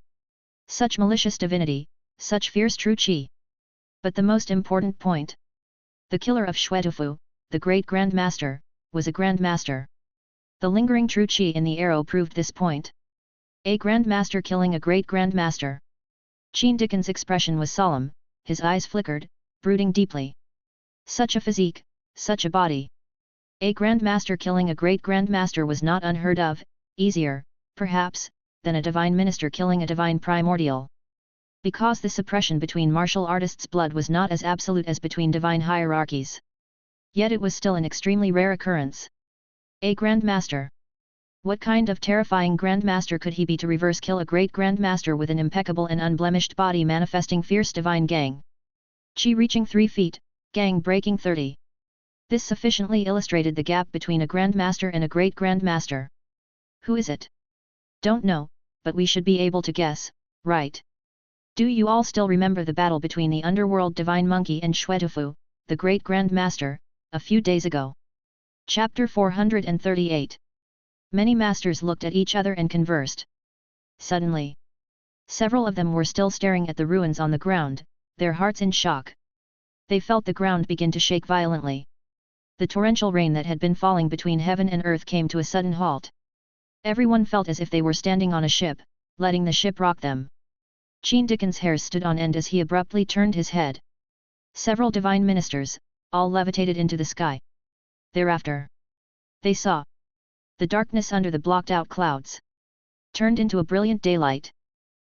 Such malicious divinity, such fierce true chi. But the most important point. The killer of Xuetufu, the great Grand Master, was a Grand Master. The lingering true chi in the arrow proved this point. A Grand Master killing a great Grand Master. Gene Dickon's expression was solemn, his eyes flickered, brooding deeply. Such a physique, such a body. A Grand Master killing a great Grand Master was not unheard of, easier, perhaps, than a divine minister killing a divine primordial. Because the suppression between martial artists' blood was not as absolute as between divine hierarchies. Yet it was still an extremely rare occurrence. A Grandmaster. What kind of terrifying Grandmaster could he be to reverse kill a great Grandmaster with an impeccable and unblemished body manifesting fierce divine gang? Chi reaching 3 feet, gang breaking 30. This sufficiently illustrated the gap between a Grandmaster and a great Grandmaster. Who is it? Don't know, but we should be able to guess, right? Do you all still remember the battle between the underworld divine monkey and Shwetufu, the great Grandmaster, a few days ago? Chapter 438. Many masters looked at each other and conversed. Suddenly, several of them were still staring at the ruins on the ground, their hearts in shock. They felt the ground begin to shake violently. The torrential rain that had been falling between heaven and earth came to a sudden halt. Everyone felt as if they were standing on a ship, letting the ship rock them. Gene Dickon's hair stood on end as he abruptly turned his head. Several divine ministers, all levitated into the sky. Thereafter, they saw the darkness under the blocked-out clouds turned into a brilliant daylight.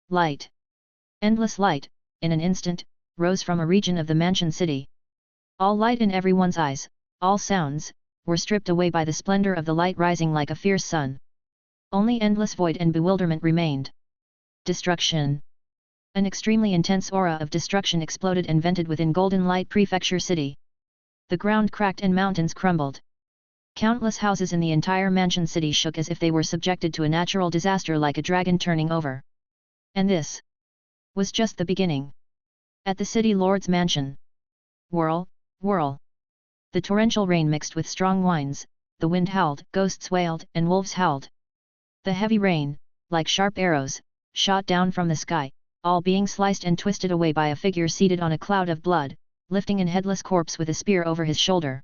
Light, endless light, in an instant, rose from a region of the mansion city. All light in everyone's eyes, all sounds, were stripped away by the splendor of the light rising like a fierce sun. Only endless void and bewilderment remained. Destruction. An extremely intense aura of destruction exploded and vented within Golden Light Prefecture City. The ground cracked and mountains crumbled. Countless houses in the entire mansion city shook as if they were subjected to a natural disaster like a dragon turning over. And this was just the beginning. At the city lord's mansion. Whirl, whirl. The torrential rain mixed with strong winds, the wind howled, ghosts wailed, and wolves howled. The heavy rain, like sharp arrows, shot down from the sky, all being sliced and twisted away by a figure seated on a cloud of blood, lifting an headless corpse with a spear over his shoulder.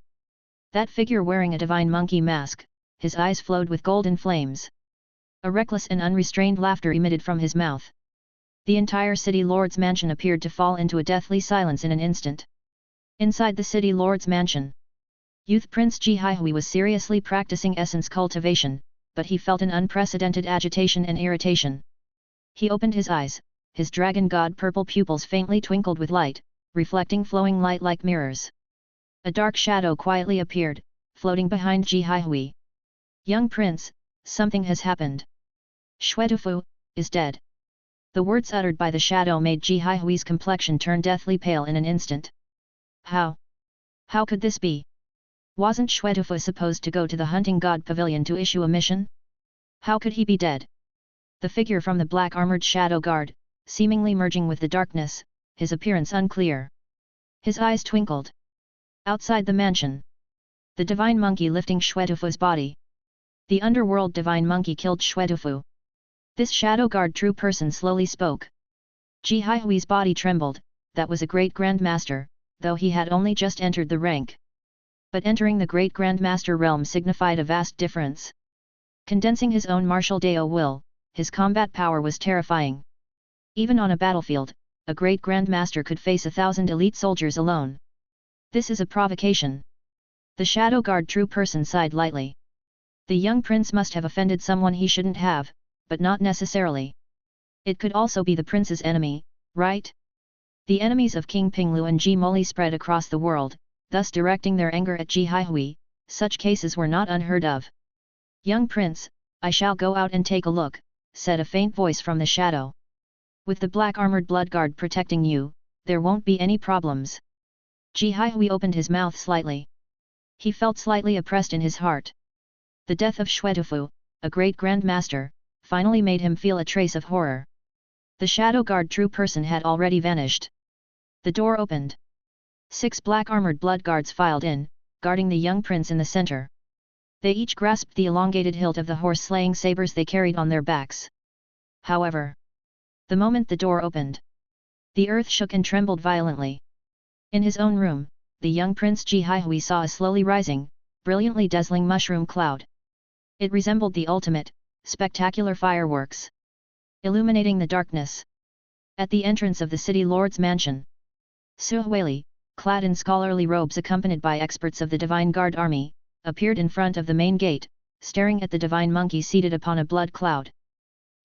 That figure wearing a divine monkey mask, his eyes flowed with golden flames. A reckless and unrestrained laughter emitted from his mouth. The entire city lord's mansion appeared to fall into a deathly silence in an instant. Inside the city lord's mansion, youth Prince Ji Haihui was seriously practicing essence cultivation, but he felt an unprecedented agitation and irritation. He opened his eyes, his dragon god purple pupils faintly twinkled with light, reflecting flowing light like mirrors. A dark shadow quietly appeared, floating behind Ji Haihui. Young prince, something has happened. Shwetufu is dead. The words uttered by the shadow made Ji Haihui's complexion turn deathly pale in an instant. How? How could this be? Wasn't Shwetufu supposed to go to the hunting god pavilion to issue a mission? How could he be dead? The figure from the black armored shadow guard, seemingly merging with the darkness, his appearance unclear. His eyes twinkled. Outside the mansion, the divine monkey lifting Shwetufu's body. The underworld divine monkey killed Shwetufu. This shadow guard true person slowly spoke. Ji Haihui's body trembled. That was a great grandmaster, though he had only just entered the rank. But entering the great grandmaster realm signified a vast difference. Condensing his own martial Dao will, his combat power was terrifying. Even on a battlefield, a great grandmaster could face 1,000 elite soldiers alone. This is a provocation. The shadow guard true person sighed lightly. The young prince must have offended someone he shouldn't have, but not necessarily. It could also be the prince's enemy, right? The enemies of King Pinglu and Ji Moli spread across the world, thus directing their anger at Ji Haihui. Such cases were not unheard of. Young prince, I shall go out and take a look, said a faint voice from the shadow. With the black armored blood guard protecting you, there won't be any problems. Ji Haihui opened his mouth slightly. He felt slightly oppressed in his heart. The death of Shwetufu, a great grandmaster, finally made him feel a trace of horror. The shadow guard true person had already vanished. The door opened. 6 black armored blood guards filed in, guarding the young prince in the center. They each grasped the elongated hilt of the horse-slaying sabers they carried on their backs. However, the moment the door opened, the earth shook and trembled violently. In his own room, the young prince Ji Haihui saw a slowly rising, brilliantly dazzling mushroom cloud. It resembled the ultimate, spectacular fireworks, illuminating the darkness. At the entrance of the city lord's mansion, Su Huili, clad in scholarly robes accompanied by experts of the Divine Guard army, appeared in front of the main gate, staring at the divine monkey seated upon a blood cloud.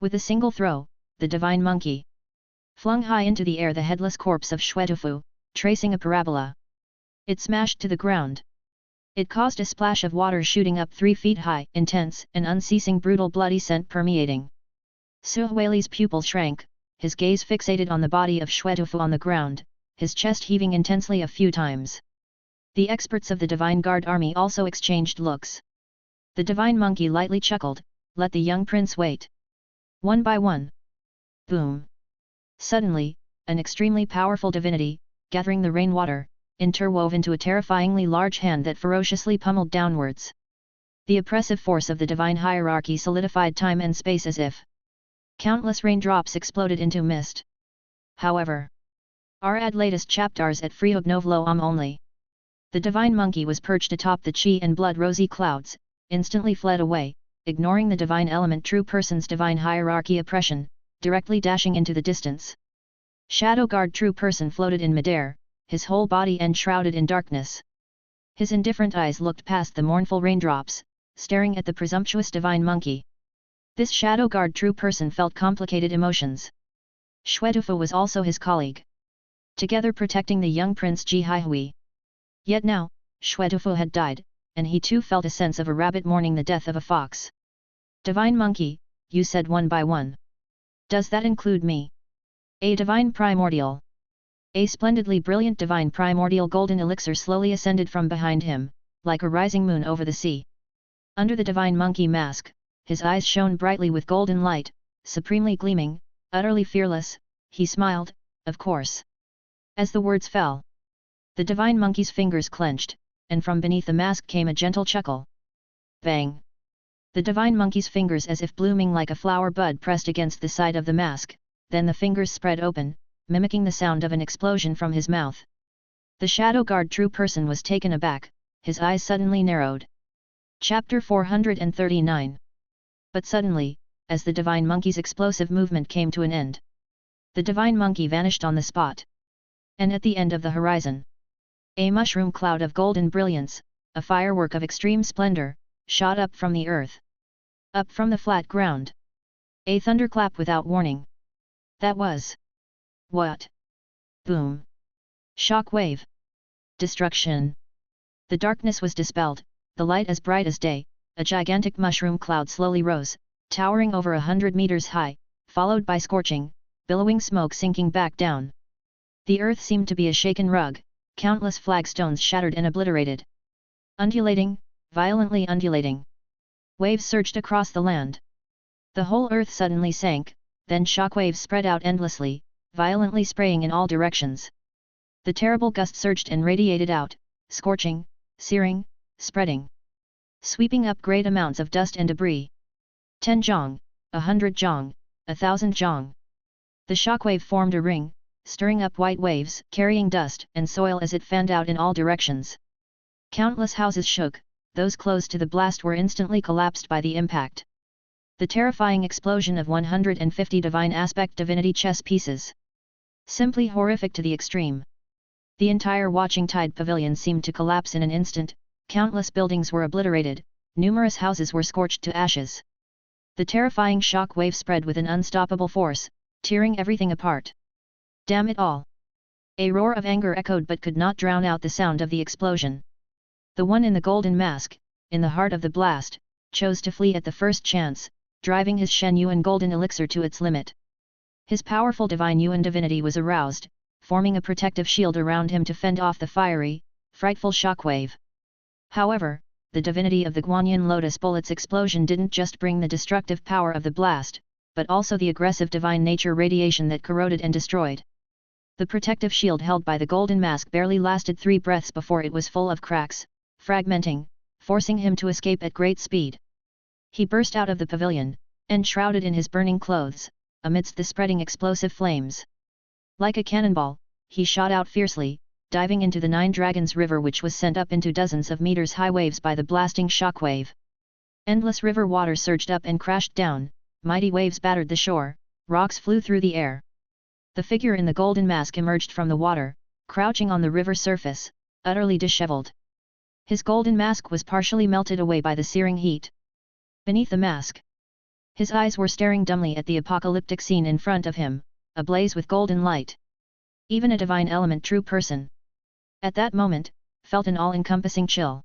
With a single throw, the divine monkey flung high into the air the headless corpse of Shwetufu, tracing a parabola. It smashed to the ground. It caused a splash of water shooting up 3 feet high, intense and unceasing brutal bloody scent permeating. Suhueli's pupils shrank, his gaze fixated on the body of Shwetufu on the ground, his chest heaving intensely a few times. The experts of the Divine Guard army also exchanged looks. The divine monkey lightly chuckled, "Let the young prince wait." One by one. Boom! Suddenly, an extremely powerful divinity, gathering the rainwater, interwove into a terrifyingly large hand that ferociously pummeled downwards. The oppressive force of the divine hierarchy solidified time and space as if countless raindrops exploded into mist. However, add latest chapters at Friodnovlo only. The divine monkey was perched atop the chi and blood rosy clouds, instantly fled away, ignoring the divine element true person's divine hierarchy oppression, directly dashing into the distance. Shadow Guard true person floated in midair, his whole body enshrouded in darkness. His indifferent eyes looked past the mournful raindrops, staring at the presumptuous divine monkey. This Shadow Guard true person felt complicated emotions. Shwetufu was also his colleague, together protecting the young prince Ji Haihui. Yet now, Shwetufu had died, and he too felt a sense of a rabbit mourning the death of a fox. "Divine monkey," you said one by one. "Does that include me?" A divine primordial. A splendidly brilliant divine primordial golden elixir slowly ascended from behind him, like a rising moon over the sea. Under the divine monkey mask, his eyes shone brightly with golden light, supremely gleaming, utterly fearless. He smiled, of course. As the words fell, the divine monkey's fingers clenched, and from beneath the mask came a gentle chuckle. Bang! The divine monkey's fingers as if blooming like a flower bud pressed against the side of the mask, then the fingers spread open, mimicking the sound of an explosion from his mouth. The Shadow Guard true person was taken aback, his eyes suddenly narrowed. Chapter 439. But suddenly, as the divine monkey's explosive movement came to an end, the divine monkey vanished on the spot. And at the end of the horizon, a mushroom cloud of golden brilliance, a firework of extreme splendor, shot up from the earth. Up from the flat ground. A thunderclap without warning. That was... what? Boom! Shock wave! Destruction! The darkness was dispelled, the light as bright as day. A gigantic mushroom cloud slowly rose, towering over 100 meters high, followed by scorching, billowing smoke sinking back down. The earth seemed to be a shaken rug, countless flagstones shattered and obliterated. Undulating, violently undulating. Waves surged across the land. The whole earth suddenly sank, then shockwaves spread out endlessly, violently spraying in all directions. The terrible gust surged and radiated out, scorching, searing, spreading, sweeping up great amounts of dust and debris. 10 jong, 100 jong, 1,000 jong. The shockwave formed a ring, stirring up white waves, carrying dust and soil as it fanned out in all directions. Countless houses shook, those close to the blast were instantly collapsed by the impact. The terrifying explosion of 150 divine aspect divinity chess pieces. Simply horrific to the extreme. The entire watching tide pavilion seemed to collapse in an instant, countless buildings were obliterated, numerous houses were scorched to ashes. The terrifying shock wave spread with an unstoppable force, tearing everything apart. Damn it all! A roar of anger echoed but could not drown out the sound of the explosion. The one in the golden mask, in the heart of the blast, chose to flee at the first chance, driving his Shen Yuan golden elixir to its limit. His powerful divine Yuan divinity was aroused, forming a protective shield around him to fend off the fiery, frightful shockwave. However, the divinity of the Guanyin Lotus Bullet's explosion didn't just bring the destructive power of the blast, but also the aggressive divine nature radiation that corroded and destroyed. The protective shield held by the golden mask barely lasted 3 breaths before it was full of cracks, fragmenting, forcing him to escape at great speed. He burst out of the pavilion, enshrouded in his burning clothes, amidst the spreading explosive flames. Like a cannonball, he shot out fiercely, diving into the 9 Dragons River which was sent up into dozens of meters high waves by the blasting shockwave. Endless river water surged up and crashed down, mighty waves battered the shore, rocks flew through the air. The figure in the golden mask emerged from the water, crouching on the river surface, utterly disheveled. His golden mask was partially melted away by the searing heat. Beneath the mask, his eyes were staring dumbly at the apocalyptic scene in front of him, ablaze with golden light. Even a divine element true person, at that moment, felt an all-encompassing chill.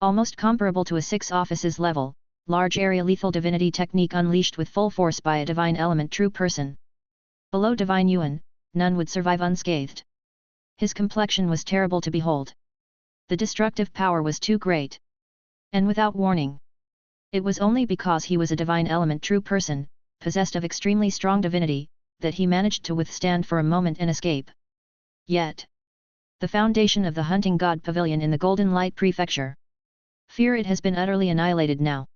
Almost comparable to a 6 offices level, large area lethal divinity technique unleashed with full force by a divine element true person. Below divine Yuan, none would survive unscathed. His complexion was terrible to behold. The destructive power was too great. And without warning. It was only because he was a divine element true person, possessed of extremely strong divinity, that he managed to withstand for a moment and escape. Yet, the foundation of the hunting god pavilion in the Golden Light Prefecture. Fear it has been utterly annihilated now.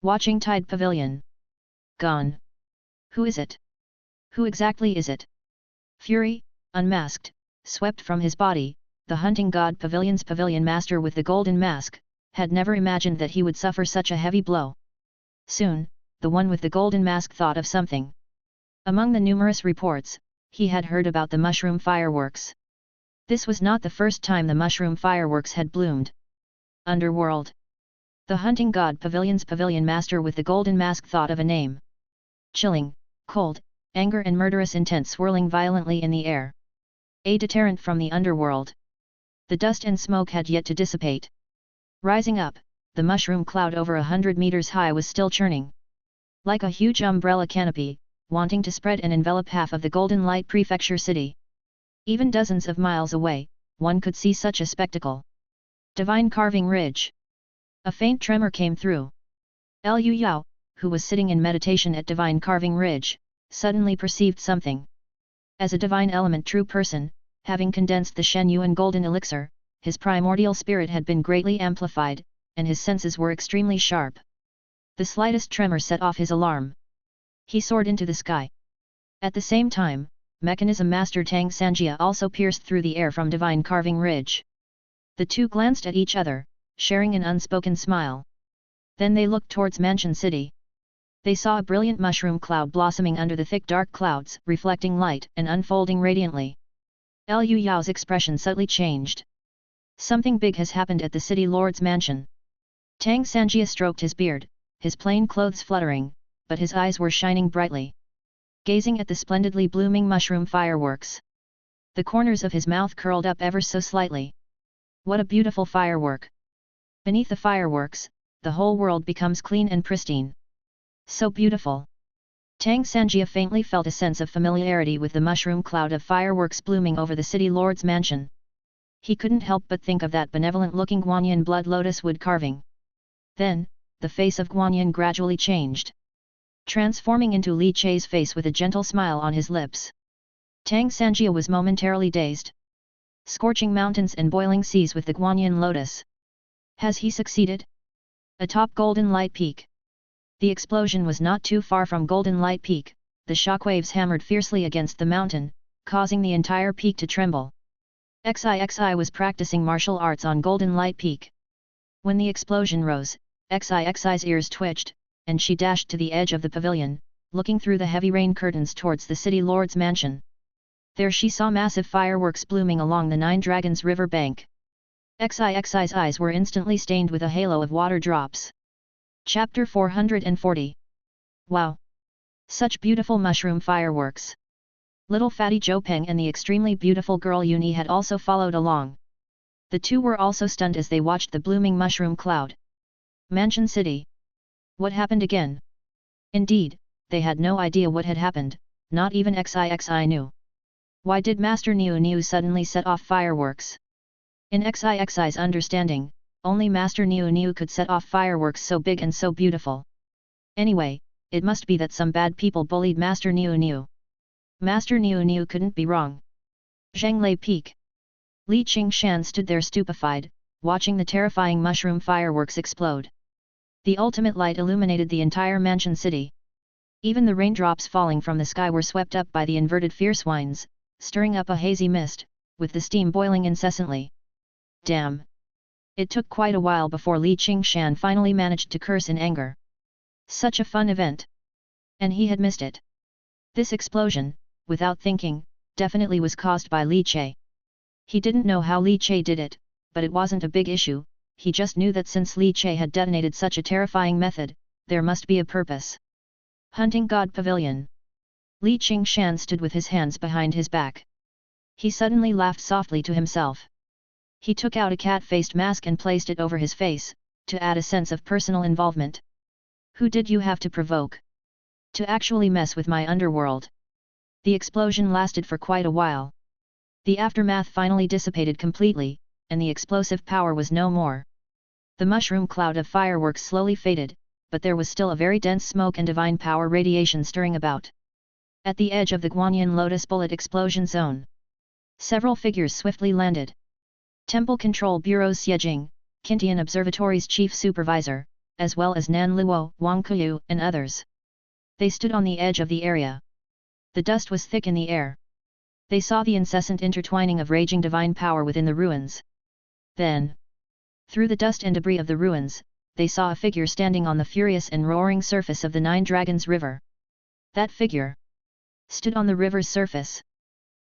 Watching Tide Pavilion. Gone. Who is it? Who exactly is it? Fury, unmasked, swept from his body, the hunting god pavilion's pavilion master with the golden mask, had never imagined that he would suffer such a heavy blow. Soon, the one with the golden mask thought of something. Among the numerous reports, he had heard about the mushroom fireworks. This was not the first time the mushroom fireworks had bloomed. Underworld. The hunting god pavilion's pavilion master with the golden mask thought of a name. Chilling, cold, anger and murderous intent swirling violently in the air. A deterrent from the underworld. The dust and smoke had yet to dissipate. Rising up, the mushroom cloud over 100 meters high was still churning. Like a huge umbrella canopy, wanting to spread and envelop half of the Golden Light Prefecture city. Even dozens of miles away, one could see such a spectacle. Divine Carving Ridge. A faint tremor came through. Liu Yao, who was sitting in meditation at Divine Carving Ridge, suddenly perceived something. As a divine element true person, having condensed the Shen Yuan golden elixir, his primordial spirit had been greatly amplified, and his senses were extremely sharp. The slightest tremor set off his alarm. He soared into the sky. At the same time, Mechanism Master Tang Sanjia also pierced through the air from Divine Carving Ridge. The two glanced at each other, sharing an unspoken smile. Then they looked towards Mansion City. They saw a brilliant mushroom cloud blossoming under the thick dark clouds, reflecting light and unfolding radiantly. Liu Yao's expression subtly changed. Something big has happened at the city lord's mansion. Tang Sanjia stroked his beard, his plain clothes fluttering, but his eyes were shining brightly. Gazing at the splendidly blooming mushroom fireworks. The corners of his mouth curled up ever so slightly. What a beautiful firework! Beneath the fireworks, the whole world becomes clean and pristine. So beautiful! Tang Sanjia faintly felt a sense of familiarity with the mushroom cloud of fireworks blooming over the city lord's mansion. He couldn't help but think of that benevolent-looking Guanyin blood lotus wood carving. Then, the face of Guanyin gradually changed, transforming into Li Chei's face with a gentle smile on his lips. Tang Sanjia was momentarily dazed. Scorching mountains and boiling seas with the Guanyin lotus. Has he succeeded? Atop Golden Light Peak. The explosion was not too far from Golden Light Peak, the shockwaves hammered fiercely against the mountain, causing the entire peak to tremble. XIXI was practicing martial arts on Golden Light Peak. When the explosion rose, XIXI's ears twitched, and she dashed to the edge of the pavilion, looking through the heavy rain curtains towards the city lord's mansion. There she saw massive fireworks blooming along the Nine Dragons river bank. XIXI's eyes were instantly stained with a halo of water drops. Chapter 440. Wow! Such beautiful mushroom fireworks! Little fatty Zhou Peng and the extremely beautiful girl Yuni had also followed along. The two were also stunned as they watched the blooming mushroom cloud. Mansion City. What happened again? Indeed, they had no idea what had happened, not even XIXI knew. Why did Master Niu suddenly set off fireworks? In XIXI's understanding, only Master Niu could set off fireworks so big and so beautiful. Anyway, it must be that some bad people bullied Master Niu. Master Niu couldn't be wrong. Zhanglei Peak. Li Qingshan stood there stupefied, watching the terrifying mushroom fireworks explode. The ultimate light illuminated the entire Mansion City. Even the raindrops falling from the sky were swept up by the inverted fierce winds, stirring up a hazy mist, with the steam boiling incessantly. Damn! It took quite a while before Li Qingshan finally managed to curse in anger. Such a fun event! And he had missed it. This explosion, without thinking, definitely was caused by Li Chei. He didn't know how Li Chei did it, but it wasn't a big issue, he just knew that since Li Chei had detonated such a terrifying method, there must be a purpose. Hunting God Pavilion. Li Qingshan stood with his hands behind his back. He suddenly laughed softly to himself. He took out a cat-faced mask and placed it over his face, to add a sense of personal involvement. Who did you have to provoke? To actually mess with my underworld? The explosion lasted for quite a while. The aftermath finally dissipated completely, and the explosive power was no more. The mushroom cloud of fireworks slowly faded, but there was still a very dense smoke and divine power radiation stirring about. At the edge of the Guanyin Lotus Bullet explosion zone, several figures swiftly landed. Temple Control Bureau's Xiejing, Qintian Observatory's chief supervisor, as well as Nan Luo, Wang Kuyu, and others. They stood on the edge of the area. The dust was thick in the air. They saw the incessant intertwining of raging divine power within the ruins. Then, through the dust and debris of the ruins, they saw a figure standing on the furious and roaring surface of the Nine Dragons River. That figure stood on the river's surface.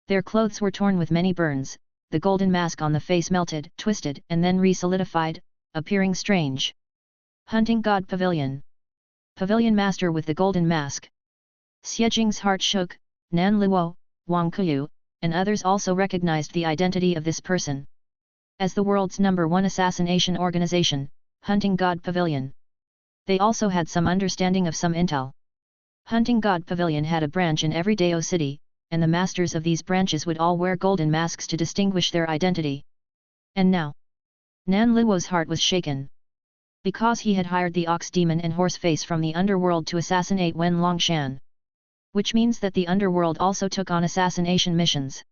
Their clothes were torn with many burns, the golden mask on the face melted, twisted, and then re-solidified, appearing strange. Hunting God Pavilion. Pavilion Master with the Golden Mask. Xiejing's heart shook. Nan Luo, Wang Kuyu, and others also recognized the identity of this person. As the world's #1 assassination organization, Hunting God Pavilion. They also had some understanding of some intel. Hunting God Pavilion had a branch in every Dao city, and the masters of these branches would all wear golden masks to distinguish their identity. And now, Nan Luo's heart was shaken. Because he had hired the Ox Demon and Horseface from the underworld to assassinate Wen Longshan. Which means that the underworld also took on assassination missions.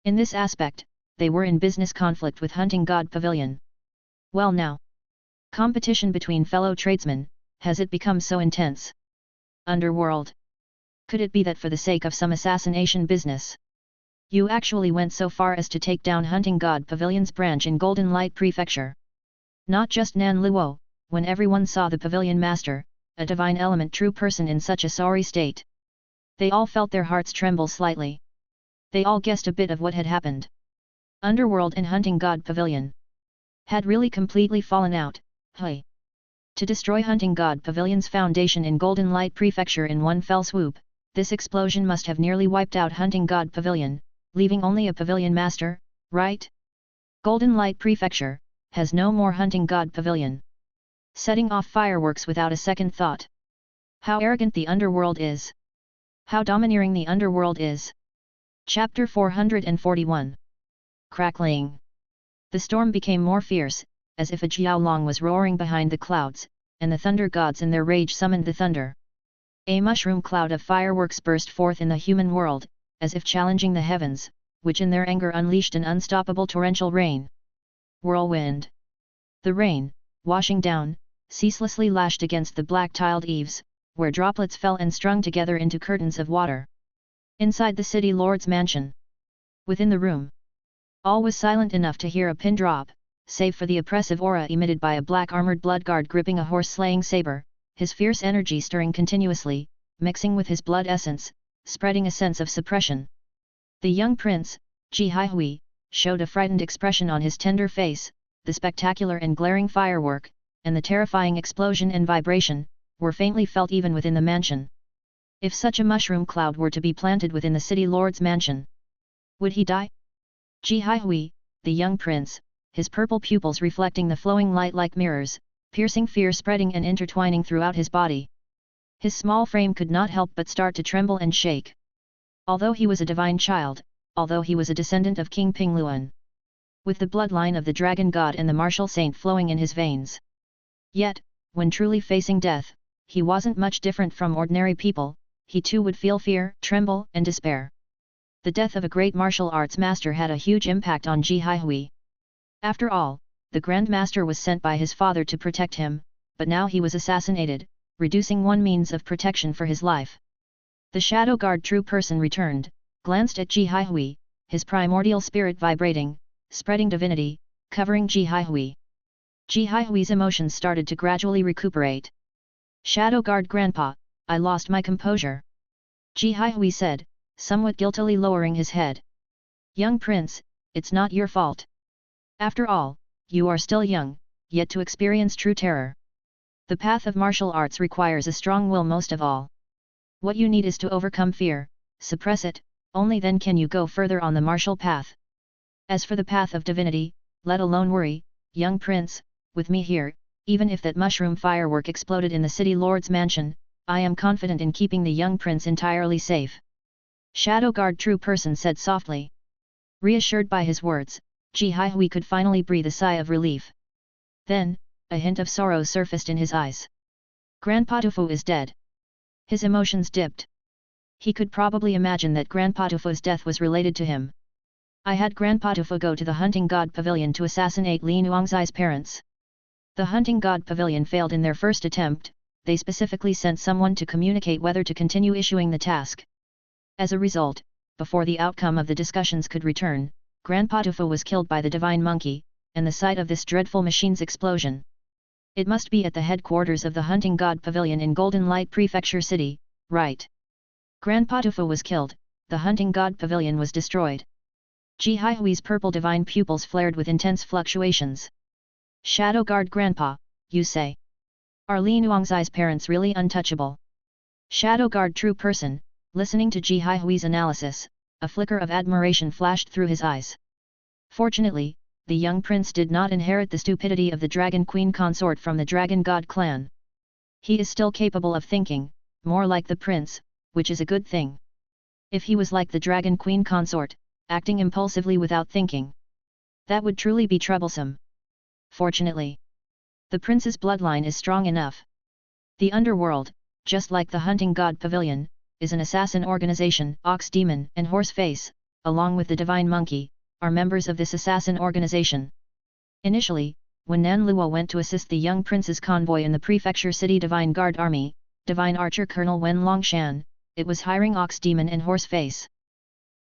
In this aspect, they were in business conflict with Hunting God Pavilion. Well now, competition between fellow tradesmen, has it become so intense? Underworld. Could it be that for the sake of some assassination business, you actually went so far as to take down Hunting God Pavilion's branch in Golden Light Prefecture? Not just Nan Luo, when everyone saw the Pavilion Master, a divine element true person in such a sorry state. They all felt their hearts tremble slightly. They all guessed a bit of what had happened. Underworld and Hunting God Pavilion had really completely fallen out. Hey! To destroy Hunting God Pavilion's foundation in Golden Light Prefecture in one fell swoop, this explosion must have nearly wiped out Hunting God Pavilion, leaving only a Pavilion Master, right? Golden Light Prefecture has no more Hunting God Pavilion. Setting off fireworks without a second thought. How arrogant the underworld is! How domineering the underworld is! Chapter 441. Crackling. The storm became more fierce, as if a Jiaolong was roaring behind the clouds, and the thunder gods in their rage summoned the thunder. A mushroom cloud of fireworks burst forth in the human world, as if challenging the heavens, which in their anger unleashed an unstoppable torrential rain. Whirlwind. The rain, washing down, ceaselessly lashed against the black-tiled eaves, where droplets fell and strung together into curtains of water. Inside the city lord's mansion. Within the room, all was silent enough to hear a pin drop, save for the oppressive aura emitted by a black-armored bloodguard gripping a horse-slaying saber, his fierce energy stirring continuously, mixing with his blood essence, spreading a sense of suppression. The young prince, Ji Haihui, showed a frightened expression on his tender face. The spectacular and glaring firework, and the terrifying explosion and vibration, were faintly felt even within the mansion. If such a mushroom cloud were to be planted within the city lord's mansion, would he die? Ji Haihui, the young prince, his purple pupils reflecting the flowing light like mirrors, piercing fear spreading and intertwining throughout his body. His small frame could not help but start to tremble and shake. Although he was a divine child, although he was a descendant of King Pingluan, with the bloodline of the dragon god and the martial saint flowing in his veins. Yet, when truly facing death, he wasn't much different from ordinary people, he too would feel fear, tremble, and despair. The death of a great martial arts master had a huge impact on Ji Haihui. After all, the Grand Master was sent by his father to protect him, but now he was assassinated, reducing one means of protection for his life. The Shadow Guard true person returned, glanced at Ji Haihui, his primordial spirit vibrating, spreading divinity, covering Ji Haihui. Ji Haihui's emotions started to gradually recuperate. Shadow Guard Grandpa, I lost my composure. Ji Haihui said, somewhat guiltily lowering his head. Young prince, it's not your fault. After all, you are still young, yet to experience true terror. The path of martial arts requires a strong will most of all. What you need is to overcome fear, suppress it, only then can you go further on the martial path. As for the path of divinity, let alone worry, young prince, with me here, even if that mushroom firework exploded in the city lord's mansion, I am confident in keeping the young prince entirely safe. Shadow Guard True Person said softly. Reassured by his words, Ji Haihui could finally breathe a sigh of relief. Then, a hint of sorrow surfaced in his eyes. Grandpa Tufu is dead. His emotions dipped. He could probably imagine that Grandpa Tufu's death was related to him. I had Grandpa Tufu go to the Hunting God Pavilion to assassinate Li Nuangzai's parents. The Hunting God Pavilion failed in their first attempt. They specifically sent someone to communicate whether to continue issuing the task. As a result, before the outcome of the discussions could return, Grandpa Tufu was killed by the Divine Monkey, and the site of this dreadful machine's explosion. It must be at the headquarters of the Hunting God Pavilion in Golden Light Prefecture City, right? Grandpa Tufu was killed, the Hunting God Pavilion was destroyed. Ji Haihui's purple divine pupils flared with intense fluctuations. Shadow Guard Grandpa, you say? Are Li Nuangzai's parents really untouchable? Shadow Guard True Person, listening to Ji Haihui's analysis, a flicker of admiration flashed through his eyes. Fortunately, the young prince did not inherit the stupidity of the Dragon Queen consort from the Dragon God clan. He is still capable of thinking, more like the prince, which is a good thing. If he was like the Dragon Queen consort, acting impulsively without thinking, that would truly be troublesome. Fortunately, the prince's bloodline is strong enough. The underworld, just like the Hunting God Pavilion, is an assassin organization. Ox Demon and Horseface, along with the Divine Monkey, are members of this assassin organization. Initially, when Nan Luo went to assist the young prince's convoy in the prefecture city Divine Guard Army, Divine Archer Colonel Wen Longshan, it was hiring Ox Demon and Horseface.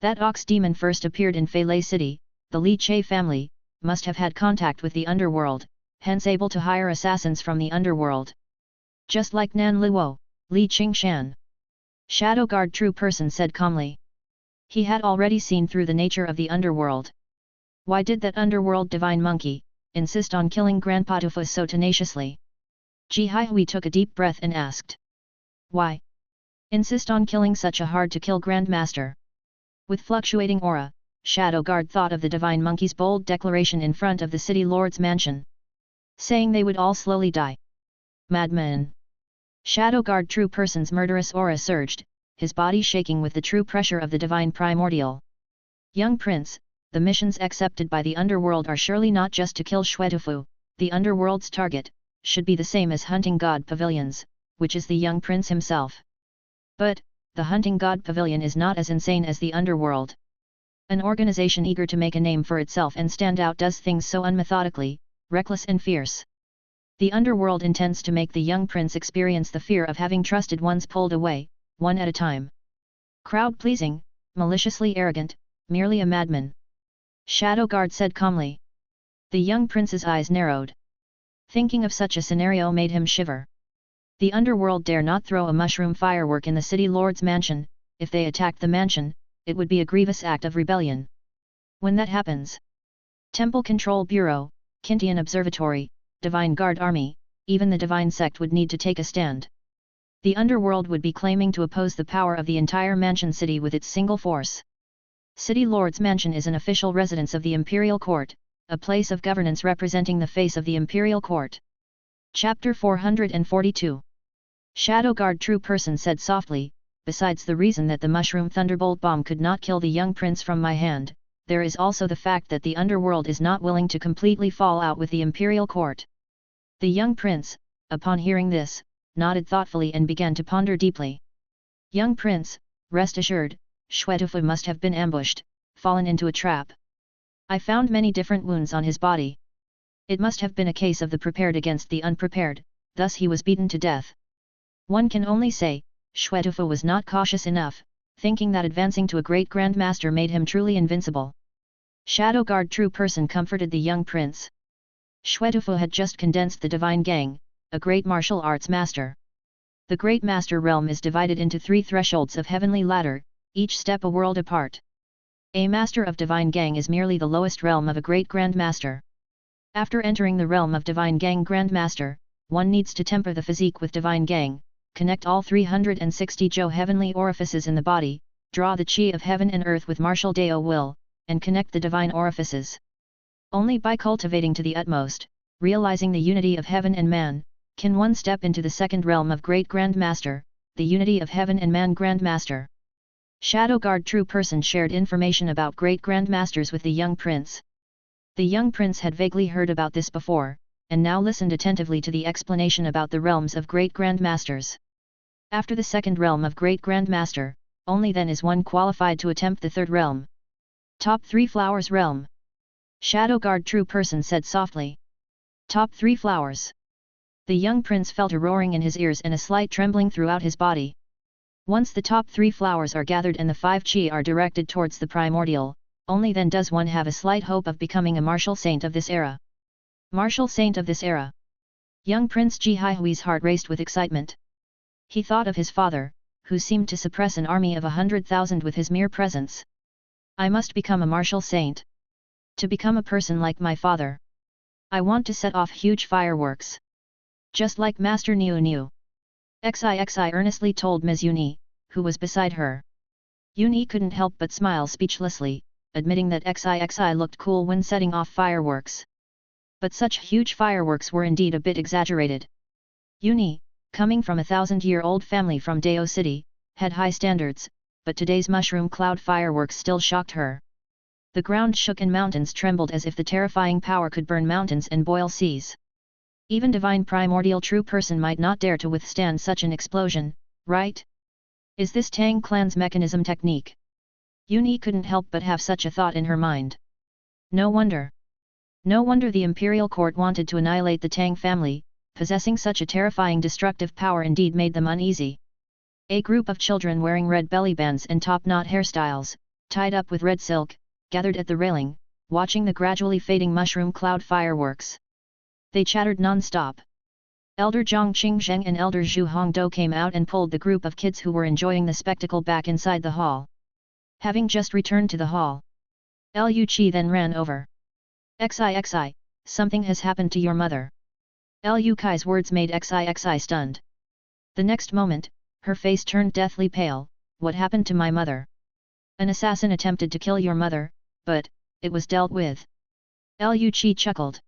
That Ox Demon first appeared in Feilei City. The Li Che family must have had contact with the underworld, hence able to hire assassins from the underworld. Just like Nan Luo, Li Qingshan. Shadow Guard True Person said calmly. He had already seen through the nature of the underworld. Why did that underworld Divine Monkey insist on killing Grandpa Tufu so tenaciously? Ji Haihui took a deep breath and asked. Why? Insist on killing such a hard-to-kill Grandmaster? With fluctuating aura, Shadow Guard thought of the Divine Monkey's bold declaration in front of the city lord's mansion, saying they would all slowly die. Madman! Shadow Guard True Person's murderous aura surged, his body shaking with the true pressure of the divine primordial. Young prince, the missions accepted by the underworld are surely not just to kill Shuetufu. The underworld's target should be the same as Hunting God Pavilions, which is the young prince himself. But, the Hunting God Pavilion is not as insane as the underworld. An organization eager to make a name for itself and stand out does things so unmethodically, reckless and fierce. The underworld intends to make the young prince experience the fear of having trusted ones pulled away, one at a time. Crowd-pleasing, maliciously arrogant, merely a madman. Shadow Guard said calmly. The young prince's eyes narrowed. Thinking of such a scenario made him shiver. The underworld dare not throw a mushroom firework in the city lord's mansion. If they attacked the mansion, it would be a grievous act of rebellion. When that happens, Temple Control Bureau, Kintian Observatory, Divine Guard Army, even the Divine Sect would need to take a stand. The underworld would be claiming to oppose the power of the entire mansion city with its single force. City Lord's Mansion is an official residence of the Imperial Court, a place of governance representing the face of the Imperial Court. Chapter 442. Shadow Guard True Person said softly, besides the reason that the Mushroom Thunderbolt Bomb could not kill the young prince from my hand, there is also the fact that the underworld is not willing to completely fall out with the Imperial Court. The young prince, upon hearing this, nodded thoughtfully and began to ponder deeply. Young prince, rest assured, Shuetufu must have been ambushed, fallen into a trap. I found many different wounds on his body. It must have been a case of the prepared against the unprepared, thus he was beaten to death. One can only say, Shuetufu was not cautious enough, thinking that advancing to a great grandmaster made him truly invincible. Shadow Guard True Person comforted the young prince. Shuetufu had just condensed the Divine Gang, a great martial arts master. The Great Master Realm is divided into 3 thresholds of heavenly ladder, each step a world apart. A Master of Divine Gang is merely the lowest realm of a great Grandmaster. After entering the realm of Divine Gang Grandmaster, one needs to temper the physique with divine gang, connect all 360 Jo heavenly orifices in the body, draw the chi of heaven and earth with martial Dao will, and connect the divine orifices. Only by cultivating to the utmost, realizing the unity of heaven and man, can one step into the second realm of Great Grand Master, the unity of heaven and man Grand Master. Shadow Guard True Person shared information about Great Grand Masters with the young prince. The young prince had vaguely heard about this before, and now listened attentively to the explanation about the realms of Great Grand Masters. After the second realm of Great Grand Master, only then is one qualified to attempt the third realm. Top 3 Flowers Realm. Shadow Guard True Person said softly. Top 3 Flowers. The young prince felt a roaring in his ears and a slight trembling throughout his body. Once the top 3 flowers are gathered and the 5 chi are directed towards the primordial, only then does one have a slight hope of becoming a martial saint of this era. Martial saint of this era. Young Prince Ji Haihui's heart raced with excitement. He thought of his father, who seemed to suppress an army of 100,000 with his mere presence. I must become a martial saint. To become a person like my father. I want to set off huge fireworks. Just like Master Niu Niu. Xixi earnestly told Ms. Yuni, who was beside her. Yuni couldn't help but smile speechlessly, admitting that Xixi looked cool when setting off fireworks. But such huge fireworks were indeed a bit exaggerated. Yuni, coming from a 1,000-year-old family from Dao City, had high standards, but today's mushroom cloud fireworks still shocked her. The ground shook and mountains trembled as if the terrifying power could burn mountains and boil seas. Even divine primordial true person might not dare to withstand such an explosion, right? Is this Tang clan's mechanism technique? Yuni couldn't help but have such a thought in her mind. No wonder. No wonder the imperial court wanted to annihilate the Tang family, possessing such a terrifying destructive power indeed made them uneasy. A group of children wearing red belly bands and top-knot hairstyles, tied up with red silk, gathered at the railing, watching the gradually fading mushroom cloud fireworks. They chattered non-stop. Elder Zhang Qingzheng and Elder Zhu Hongdou came out and pulled the group of kids who were enjoying the spectacle back inside the hall. Having just returned to the hall, Lu Qi then ran over. Xixi, something has happened to your mother. Lu Kai's words made Xixi stunned. The next moment, her face turned deathly pale. What happened to my mother? An assassin attempted to kill your mother, but it was dealt with. Lu Qi chuckled.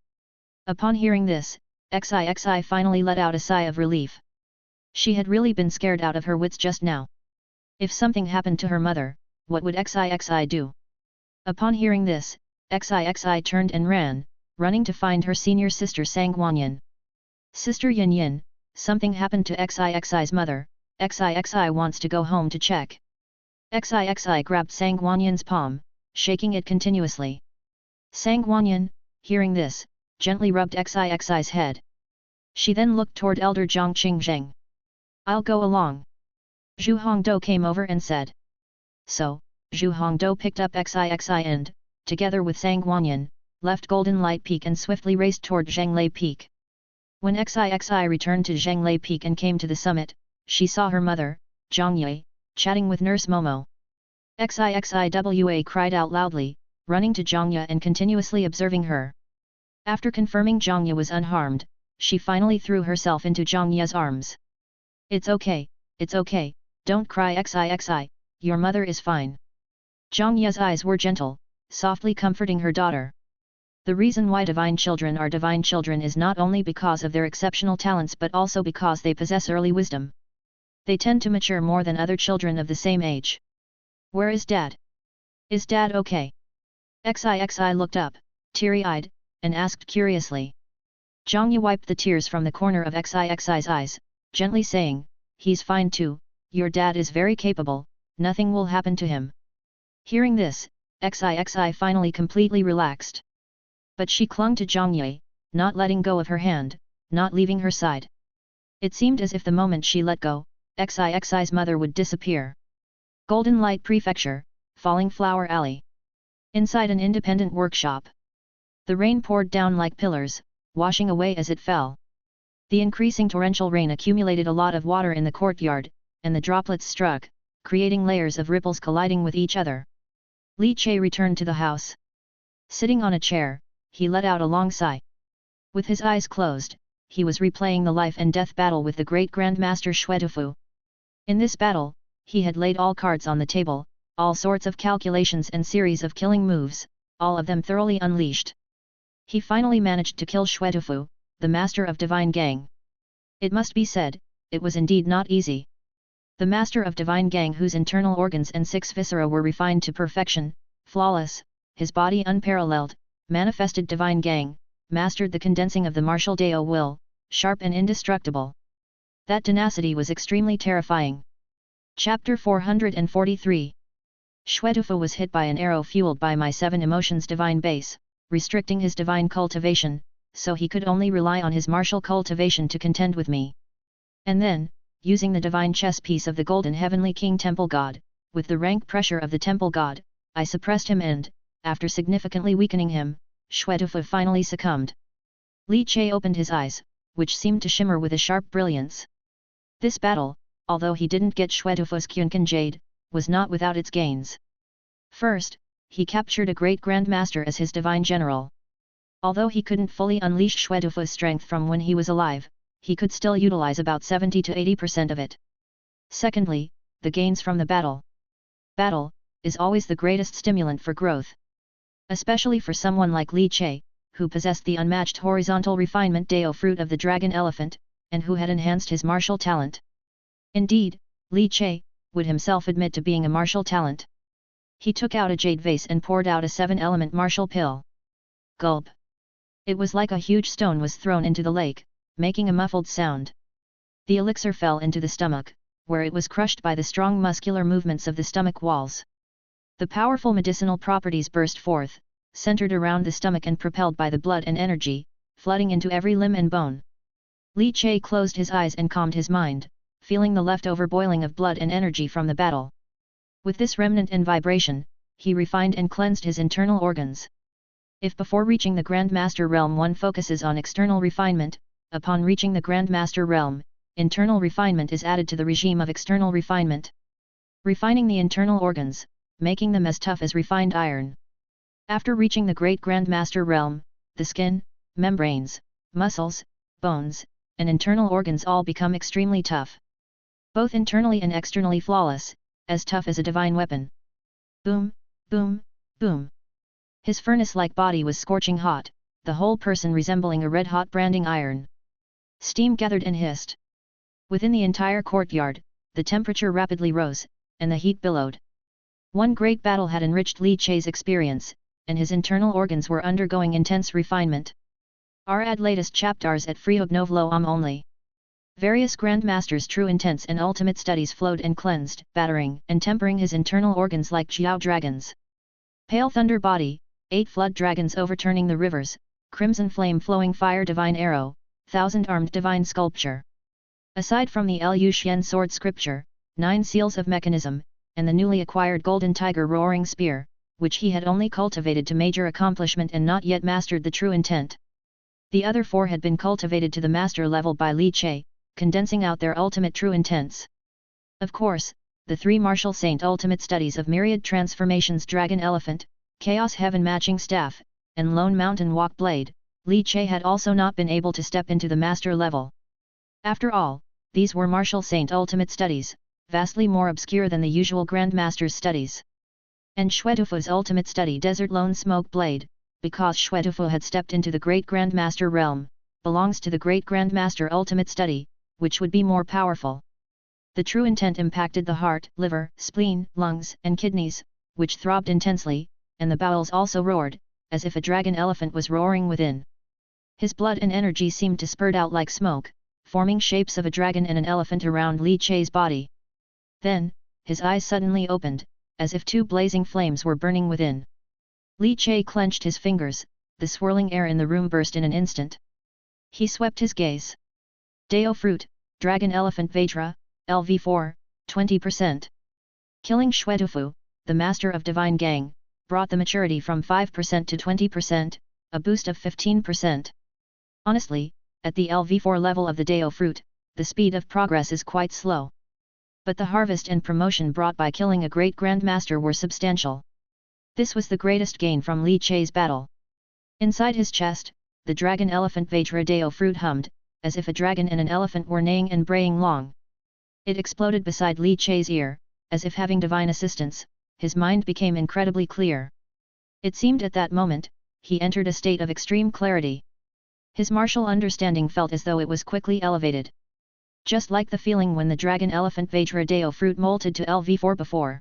Upon hearing this, Xixi finally let out a sigh of relief. She had really been scared out of her wits just now. If something happened to her mother, what would Xixi do? Upon hearing this, Xixi turned and ran, running to find her senior sister Sangwanyan. Sister Yin Yin, something happened to Xixi's mother, Xixi wants to go home to check. Xixi grabbed Sangwanyan's palm, shaking it continuously. Sangwanyan, hearing this, gently rubbed Xixi's head. She then looked toward Elder Zhang Qingzheng. I'll go along. Zhu Hongdou came over and said. So, Zhu Hongdou picked up Xixi and, together with Sangwanyan, left Golden Light Peak and swiftly raced toward Zhenglei Peak. When Xixi returned to Zhenglei Peak and came to the summit, she saw her mother, Zhang Yue, chatting with Nurse Momo. Xixiwa cried out loudly, running to Zhang Yue and continuously observing her. After confirming Zhang Yue was unharmed, she finally threw herself into Zhang Yue's arms. It's okay, don't cry Xixi, your mother is fine. Zhang Yue's eyes were gentle, softly comforting her daughter. The reason why divine children are divine children is not only because of their exceptional talents but also because they possess early wisdom. They tend to mature more than other children of the same age. Where is Dad? Is Dad okay? Xixi looked up, teary-eyed, and asked curiously. Zhang Yue wiped the tears from the corner of Xixi's eyes, gently saying, he's fine too, your dad is very capable, nothing will happen to him. Hearing this, Xixi finally completely relaxed. But she clung to Zhang Yue, not letting go of her hand, not leaving her side. It seemed as if the moment she let go, Xixi's mother would disappear. Golden Light Prefecture, Falling Flower Alley. Inside an independent workshop. The rain poured down like pillars, washing away as it fell. The increasing torrential rain accumulated a lot of water in the courtyard, and the droplets struck, creating layers of ripples colliding with each other. Li Che returned to the house. Sitting on a chair, he let out a long sigh. With his eyes closed, he was replaying the life and death battle with the great Grandmaster Xuetufu. In this battle, he had laid all cards on the table, all sorts of calculations and series of killing moves, all of them thoroughly unleashed. He finally managed to kill Xuetufu, the master of Divine Gang. It must be said, it was indeed not easy. The master of Divine Gang, whose internal organs and 6 viscera were refined to perfection, flawless, his body unparalleled, manifested Divine Gang, mastered the condensing of the martial Dao will, sharp and indestructible. That tenacity was extremely terrifying. Chapter 443. Xuetufu was hit by an arrow fueled by my 7 emotions divine base, restricting his divine cultivation, so he could only rely on his martial cultivation to contend with me. And then, using the divine chess piece of the golden heavenly king temple god, with the rank pressure of the temple god, I suppressed him and, after significantly weakening him, Xuetufu finally succumbed. Li Che opened his eyes, which seemed to shimmer with a sharp brilliance. This battle, although he didn't get Xuetufu's Qunkan Jade, was not without its gains. First, he captured a great grandmaster as his divine general. Although he couldn't fully unleash Xuetufu's strength from when he was alive, he could still utilize about 70 to 80% of it. Secondly, the gains from the battle. Battle is always the greatest stimulant for growth. Especially for someone like Li Che, who possessed the unmatched horizontal refinement Dao fruit of the dragon elephant, and who had enhanced his martial talent. Indeed, Li Che would himself admit to being a martial talent. He took out a jade vase and poured out a 7-element martial pill. Gulp! It was like a huge stone was thrown into the lake, making a muffled sound. The elixir fell into the stomach, where it was crushed by the strong muscular movements of the stomach walls. The powerful medicinal properties burst forth, centered around the stomach and propelled by the blood and energy, flooding into every limb and bone. Li Che closed his eyes and calmed his mind, feeling the leftover boiling of blood and energy from the battle. With this remnant and vibration, he refined and cleansed his internal organs. If before reaching the Grandmaster realm one focuses on external refinement, upon reaching the Grandmaster realm, internal refinement is added to the regime of external refinement. Refining the internal organs, making them as tough as refined iron. After reaching the great Grandmaster realm, the skin, membranes, muscles, bones, and internal organs all become extremely tough. Both internally and externally flawless, as tough as a divine weapon. Boom, boom, boom. His furnace-like body was scorching hot, the whole person resembling a red-hot branding iron. Steam gathered and hissed. Within the entire courtyard, the temperature rapidly rose, and the heat billowed. One great battle had enriched Li Che's experience, and his internal organs were undergoing intense refinement. Add latest chapters at freehodnovlo only. Various Grandmasters' true intense and ultimate studies flowed and cleansed, battering and tempering his internal organs like Jiao dragons. Pale thunder body, 8 flood dragons overturning the rivers, crimson flame flowing fire divine arrow, 1,000-armed divine sculpture. Aside from the Lu Xian sword scripture, 9 seals of mechanism, and the newly acquired golden tiger roaring spear, which he had only cultivated to major accomplishment and not yet mastered the true intent. The other 4 had been cultivated to the master level by Li Che, condensing out their ultimate true intents. Of course, the 3 martial saint ultimate studies of myriad transformations dragon elephant, chaos heaven matching staff, and lone mountain walk blade, Li Che had also not been able to step into the master level. After all, these were martial saint ultimate studies, vastly more obscure than the usual Grandmaster's studies. And Xuetufu's ultimate study desert lone smoke blade, because Xuetufu had stepped into the great Grandmaster realm, belongs to the great Grandmaster ultimate study, which would be more powerful. The true intent impacted the heart, liver, spleen, lungs, and kidneys, which throbbed intensely, and the bowels also roared, as if a dragon elephant was roaring within. His blood and energy seemed to spurt out like smoke, forming shapes of a dragon and an elephant around Li Che's body. Then, his eyes suddenly opened, as if 2 blazing flames were burning within. Li Che clenched his fingers, the swirling air in the room burst in an instant. He swept his gaze. Dao fruit, dragon elephant Vajra, LV4, 20%. Killing Xuetufu, the master of Divine Gang, brought the maturity from 5% to 20%, a boost of 15%. Honestly, at the LV4 level of the Dao fruit, the speed of progress is quite slow. But the harvest and promotion brought by killing a great Grandmaster were substantial. This was the greatest gain from Li Che's battle. Inside his chest, the dragon elephant Vajra Dao fruit hummed, as if a dragon and an elephant were neighing and braying long. It exploded beside Li Che's ear, as if having divine assistance, his mind became incredibly clear. It seemed at that moment, he entered a state of extreme clarity. His martial understanding felt as though it was quickly elevated. Just like the feeling when the dragon elephant Vajradeo fruit molted to LV4 before.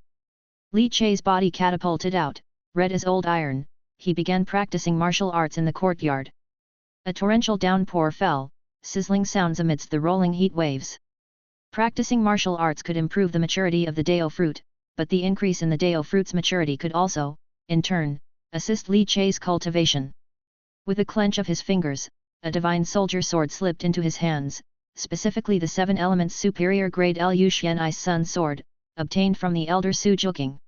Li Che's body catapulted out, red as old iron, he began practicing martial arts in the courtyard. A torrential downpour fell, sizzling sounds amidst the rolling heat waves. Practicing martial arts could improve the maturity of the Deo fruit, but the increase in the Deo fruit's maturity could also, in turn, assist Li Che's cultivation. With a clench of his fingers, a divine soldier sword slipped into his hands, specifically the 7 elements superior grade Liu Xian's sun sword, obtained from the elder Su Juking.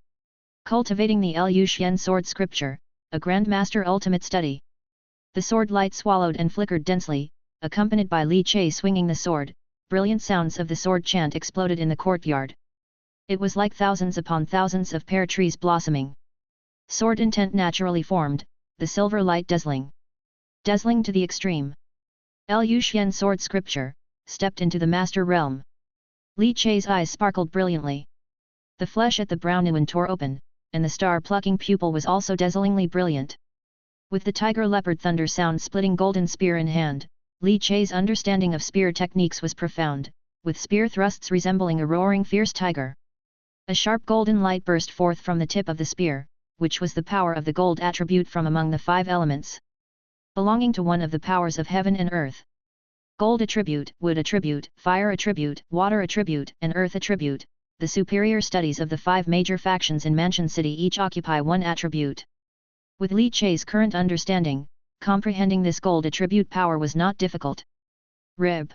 Cultivating the Liu Xian sword scripture, a Grandmaster ultimate study. The sword light swallowed and flickered densely, accompanied by Li Che swinging the sword. Brilliant sounds of the sword chant exploded in the courtyard. It was like thousands upon thousands of pear trees blossoming. Sword intent naturally formed, the silver light dazzling. Dazzling to the extreme. Liu Xian sword scripture, stepped into the master realm. Li Che's eyes sparkled brilliantly. The flesh at the brow nuan tore open, and the star-plucking pupil was also dazzlingly brilliant. With the tiger leopard thunder sound splitting golden spear in hand, Li Che's understanding of spear techniques was profound, with spear thrusts resembling a roaring fierce tiger. A sharp golden light burst forth from the tip of the spear, which was the power of the gold attribute from among the 5 elements. Belonging to one of the powers of heaven and earth. Gold attribute, wood attribute, fire attribute, water attribute, and earth attribute, the superior studies of the 5 major factions in Mansion City each occupy one attribute. With Li Che's current understanding, comprehending this gold attribute power was not difficult. Rib.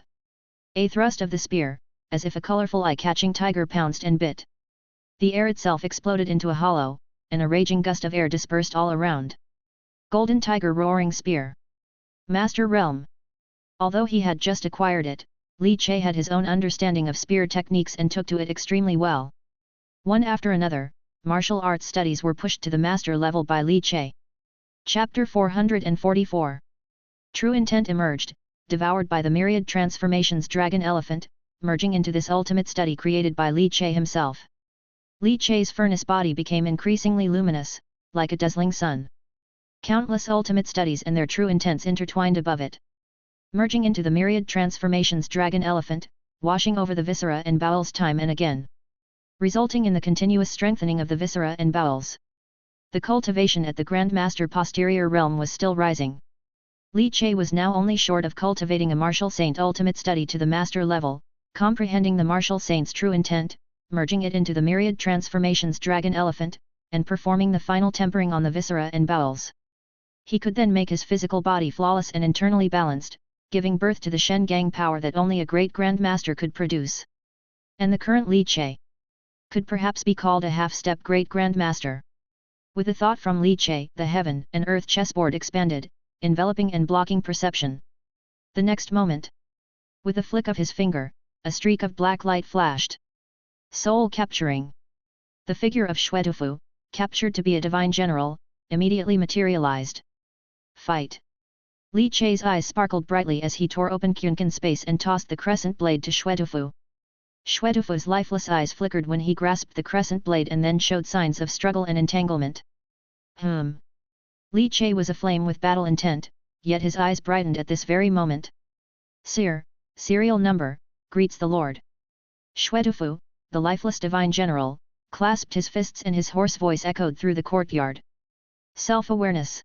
A thrust of the spear, as if a colorful eye-catching tiger pounced and bit. The air itself exploded into a hollow, and a raging gust of air dispersed all around. Golden tiger roaring spear. Master realm. Although he had just acquired it, Li Che had his own understanding of spear techniques and took to it extremely well. One after another, martial arts studies were pushed to the master level by Li Che. Chapter 444. True intent emerged, devoured by the myriad transformations dragon elephant, merging into this ultimate study created by Li Che himself. Li Che's furnace body became increasingly luminous, like a dazzling sun. Countless ultimate studies and their true intents intertwined above it. Merging into the myriad transformations dragon elephant, washing over the viscera and bowels time and again. Resulting in the continuous strengthening of the viscera and bowels. The cultivation at the Grandmaster posterior realm was still rising. Li Che was now only short of cultivating a martial saint ultimate study to the master level, comprehending the martial saint's true intent, merging it into the myriad transformations dragon elephant, and performing the final tempering on the viscera and bowels. He could then make his physical body flawless and internally balanced, giving birth to the Shen Gang power that only a great Grandmaster could produce. And the current Li Che could perhaps be called a half-step great Grandmaster. With a thought from Li Che, the heaven and earth chessboard expanded, enveloping and blocking perception. The next moment, with a flick of his finger, a streak of black light flashed. Soul capturing. The figure of Xuedufu, captured to be a divine general, immediately materialized. Fight. Li Che's eyes sparkled brightly as he tore open Qunkan space and tossed the crescent blade to Xuedufu. Xuedufu's lifeless eyes flickered when he grasped the crescent blade and then showed signs of struggle and entanglement. Li Che was aflame with battle intent, yet his eyes brightened at this very moment. Serial number, greets the Lord. Xuedufu, the lifeless divine general, clasped his fists and his hoarse voice echoed through the courtyard. Self-awareness.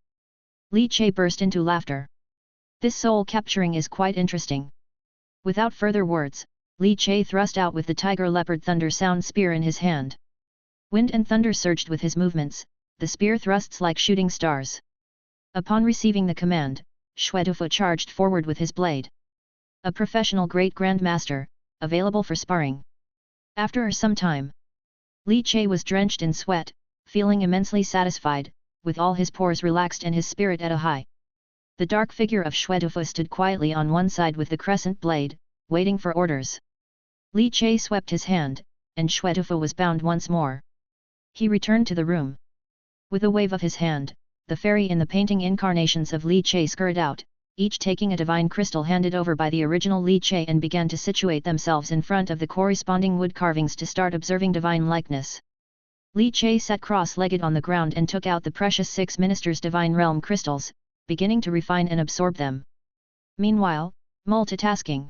Li Che burst into laughter. This soul capturing is quite interesting. Without further words, Li Che thrust out with the tiger leopard thunder sound spear in his hand. Wind and thunder surged with his movements, the spear thrusts like shooting stars. Upon receiving the command, Xuedufu charged forward with his blade. A professional great grandmaster, available for sparring. After some time, Li Che was drenched in sweat, feeling immensely satisfied, with all his pores relaxed and his spirit at a high. The dark figure of Xuedufu stood quietly on one side with the crescent blade, waiting for orders. Li Che swept his hand, and Xuedufu was bound once more. He returned to the room. With a wave of his hand, the fairy in the painting incarnations of Li Che scurried out, each taking a divine crystal handed over by the original Li Che, and began to situate themselves in front of the corresponding wood carvings to start observing divine likeness. Li Che sat cross-legged on the ground and took out the precious 6 ministers' divine realm crystals, beginning to refine and absorb them. Meanwhile, multitasking.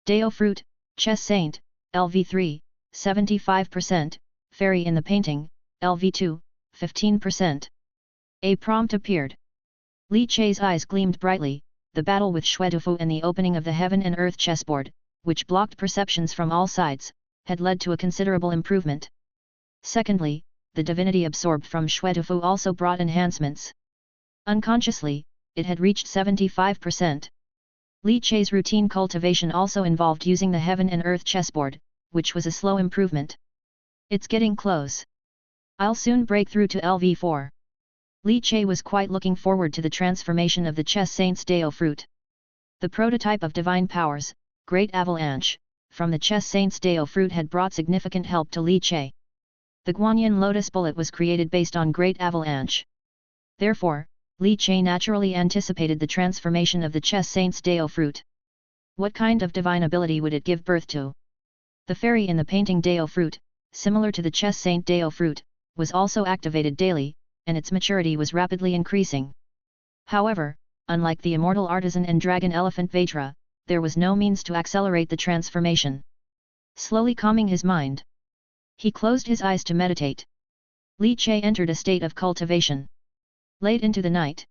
Deo fruit, chess saint, LV3, 75%, fairy in the painting, LV2, 15%. A prompt appeared. Li Che's eyes gleamed brightly. The battle with Shuedufu and the opening of the heaven and earth chessboard, which blocked perceptions from all sides, had led to a considerable improvement. Secondly, the divinity absorbed from Shuedufu also brought enhancements. Unconsciously, it had reached 75%. Li Che's routine cultivation also involved using the heaven and earth chessboard, which was a slow improvement. It's getting close. I'll soon break through to LV4. Li Che was quite looking forward to the transformation of the chess saint's Deo fruit. The prototype of divine powers, Great Avalanche, from the chess saint's Deo fruit had brought significant help to Li Che. The Guanyin Lotus Bullet was created based on Great Avalanche. Therefore, Li Che naturally anticipated the transformation of the chess saint's Deo fruit. What kind of divine ability would it give birth to? The fairy in the painting Deo fruit, similar to the chess saint Deo fruit, was also activated daily, and its maturity was rapidly increasing. However, unlike the immortal artisan and dragon elephant Vajra, there was no means to accelerate the transformation. Slowly calming his mind, he closed his eyes to meditate. Li Che entered a state of cultivation. Late into the night,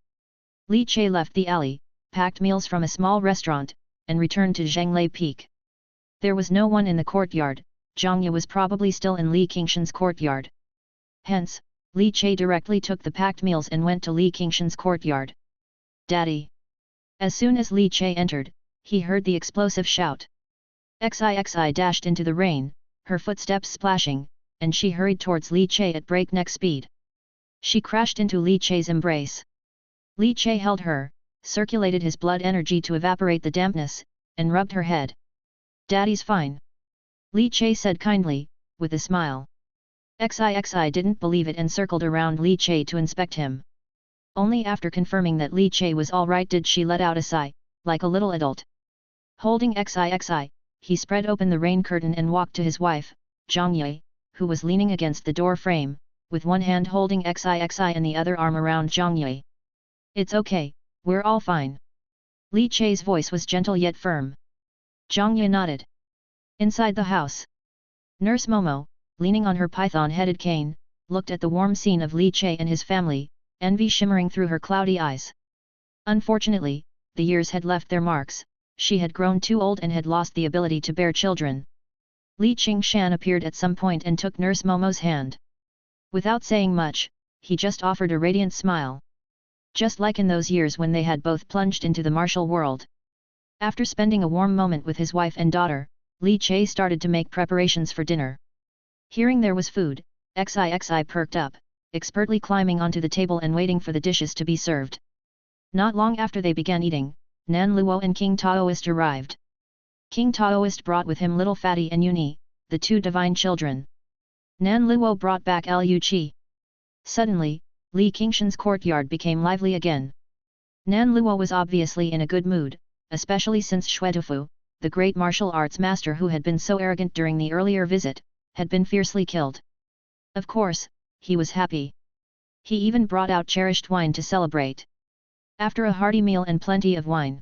Li Che left the alley, packed meals from a small restaurant, and returned to Zhanglei Peak. There was no one in the courtyard. Zhang Ye was probably still in Li Qingshan's courtyard. Hence, Li Che directly took the packed meals and went to Li Qingshan's courtyard. Daddy! As soon as Li Che entered, he heard the explosive shout. Xixi dashed into the rain, her footsteps splashing, and she hurried towards Li Che at breakneck speed. She crashed into Li Che's embrace. Li Che held her, circulated his blood energy to evaporate the dampness, and rubbed her head. Daddy's fine. Li Che said kindly, with a smile. Xixi didn't believe it and circled around Li Che to inspect him. Only after confirming that Li Che was all right did she let out a sigh, like a little adult. Holding Xixi, he spread open the rain curtain and walked to his wife, Zhang Ye, who was leaning against the door frame, with one hand holding Xixi and the other arm around Zhang Ye. It's okay, we're all fine. Li Che's voice was gentle yet firm. Zhang Ye nodded. Inside the house, Nurse Momo, leaning on her python-headed cane, looked at the warm scene of Li Che and his family, envy shimmering through her cloudy eyes. Unfortunately, the years had left their marks. She had grown too old and had lost the ability to bear children. Li Qingshan appeared at some point and took Nurse Momo's hand. Without saying much, he just offered a radiant smile. Just like in those years when they had both plunged into the martial world. After spending a warm moment with his wife and daughter, Li Che started to make preparations for dinner. Hearing there was food, Xixi perked up, expertly climbing onto the table and waiting for the dishes to be served. Not long after they began eating, Nan Luo and King Taoist arrived. King Taoist brought with him little Fatty and Uni, the 2 divine children. Nan Luo brought back Liu Qi. Suddenly, Li Qingshan's courtyard became lively again. Nan Luo was obviously in a good mood, especially since Shuedufu, the great martial arts master who had been so arrogant during the earlier visit, had been fiercely killed. Of course, he was happy. He even brought out cherished wine to celebrate. After a hearty meal and plenty of wine,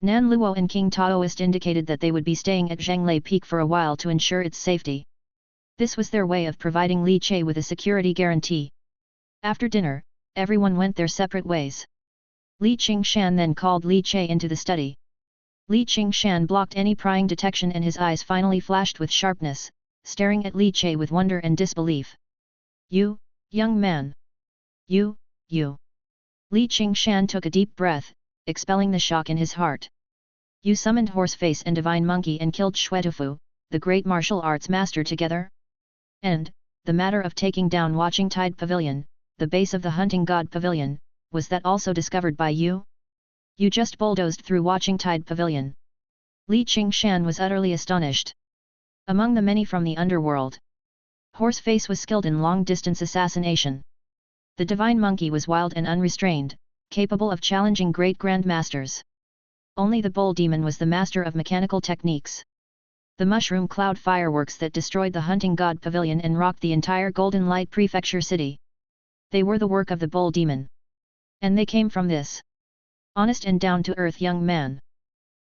Nan Luo and King Taoist indicated that they would be staying at Zhanglei Peak for a while to ensure its safety. This was their way of providing Li Che with a security guarantee. After dinner, everyone went their separate ways. Li Qingshan then called Li Che into the study. Li Qingshan blocked any prying detection and his eyes finally flashed with sharpness, staring at Li Che with wonder and disbelief. You, young man. You. Li Qingshan took a deep breath, expelling the shock in his heart. You summoned Horseface and Divine Monkey and killed Shuedufu, the great martial arts master together? And, the matter of taking down Watching Tide Pavilion, the base of the Hunting God Pavilion, was that also discovered by you? You just bulldozed through Watching Tide Pavilion. Li Qingshan was utterly astonished. Among the many from the underworld, Horseface was skilled in long-distance assassination. The Divine Monkey was wild and unrestrained, capable of challenging great grandmasters. Only the bull demon was the master of mechanical techniques. The mushroom cloud fireworks that destroyed the hunting god pavilion and rocked the entire Golden Light Prefecture city. They were the work of the bull demon. And they came from this honest and down-to-earth young man.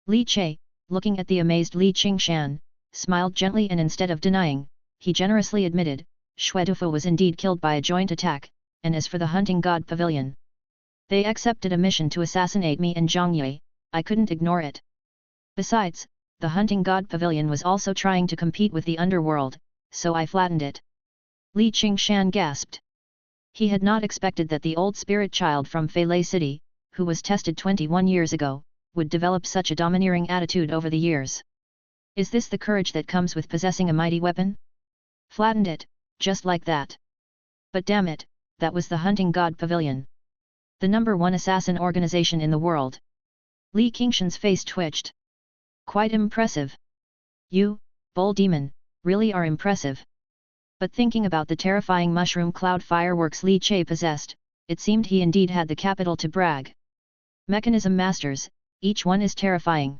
Li Che, looking at the amazed Li Qingshan, smiled gently, and instead of denying, he generously admitted, Xue Dufu was indeed killed by a joint attack, and as for the hunting god pavilion, they accepted a mission to assassinate me and Zhang Yue. I couldn't ignore it. Besides, the hunting god pavilion was also trying to compete with the underworld, so I flattened it. Li Qingshan gasped. He had not expected that the old spirit child from Feilei City, who was tested 21 years ago, would develop such a domineering attitude over the years. Is this the courage that comes with possessing a mighty weapon? Flattened it, just like that. But damn it, that was the hunting god pavilion. The #1 assassin organization in the world. Li Qingshan's face twitched. Quite impressive. You, bull demon, really are impressive. But thinking about the terrifying mushroom cloud fireworks Li Che possessed, it seemed he indeed had the capital to brag. Mechanism masters, each one is terrifying.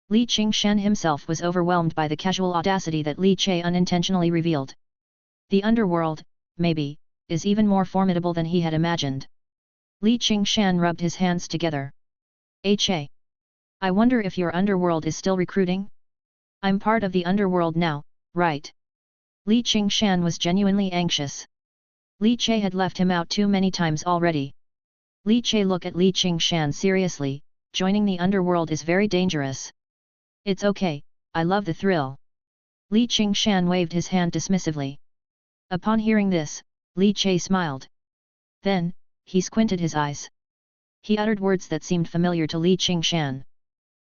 Li Qingshan himself was overwhelmed by the casual audacity that Li Che unintentionally revealed. The underworld, maybe, is even more formidable than he had imagined. Li Qingshan rubbed his hands together. Hey! I wonder if your underworld is still recruiting? I'm part of the underworld now, right? Li Qingshan was genuinely anxious. Li Che had left him out too many times already. Li Che looked at Li Qingshan seriously, joining the underworld is very dangerous. It's okay, I love the thrill. Li Qingshan waved his hand dismissively. Upon hearing this, Li Che smiled. Then, he squinted his eyes. He uttered words that seemed familiar to Li Qingshan.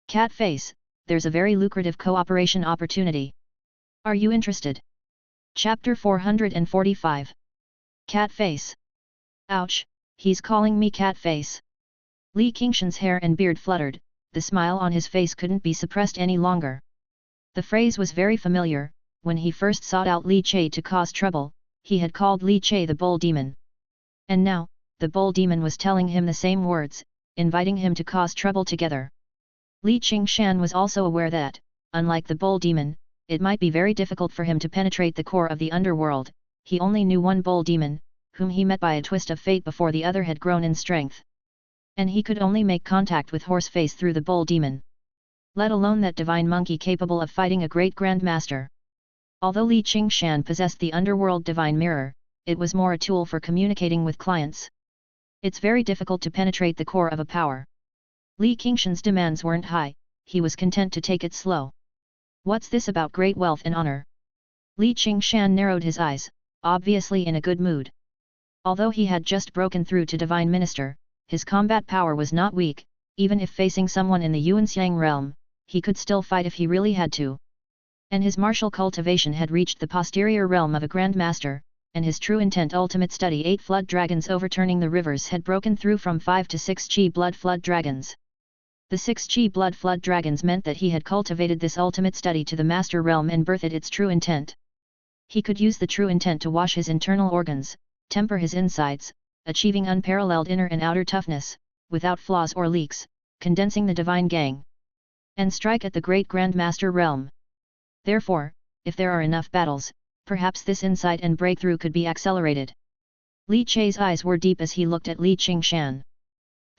Cat face, there's a very lucrative cooperation opportunity. Are you interested? Chapter 445. Cat face. Ouch, he's calling me cat face. Li Qingshan's hair and beard fluttered, the smile on his face couldn't be suppressed any longer. The phrase was very familiar. When he first sought out Li Che to cause trouble, he had called Li Che the bull demon. And now, the bull demon was telling him the same words, inviting him to cause trouble together. Li Qingshan was also aware that, unlike the bull demon, it might be very difficult for him to penetrate the core of the underworld. He only knew one bull demon, whom he met by a twist of fate before the other had grown in strength. And he could only make contact with Horseface through the bull demon. Let alone that divine monkey capable of fighting a great grandmaster. Although Li Qingshan possessed the underworld divine mirror, it was more a tool for communicating with clients. It's very difficult to penetrate the core of a power. Li Qingshan's demands weren't high, he was content to take it slow. What's this about great wealth and honor? Li Qingshan narrowed his eyes, obviously in a good mood. Although he had just broken through to Divine Minister, his combat power was not weak. Even if facing someone in the Yuanxiang realm, he could still fight if he really had to. And his martial cultivation had reached the posterior realm of a grandmaster, and his true intent ultimate study 8 flood dragons overturning the rivers had broken through from 5 to 6 chi blood flood dragons. The 6 chi blood flood dragons meant that he had cultivated this ultimate study to the master realm and birthed its true intent. He could use the true intent to wash his internal organs, temper his insides, achieving unparalleled inner and outer toughness, without flaws or leaks, condensing the divine gang. And strike at the great grandmaster realm. Therefore, if there are enough battles, perhaps this insight and breakthrough could be accelerated. Li Che's eyes were deep as he looked at Li Qingshan.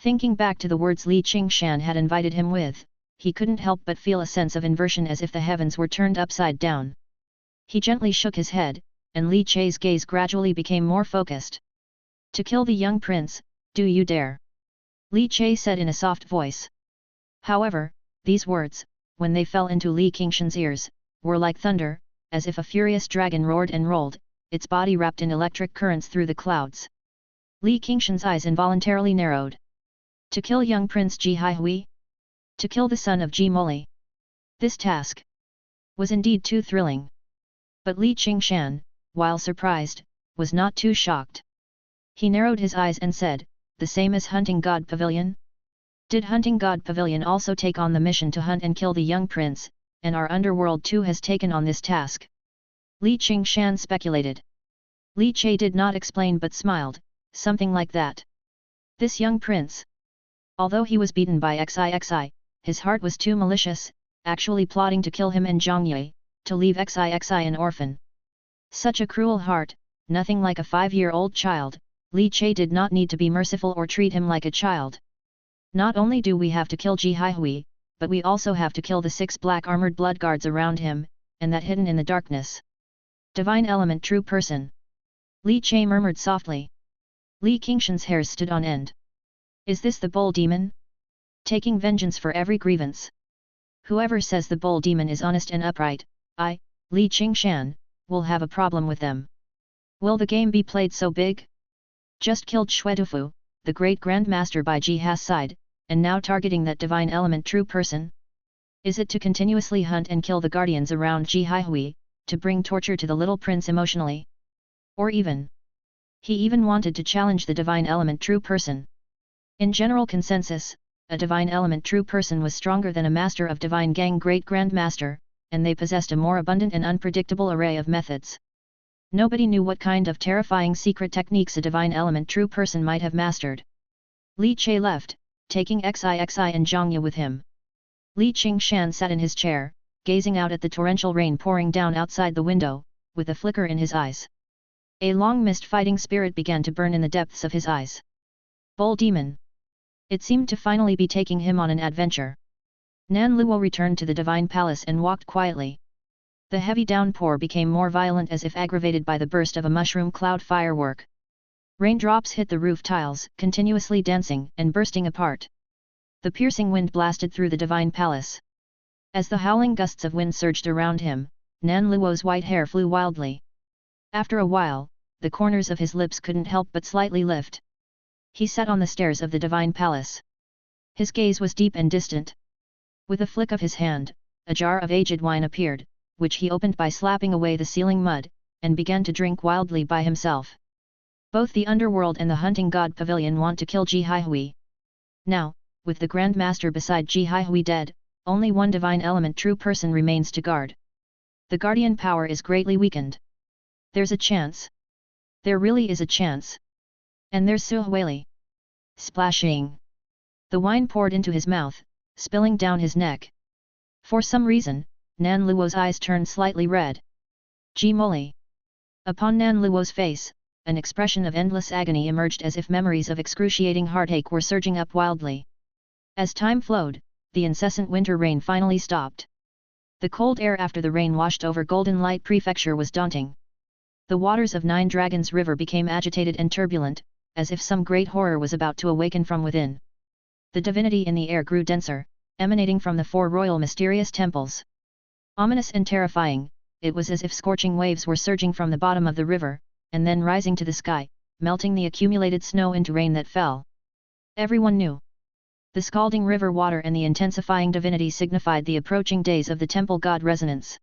Thinking back to the words Li Qingshan had invited him with, he couldn't help but feel a sense of inversion as if the heavens were turned upside down. He gently shook his head, and Li Che's gaze gradually became more focused. To kill the young prince, do you dare? Li Che said in a soft voice. However, these words, when they fell into Li Qingshan's ears, were like thunder, as if a furious dragon roared and rolled, its body wrapped in electric currents through the clouds. Li Qingshan's eyes involuntarily narrowed. To kill young Prince Ji Haihui? To kill the son of Ji Moli? This task was indeed too thrilling. But Li Qingshan, while surprised, was not too shocked. He narrowed his eyes and said, the same as Hunting God Pavilion? Did Hunting God Pavilion also take on the mission to hunt and kill the young prince, and our underworld too has taken on this task? Li Qingshan speculated. Li Che did not explain but smiled, something like that. This young prince, although he was beaten by Xixi, his heart was too malicious, actually plotting to kill him and Zhang Yue, to leave Xixi an orphan. Such a cruel heart, nothing like a 5-year-old child. Li Che did not need to be merciful or treat him like a child. Not only do we have to kill Ji Haihui, but we also have to kill the 6 black armored blood guards around him, and that hidden in the darkness. Divine element true person. Li Che murmured softly. Li Qingshan's hairs stood on end. Is this the bull demon? Taking vengeance for every grievance. Whoever says the bull demon is honest and upright, I, Li Qingshan, will have a problem with them. Will the game be played so big? Just killed Xuedufu, the great grandmaster by Ji Ha's side, and now targeting that divine element true person? Is it to continuously hunt and kill the guardians around Ji Haihui, to bring torture to the little prince emotionally? Or even, he even wanted to challenge the divine element true person. In general consensus, a divine element true person was stronger than a master of divine gang great grandmaster, and they possessed a more abundant and unpredictable array of methods. Nobody knew what kind of terrifying secret techniques a divine element true person might have mastered. Li Che left, taking Xixi and Zhang Yue with him. Li Qingshan sat in his chair, gazing out at the torrential rain pouring down outside the window, with a flicker in his eyes. A long mist fighting spirit began to burn in the depths of his eyes. Bull demon! It seemed to finally be taking him on an adventure. Nan Luo returned to the divine palace and walked quietly. The heavy downpour became more violent as if aggravated by the burst of a mushroom cloud firework. Raindrops hit the roof tiles, continuously dancing and bursting apart. The piercing wind blasted through the divine palace. As the howling gusts of wind surged around him, Nan Luo's white hair flew wildly. After a while, the corners of his lips couldn't help but slightly lift. He sat on the stairs of the divine palace. His gaze was deep and distant. With a flick of his hand, a jar of aged wine appeared, which he opened by slapping away the ceiling mud, and began to drink wildly by himself. Both the underworld and the hunting god pavilion want to kill Ji Haihui. Now, with the Grand Master beside Ji Haihui dead, only one divine element true person remains to guard. The guardian power is greatly weakened. There's a chance. There really is a chance. And there's Su Huili. Splashing. The wine poured into his mouth, spilling down his neck. For some reason, Nan Luo's eyes turned slightly red. Ji Moli. Upon Nan Luo's face, an expression of endless agony emerged as if memories of excruciating heartache were surging up wildly. As time flowed, the incessant winter rain finally stopped. The cold air after the rain washed over Golden Light Prefecture was daunting. The waters of Nine Dragons River became agitated and turbulent, as if some great horror was about to awaken from within. The divinity in the air grew denser, emanating from the 4 royal mysterious temples. Ominous and terrifying, it was as if scorching waves were surging from the bottom of the river, and then rising to the sky, melting the accumulated snow into rain that fell. Everyone knew. The scalding river water and the intensifying divinity signified the approaching days of the temple god resonance.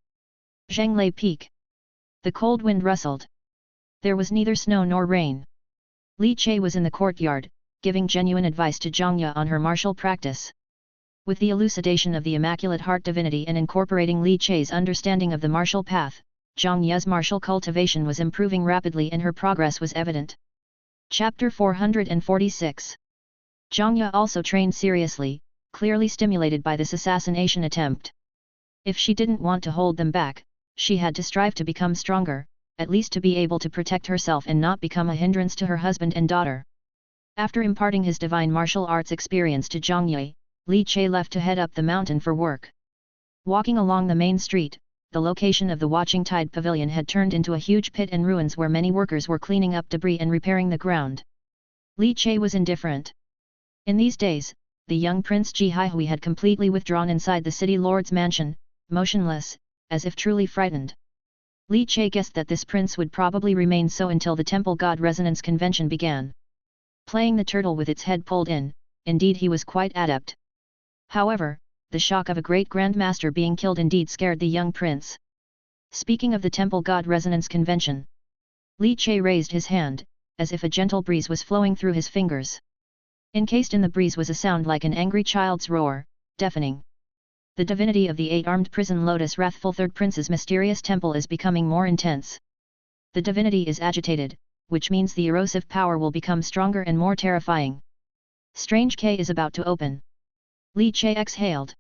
Zhanglei Peak. The cold wind rustled. There was neither snow nor rain. Li Che was in the courtyard, giving genuine advice to Zhang Yue on her martial practice. With the elucidation of the Immaculate Heart divinity and incorporating Li Che's understanding of the martial path, Zhang Yue's martial cultivation was improving rapidly and her progress was evident. Chapter 446. Zhang Yue also trained seriously, clearly stimulated by this assassination attempt. If she didn't want to hold them back, she had to strive to become stronger, at least to be able to protect herself and not become a hindrance to her husband and daughter. After imparting his divine martial arts experience to Zhang Yue, Li Che left to head up the mountain for work. Walking along the main street, the location of the Watching Tide Pavilion had turned into a huge pit and ruins where many workers were cleaning up debris and repairing the ground. Li Che was indifferent. In these days, the young Prince Ji Haihui had completely withdrawn inside the city lord's mansion, motionless, as if truly frightened. Li Che guessed that this prince would probably remain so until the Temple God Resonance Convention began. Playing the turtle with its head pulled in, indeed he was quite adept. However, the shock of a great grandmaster being killed indeed scared the young prince. Speaking of the Temple God Resonance Convention, Li Che raised his hand, as if a gentle breeze was flowing through his fingers. Encased in the breeze was a sound like an angry child's roar, deafening. The divinity of the 8-armed prison lotus wrathful third prince's mysterious temple is becoming more intense. The divinity is agitated, which means the erosive power will become stronger and more terrifying. Strange K is about to open. Li Che exhaled.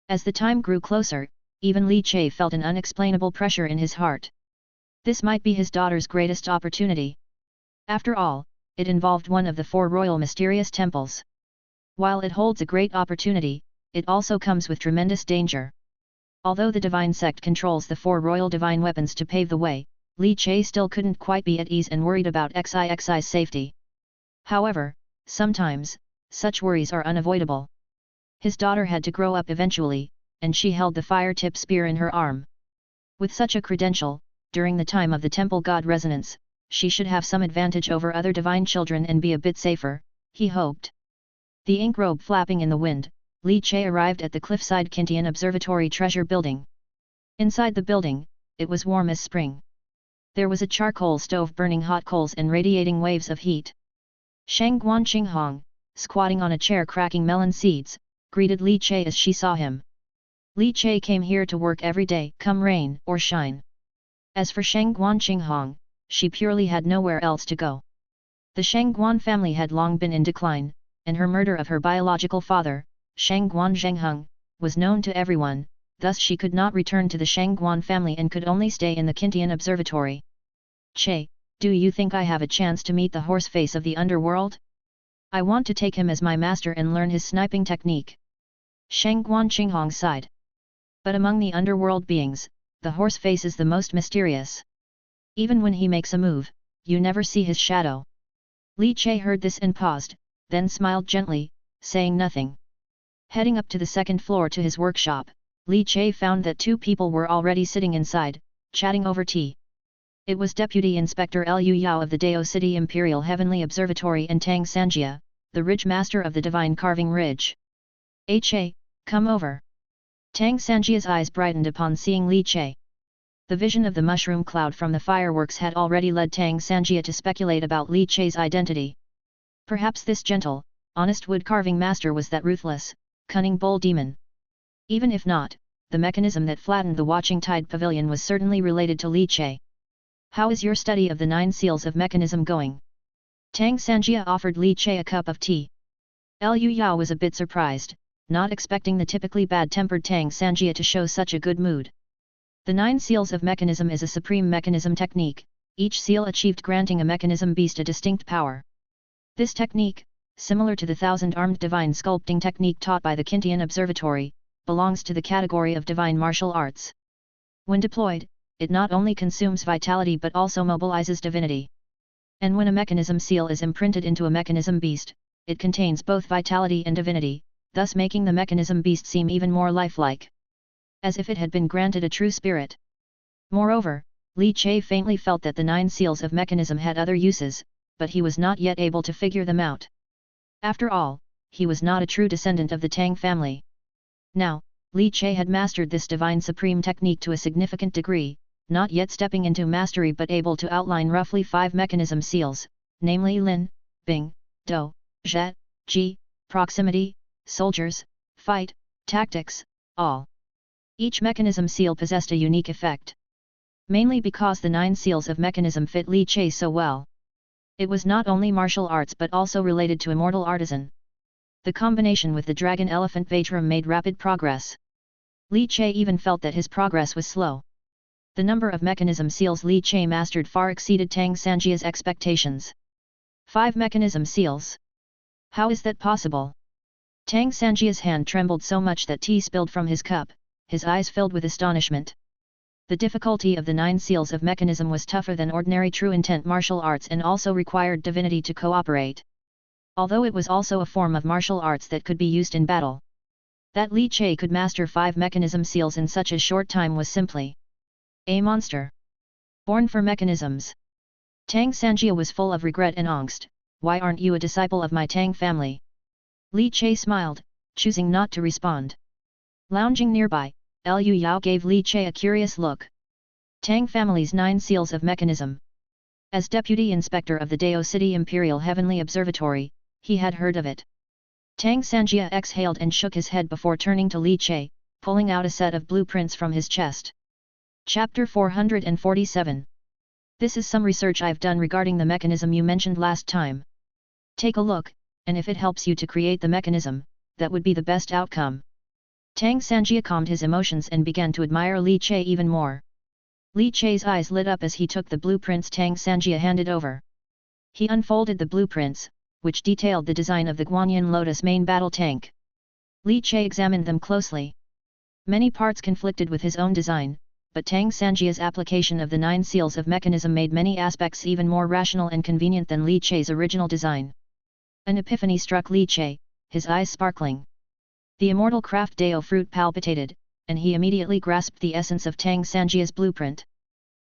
As the time grew closer, even Li Che felt an unexplainable pressure in his heart. This might be his daughter's greatest opportunity. After all, it involved one of the 4 royal mysterious temples. While it holds a great opportunity, it also comes with tremendous danger. Although the divine sect controls the 4 royal divine weapons to pave the way, Li Che still couldn't quite be at ease and worried about Xixi's safety. However, sometimes, such worries are unavoidable. His daughter had to grow up eventually, and she held the fire-tip spear in her arm. With such a credential, during the time of the temple god resonance, she should have some advantage over other divine children and be a bit safer, he hoped. The ink robe flapping in the wind, Li Che arrived at the cliffside Kintian Observatory treasure building. Inside the building, it was warm as spring. There was a charcoal stove burning hot coals and radiating waves of heat. Shang Guanqinghong, squatting on a chair cracking melon seeds, greeted Li Che as she saw him. Li Che came here to work every day, come rain or shine. As for Shang Guanqinghong, she purely had nowhere else to go. The Shangguan family had long been in decline, and her murder of her biological father, Shangguan Zhengheng, was known to everyone, thus she could not return to the Shangguan family and could only stay in the Kintian Observatory. Che, do you think I have a chance to meet the horseface of the underworld? I want to take him as my master and learn his sniping technique. Shangguan Qinghong sighed. But among the underworld beings, the horseface is the most mysterious. Even when he makes a move, you never see his shadow. Li Che heard this and paused, then smiled gently, saying nothing. Heading up to the second floor to his workshop, Li Che found that 2 people were already sitting inside, chatting over tea. It was Deputy Inspector Liu Yao of the Dao City Imperial Heavenly Observatory and Tang Sanjia, the Ridge Master of the Divine Carving Ridge. Che, come over. Tang Sanjia's eyes brightened upon seeing Li Che. The vision of the mushroom cloud from the fireworks had already led Tang Sanjia to speculate about Li Che's identity. Perhaps this gentle, honest wood-carving master was that ruthless, cunning bull demon. Even if not, the mechanism that flattened the Watching Tide Pavilion was certainly related to Li Che. How is your study of the 9 seals of mechanism going? Tang Sanjia offered Li Che a cup of tea. Liu Yao was a bit surprised, not expecting the typically bad-tempered Tang Sanjia to show such a good mood. The 9 seals of mechanism is a supreme mechanism technique, each seal achieved granting a mechanism beast a distinct power. This technique, similar to the 1,000-armed divine sculpting technique taught by the Kintian Observatory, belongs to the category of divine martial arts. When deployed, it not only consumes vitality but also mobilizes divinity. And when a mechanism seal is imprinted into a mechanism beast, it contains both vitality and divinity, thus making the mechanism beast seem even more lifelike. As if it had been granted a true spirit. Moreover, Li Che faintly felt that the 9 seals of mechanism had other uses, but he was not yet able to figure them out. After all, he was not a true descendant of the Tang family. Now, Li Che had mastered this divine supreme technique to a significant degree, not yet stepping into mastery but able to outline roughly 5 mechanism seals, namely Lin, Bing, Do, Zhe, Ji, proximity, soldiers, fight, tactics, all. Each mechanism seal possessed a unique effect. Mainly because the 9 seals of mechanism fit Li Che so well. It was not only martial arts but also related to immortal artisan. The combination with the dragon elephant Vatram made rapid progress. Li Che even felt that his progress was slow. The number of mechanism seals Li Che mastered far exceeded Tang Sanjia's expectations. 5 mechanism seals. How is that possible? Tang Sanjia's hand trembled so much that tea spilled from his cup. His eyes filled with astonishment. The difficulty of the 9 seals of mechanism was tougher than ordinary true intent martial arts and also required divinity to cooperate. Although it was also a form of martial arts that could be used in battle. That Li Che could master 5 mechanism seals in such a short time was simply a monster. Born for mechanisms. Tang Sanjia was full of regret and angst. Why aren't you a disciple of my Tang family? Li Che smiled, choosing not to respond. Lounging nearby, Liu Yao gave Li Che a curious look. Tang family's 9 seals of mechanism. As deputy inspector of the Dao City Imperial Heavenly Observatory, he had heard of it. Tang Sanjia exhaled and shook his head before turning to Li Che, pulling out a set of blueprints from his chest. Chapter 447. This is some research I've done regarding the mechanism you mentioned last time. Take a look, and if it helps you to create the mechanism, that would be the best outcome. Tang Sanjia calmed his emotions and began to admire Li Che even more. Li Che's eyes lit up as he took the blueprints Tang Sanjia handed over. He unfolded the blueprints, which detailed the design of the Guanyin Lotus main battle tank. Li Che examined them closely. Many parts conflicted with his own design, but Tang Sanjia's application of the 9 seals of mechanism made many aspects even more rational and convenient than Li Che's original design. An epiphany struck Li Che, his eyes sparkling. The immortal craft Dao fruit palpitated, and he immediately grasped the essence of Tang Sanjia's blueprint.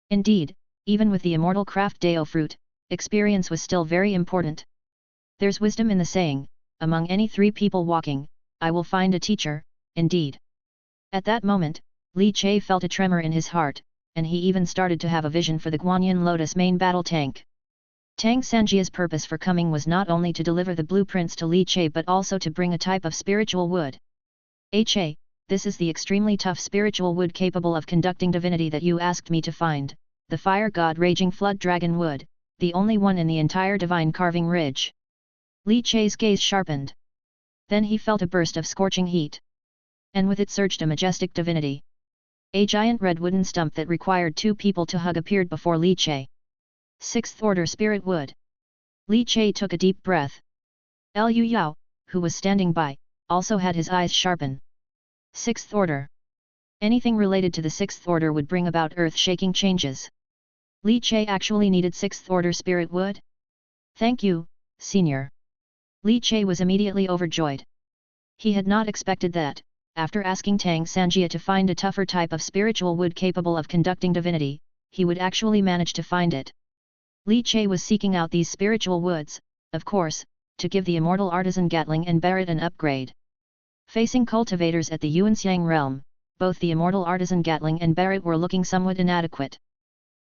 Indeed, even with the immortal craft Dao fruit, experience was still very important. There's wisdom in the saying, among any 3 people walking, I will find a teacher, indeed. At that moment, Li Che felt a tremor in his heart, and he even started to have a vision for the Guanyin Lotus main battle tank. Tang Sanjia's purpose for coming was not only to deliver the blueprints to Li Che but also to bring a type of spiritual wood. Che, this is the extremely tough spiritual wood capable of conducting divinity that you asked me to find, the fire god raging flood dragon wood, the only one in the entire divine carving ridge. Li Che's gaze sharpened. Then he felt a burst of scorching heat. And with it surged a majestic divinity. A giant red wooden stump that required 2 people to hug appeared before Li Che. 6th order spirit wood. Li Che took a deep breath. Liu Yao, who was standing by, also had his eyes sharpen. 6th order. Anything related to the 6th order would bring about earth-shaking changes. Li Che actually needed 6th order spirit wood? Thank you, senior. Li Che was immediately overjoyed. He had not expected that, after asking Tang Sanjia to find a tougher type of spiritual wood capable of conducting divinity, he would actually manage to find it. Li Che was seeking out these spiritual woods, of course, to give the immortal artisan Gatling and Barrett an upgrade. Facing cultivators at the Yuanxiang realm, both the immortal artisan Gatling and Barrett were looking somewhat inadequate.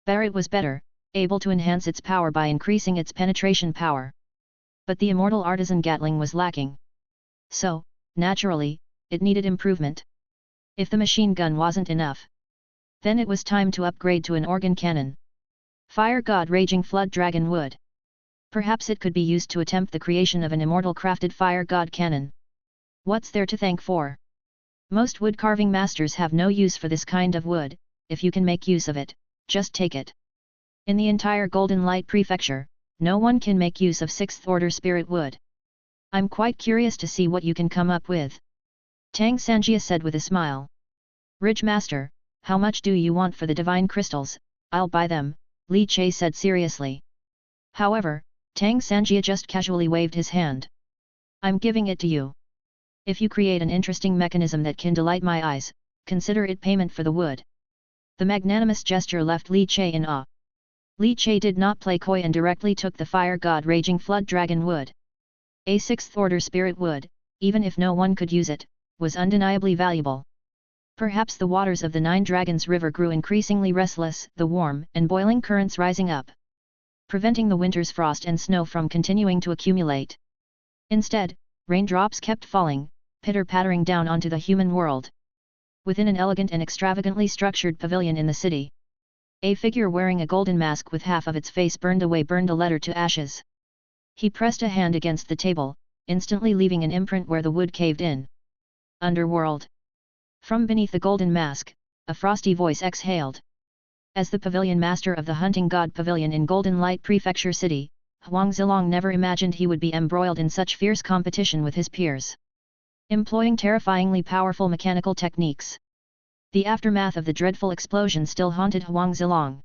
Barrett was better, able to enhance its power by increasing its penetration power. But the immortal artisan Gatling was lacking. So, naturally, it needed improvement. If the machine gun wasn't enough, then it was time to upgrade to an organ cannon. Fire god raging flood dragon wood. Perhaps it could be used to attempt the creation of an immortal crafted fire god cannon. What's there to thank for? Most wood carving masters have no use for this kind of wood. If you can make use of it, just take it. In the entire Golden Light Prefecture, no one can make use of 6th order spirit wood. I'm quite curious to see what you can come up with. Tang Sanjia said with a smile. Ridge Master, how much do you want for the divine crystals? I'll buy them, Li Che said seriously. However, Tang Sanjia just casually waved his hand. I'm giving it to you. If you create an interesting mechanism that can delight my eyes, consider it payment for the wood. The magnanimous gesture left Li Che in awe. Li Che did not play coy and directly took the fire god raging flood dragon wood. A 6th order spirit wood, even if no one could use it, was undeniably valuable. Perhaps the waters of the 9 Dragons River grew increasingly restless, the warm and boiling currents rising up, preventing the winter's frost and snow from continuing to accumulate. Instead, raindrops kept falling, pitter-pattering down onto the human world. Within an elegant and extravagantly structured pavilion in the city, a figure wearing a golden mask with half of its face burned away burned a letter to ashes. He pressed a hand against the table, instantly leaving an imprint where the wood caved in. Underworld. From beneath the golden mask, a frosty voice exhaled. As the pavilion master of the hunting god pavilion in Golden Light Prefecture City, Huang Zilong never imagined he would be embroiled in such fierce competition with his peers, employing terrifyingly powerful mechanical techniques. The aftermath of the dreadful explosion still haunted Huang Zilong.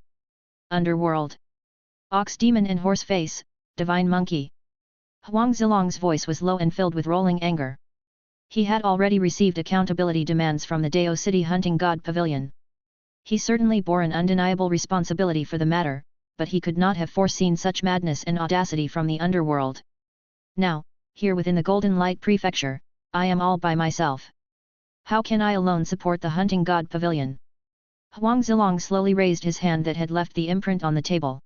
Underworld. Ox demon and horse face, divine monkey. Huang Zilong's voice was low and filled with rolling anger. He had already received accountability demands from the Dao City Hunting God Pavilion. He certainly bore an undeniable responsibility for the matter, but he could not have foreseen such madness and audacity from the underworld. Now, here within the Golden Light Prefecture, I am all by myself. How can I alone support the Hunting God Pavilion? Huang Zilong slowly raised his hand that had left the imprint on the table.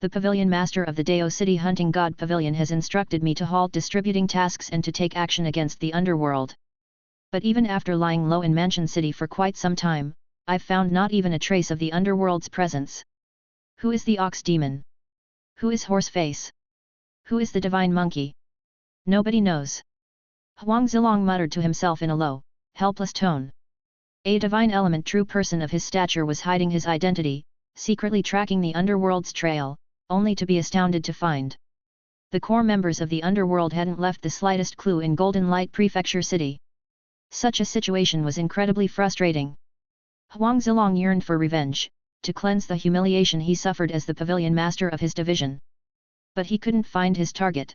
The pavilion master of the Dao City Hunting God Pavilion has instructed me to halt distributing tasks and to take action against the underworld. But even after lying low in Mansion City for quite some time, I've found not even a trace of the underworld's presence. Who is the ox demon? Who is Horseface? Who is the divine monkey? Nobody knows. Huang Zilong muttered to himself in a low, helpless tone. A divine element true person of his stature was hiding his identity, secretly tracking the underworld's trail, only to be astounded to find the core members of the underworld hadn't left the slightest clue in Golden Light Prefecture City. Such a situation was incredibly frustrating. Huang Zilong yearned for revenge, to cleanse the humiliation he suffered as the pavilion master of his division. But he couldn't find his target.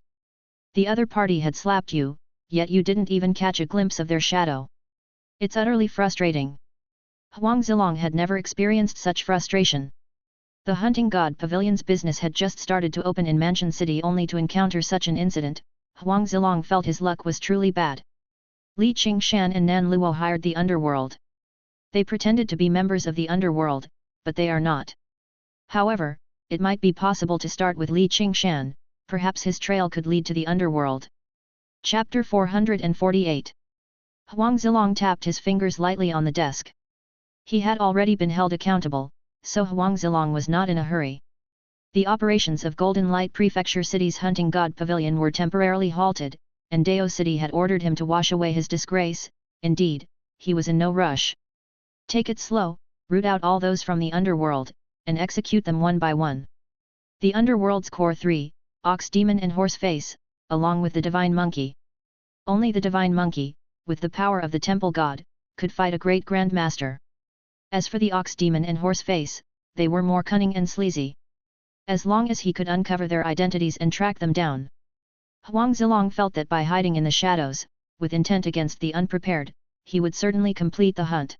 The other party had slapped you, yet you didn't even catch a glimpse of their shadow. It's utterly frustrating. Huang Zilong had never experienced such frustration. The Hunting God Pavilion's business had just started to open in Mansion City only to encounter such an incident. Huang Zilong felt his luck was truly bad. Li Qingshan and Nan Luo hired the underworld. They pretended to be members of the underworld, but they are not. However, it might be possible to start with Li Qingshan, perhaps his trail could lead to the underworld. Chapter 448. Huang Zilong tapped his fingers lightly on the desk. He had already been held accountable, so Huang Zilong was not in a hurry. The operations of Golden Light Prefecture City's Hunting God Pavilion were temporarily halted, and Dao City had ordered him to wash away his disgrace. Indeed, he was in no rush. Take it slow, root out all those from the underworld, and execute them one by one. The underworld's core three, Ox Demon and Horse Face, along with the Divine Monkey. Only the Divine Monkey, with the power of the Temple God, could fight a great Grand Master. As for the Ox Demon and Horse Face, they were more cunning and sleazy. As long as he could uncover their identities and track them down. Huang Zilong felt that by hiding in the shadows, with intent against the unprepared, he would certainly complete the hunt.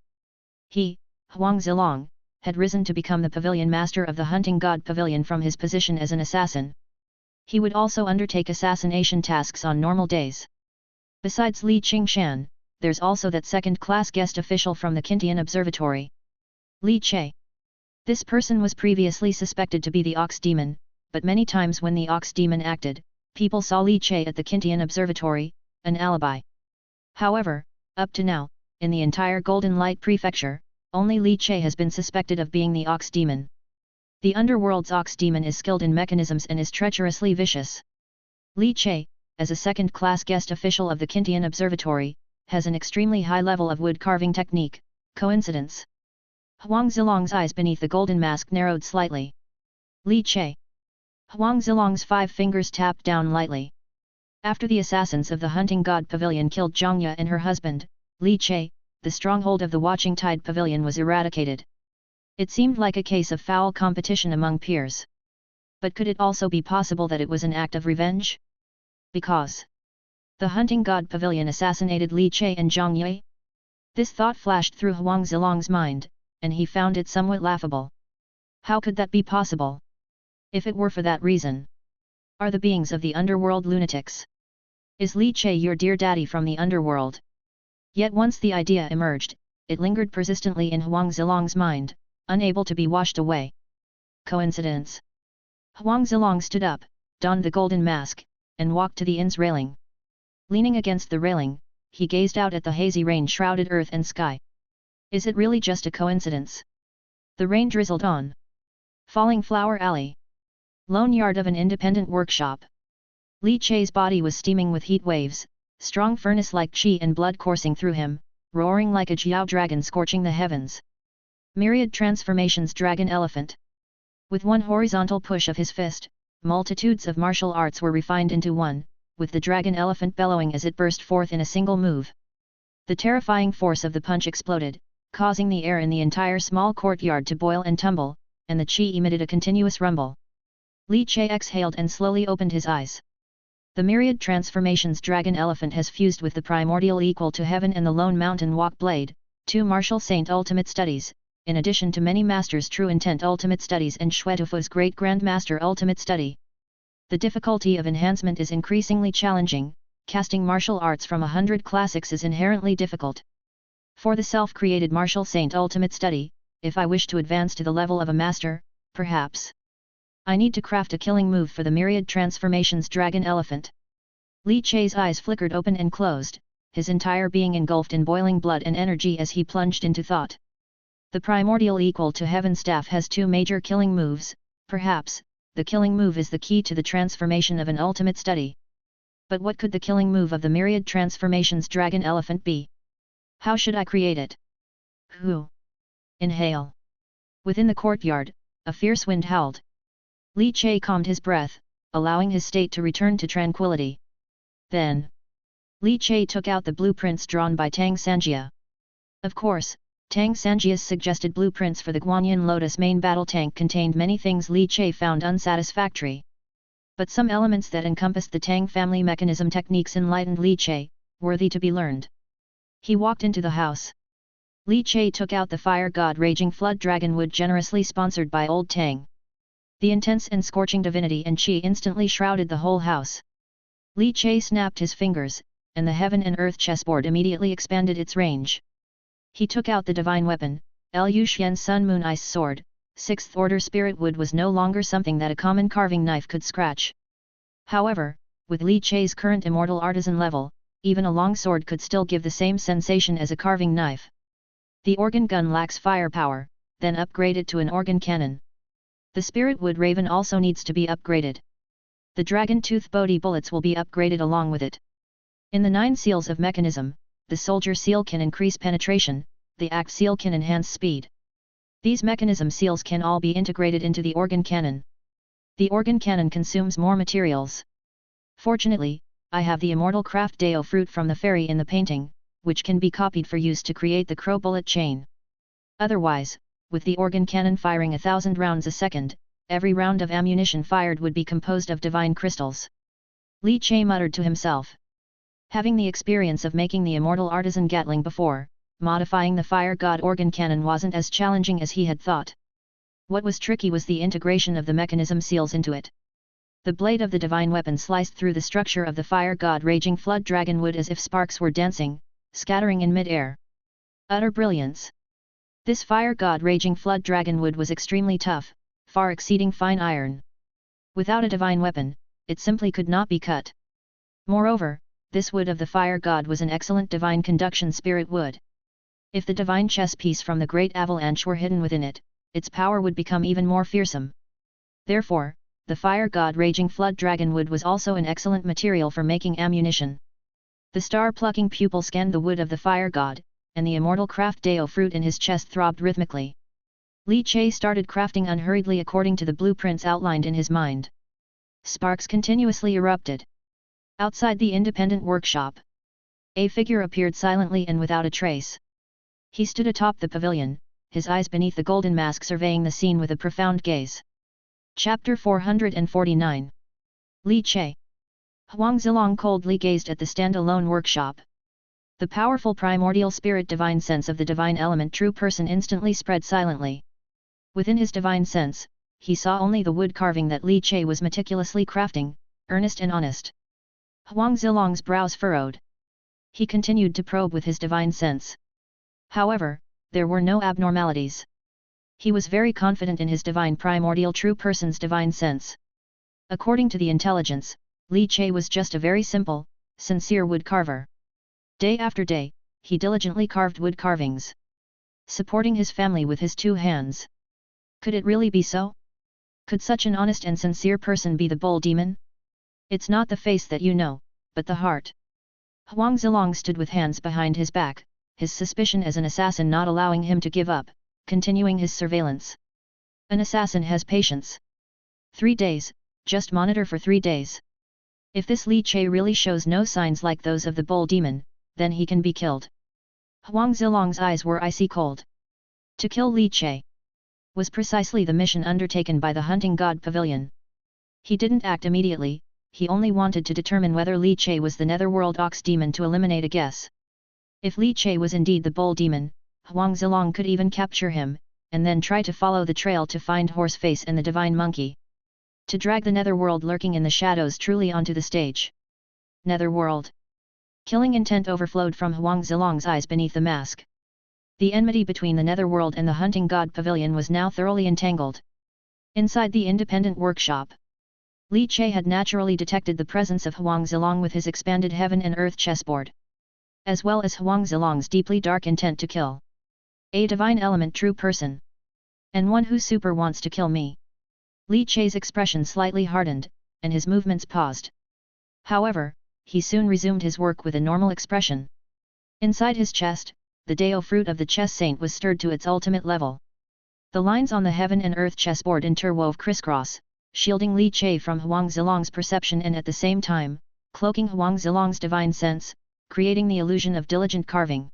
He, Huang Zilong, had risen to become the pavilion master of the Hunting God Pavilion from his position as an assassin. He would also undertake assassination tasks on normal days. Besides Li Qingshan, there's also that second-class guest official from the Kintian Observatory. Li Che. This person was previously suspected to be the Ox Demon, but many times when the Ox Demon acted, people saw Li Che at the Kintian Observatory, an alibi. However, up to now, in the entire Golden Light Prefecture, only Li Che has been suspected of being the Ox Demon. The underworld's Ox Demon is skilled in mechanisms and is treacherously vicious. Li Che, as a second-class guest official of the Kintian Observatory, has an extremely high level of wood carving technique. Coincidence? Huang Zilong's eyes beneath the golden mask narrowed slightly. Li Che. Huang Zilong's 5 fingers tapped down lightly. After the assassins of the Hunting God Pavilion killed Zhangya and her husband, Li Che, the stronghold of the Watching Tide Pavilion was eradicated. It seemed like a case of foul competition among peers. But could it also be possible that it was an act of revenge? Because the Hunting God Pavilion assassinated Li Che and Zhang Ye? This thought flashed through Huang Zilong's mind, and he found it somewhat laughable. How could that be possible? If it were for that reason. Are the beings of the underworld lunatics? Is Li Che your dear daddy from the underworld? Yet once the idea emerged, it lingered persistently in Huang Zilong's mind, unable to be washed away. Coincidence? Huang Zilong stood up, donned the golden mask, and walked to the inn's railing. Leaning against the railing, he gazed out at the hazy rain-shrouded earth and sky. Is it really just a coincidence? The rain drizzled on. Falling Flower Alley. Lone yard of an independent workshop. Li Che's body was steaming with heat waves, strong furnace-like qi and blood coursing through him, roaring like a jiao dragon scorching the heavens. Myriad transformations dragon elephant. With one horizontal push of his fist, multitudes of martial arts were refined into one, with the dragon elephant bellowing as it burst forth in a single move. The terrifying force of the punch exploded, causing the air in the entire small courtyard to boil and tumble, and the qi emitted a continuous rumble. Li Che exhaled and slowly opened his eyes. The myriad transformations dragon elephant has fused with the primordial equal to heaven and the lone mountain walk blade, 2 martial saint ultimate studies, in addition to many masters true intent ultimate studies and Xuetufu's great grandmaster ultimate study. The difficulty of enhancement is increasingly challenging, casting martial arts from 100 classics is inherently difficult. For the self-created martial saint ultimate study, if I wish to advance to the level of a master, perhaps I need to craft a killing move for the myriad transformations dragon elephant. Li Che's eyes flickered open and closed, his entire being engulfed in boiling blood and energy as he plunged into thought. The primordial equal to heaven staff has 2 major killing moves, perhaps, the killing move is the key to the transformation of an ultimate study. But what could the killing move of the myriad transformations dragon elephant be? How should I create it? Who? Inhale. Within the courtyard, a fierce wind howled. Li Che calmed his breath, allowing his state to return to tranquility. Then, Li Che took out the blueprints drawn by Tang Sanjia. Of course, Tang Sanjia's suggested blueprints for the Guanyin Lotus main battle tank contained many things Li Che found unsatisfactory. But some elements that encompassed the Tang family mechanism techniques enlightened Li Che, worthy to be learned. He walked into the house. Li Che took out the fire god Raging Flood Dragon Wood generously sponsored by Old Tang. The intense and scorching divinity and chi instantly shrouded the whole house. Li Che snapped his fingers, and the heaven and earth chessboard immediately expanded its range. He took out the divine weapon, Lu Xian Sun Moon Ice Sword. 6th order spirit wood was no longer something that a common carving knife could scratch. However, with Li Che's current immortal artisan level, even a long sword could still give the same sensation as a carving knife. The organ gun lacks firepower, then upgrade it to an organ cannon. The spirit wood raven also needs to be upgraded. The dragon tooth Bodhi bullets will be upgraded along with it. In the 9 seals of mechanism, the soldier seal can increase penetration, the act seal can enhance speed. These mechanism seals can all be integrated into the organ cannon. The organ cannon consumes more materials. Fortunately, I have the immortal craft Deo fruit from the fairy in the painting, which can be copied for use to create the crow bullet chain. Otherwise, with the organ cannon firing 1,000 rounds a second, every round of ammunition fired would be composed of divine crystals. Li Che muttered to himself. Having the experience of making the immortal artisan Gatling before, modifying the fire god organ cannon wasn't as challenging as he had thought. What was tricky was the integration of the mechanism seals into it. The blade of the divine weapon sliced through the structure of the fire god Raging Flood Dragon Wood as if sparks were dancing, scattering in mid-air. Utter brilliance! This fire god Raging Flood Dragon Wood was extremely tough, far exceeding fine iron. Without a divine weapon, it simply could not be cut. Moreover, this wood of the fire god was an excellent divine conduction spirit wood. If the divine chess piece from the great avalanche were hidden within it, its power would become even more fearsome. Therefore, the fire god Raging Flood Dragon Wood was also an excellent material for making ammunition. The star-plucking pupil scanned the wood of the fire god, and the immortal craft Deo fruit in his chest throbbed rhythmically. Li Che started crafting unhurriedly according to the blueprints outlined in his mind. Sparks continuously erupted. Outside the independent workshop, a figure appeared silently and without a trace. He stood atop the pavilion, his eyes beneath the golden mask surveying the scene with a profound gaze. Chapter 449. Li Che. Huang Zilong coldly gazed at the stand-alone workshop. The powerful primordial spirit divine sense of the divine element true person instantly spread silently. Within his divine sense, he saw only the wood carving that Li Che was meticulously crafting, earnest and honest. Huang Zilong's brows furrowed. He continued to probe with his divine sense. However, there were no abnormalities. He was very confident in his divine primordial true person's divine sense. According to the intelligence, Li Che was just a very simple, sincere wood carver. Day after day, he diligently carved wood carvings, supporting his family with his 2 hands. Could it really be so? Could such an honest and sincere person be the bull demon? It's not the face that you know, but the heart. Huang Zilong stood with hands behind his back, his suspicion as an assassin not allowing him to give up, continuing his surveillance. An assassin has patience. 3 days, just monitor for 3 days. If this Li Che really shows no signs like those of the bull demon, then he can be killed. Huang Zilong's eyes were icy cold. To kill Li Che was precisely the mission undertaken by the hunting god pavilion. He didn't act immediately, he only wanted to determine whether Li Che was the netherworld ox demon to eliminate a guess. If Li Che was indeed the bull demon, Huang Zilong could even capture him, and then try to follow the trail to find Horseface and the divine monkey. To drag the netherworld lurking in the shadows truly onto the stage. Netherworld. Killing intent overflowed from Huang Zilong's eyes beneath the mask. The enmity between the netherworld and the hunting god pavilion was now thoroughly entangled. Inside the independent workshop, Li Che had naturally detected the presence of Huang Zilong with his expanded heaven and earth chessboard, as well as Huang Zilong's deeply dark intent to kill. A divine element true person. And one who super wants to kill me. Li Che's expression slightly hardened, and his movements paused. However, he soon resumed his work with a normal expression. Inside his chest, the Dao fruit of the chess saint was stirred to its ultimate level. The lines on the heaven and earth chessboard interwove crisscross, shielding Li Che from Huang Zilong's perception and at the same time, cloaking Huang Zilong's divine sense, creating the illusion of diligent carving.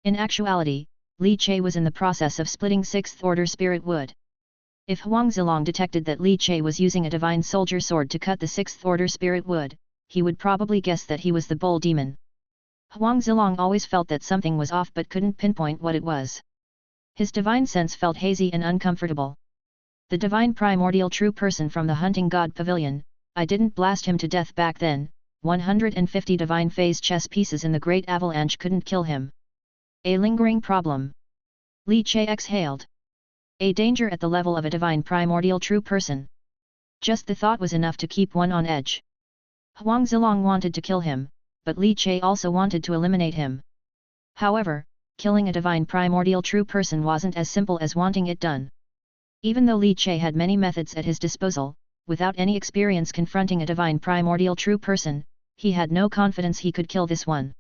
In actuality, Li Che was in the process of splitting 6th order spirit wood. If Huang Zilong detected that Li Che was using a divine soldier sword to cut the 6th order spirit wood, he would probably guess that he was the bull demon. Huang Zilong always felt that something was off but couldn't pinpoint what it was. His divine sense felt hazy and uncomfortable. The divine primordial true person from the hunting god pavilion, I didn't blast him to death back then, 150 divine phase chess pieces in the great avalanche couldn't kill him. A lingering problem. Li Che exhaled. A danger at the level of a divine primordial true person. Just the thought was enough to keep one on edge. Huang Zilong wanted to kill him, but Li Che also wanted to eliminate him. However, killing a divine primordial true person wasn't as simple as wanting it done. Even though Li Che had many methods at his disposal, without any experience confronting a divine primordial true person, he had no confidence he could kill this one.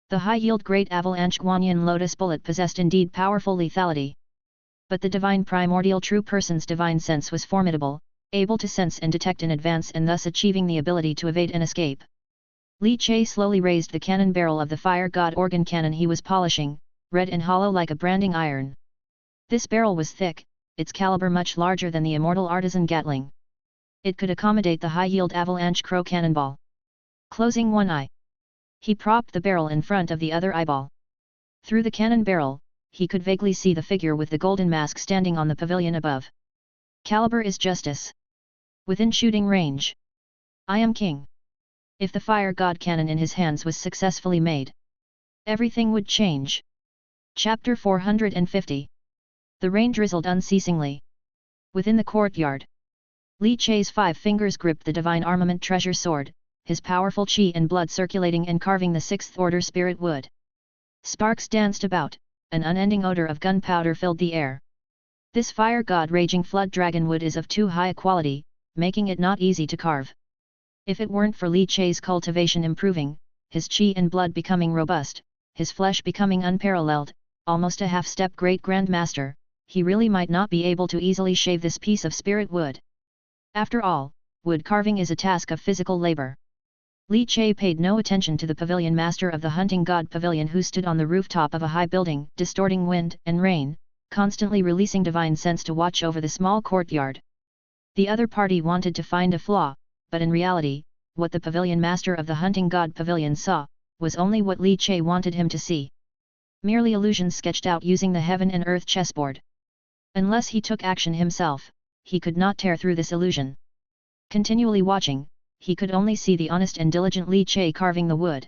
The high-yield Great Avalanche Guanyin Lotus bullet possessed indeed powerful lethality. But the divine primordial true person's divine sense was formidable, able to sense and detect in advance and thus achieving the ability to evade and escape. Li Che slowly raised the cannon barrel of the fire god organ cannon he was polishing, red and hollow like a branding iron. This barrel was thick, its caliber much larger than the immortal artisan Gatling. It could accommodate the high-yield avalanche crow cannonball. Closing one eye, he propped the barrel in front of the other eyeball. Through the cannon barrel, he could vaguely see the figure with the golden mask standing on the pavilion above. Caliber is justice. Within shooting range. I am king. If the fire god cannon in his hands was successfully made, everything would change. Chapter 450. The rain drizzled unceasingly. Within the courtyard, Li Che's 5 fingers gripped the divine armament treasure sword, his powerful chi and blood circulating and carving the 6th order spirit wood. Sparks danced about, an unending odor of gunpowder filled the air. This fire god raging flood dragon wood is of too high a quality, making it not easy to carve. If it weren't for Li Che's cultivation improving, his chi and blood becoming robust, his flesh becoming unparalleled, almost a half-step great grandmaster, he really might not be able to easily shave this piece of spirit wood. After all, wood carving is a task of physical labor. Li Che paid no attention to the pavilion master of the hunting god pavilion who stood on the rooftop of a high building, distorting wind and rain, constantly releasing divine sense to watch over the small courtyard. The other party wanted to find a flaw, but in reality, what the pavilion master of the hunting god pavilion saw, was only what Li Che wanted him to see. Merely illusions sketched out using the heaven and earth chessboard. Unless he took action himself, he could not tear through this illusion. Continually watching, he could only see the honest and diligent Li Che carving the wood.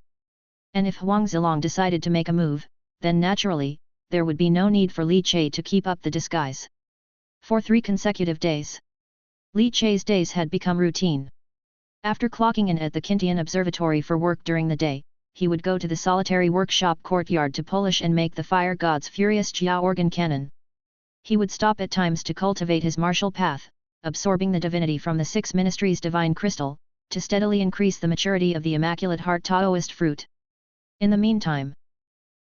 And if Huang Zilong decided to make a move, then naturally, there would be no need for Li Che to keep up the disguise. For 3 consecutive days, Li Che's days had become routine. After clocking in at the Kintian Observatory for work during the day, he would go to the solitary workshop courtyard to polish and make the fire god's furious Jiao organ cannon. He would stop at times to cultivate his martial path, absorbing the divinity from the 6 ministries' divine crystal, to steadily increase the maturity of the Immaculate Heart Taoist fruit. In the meantime,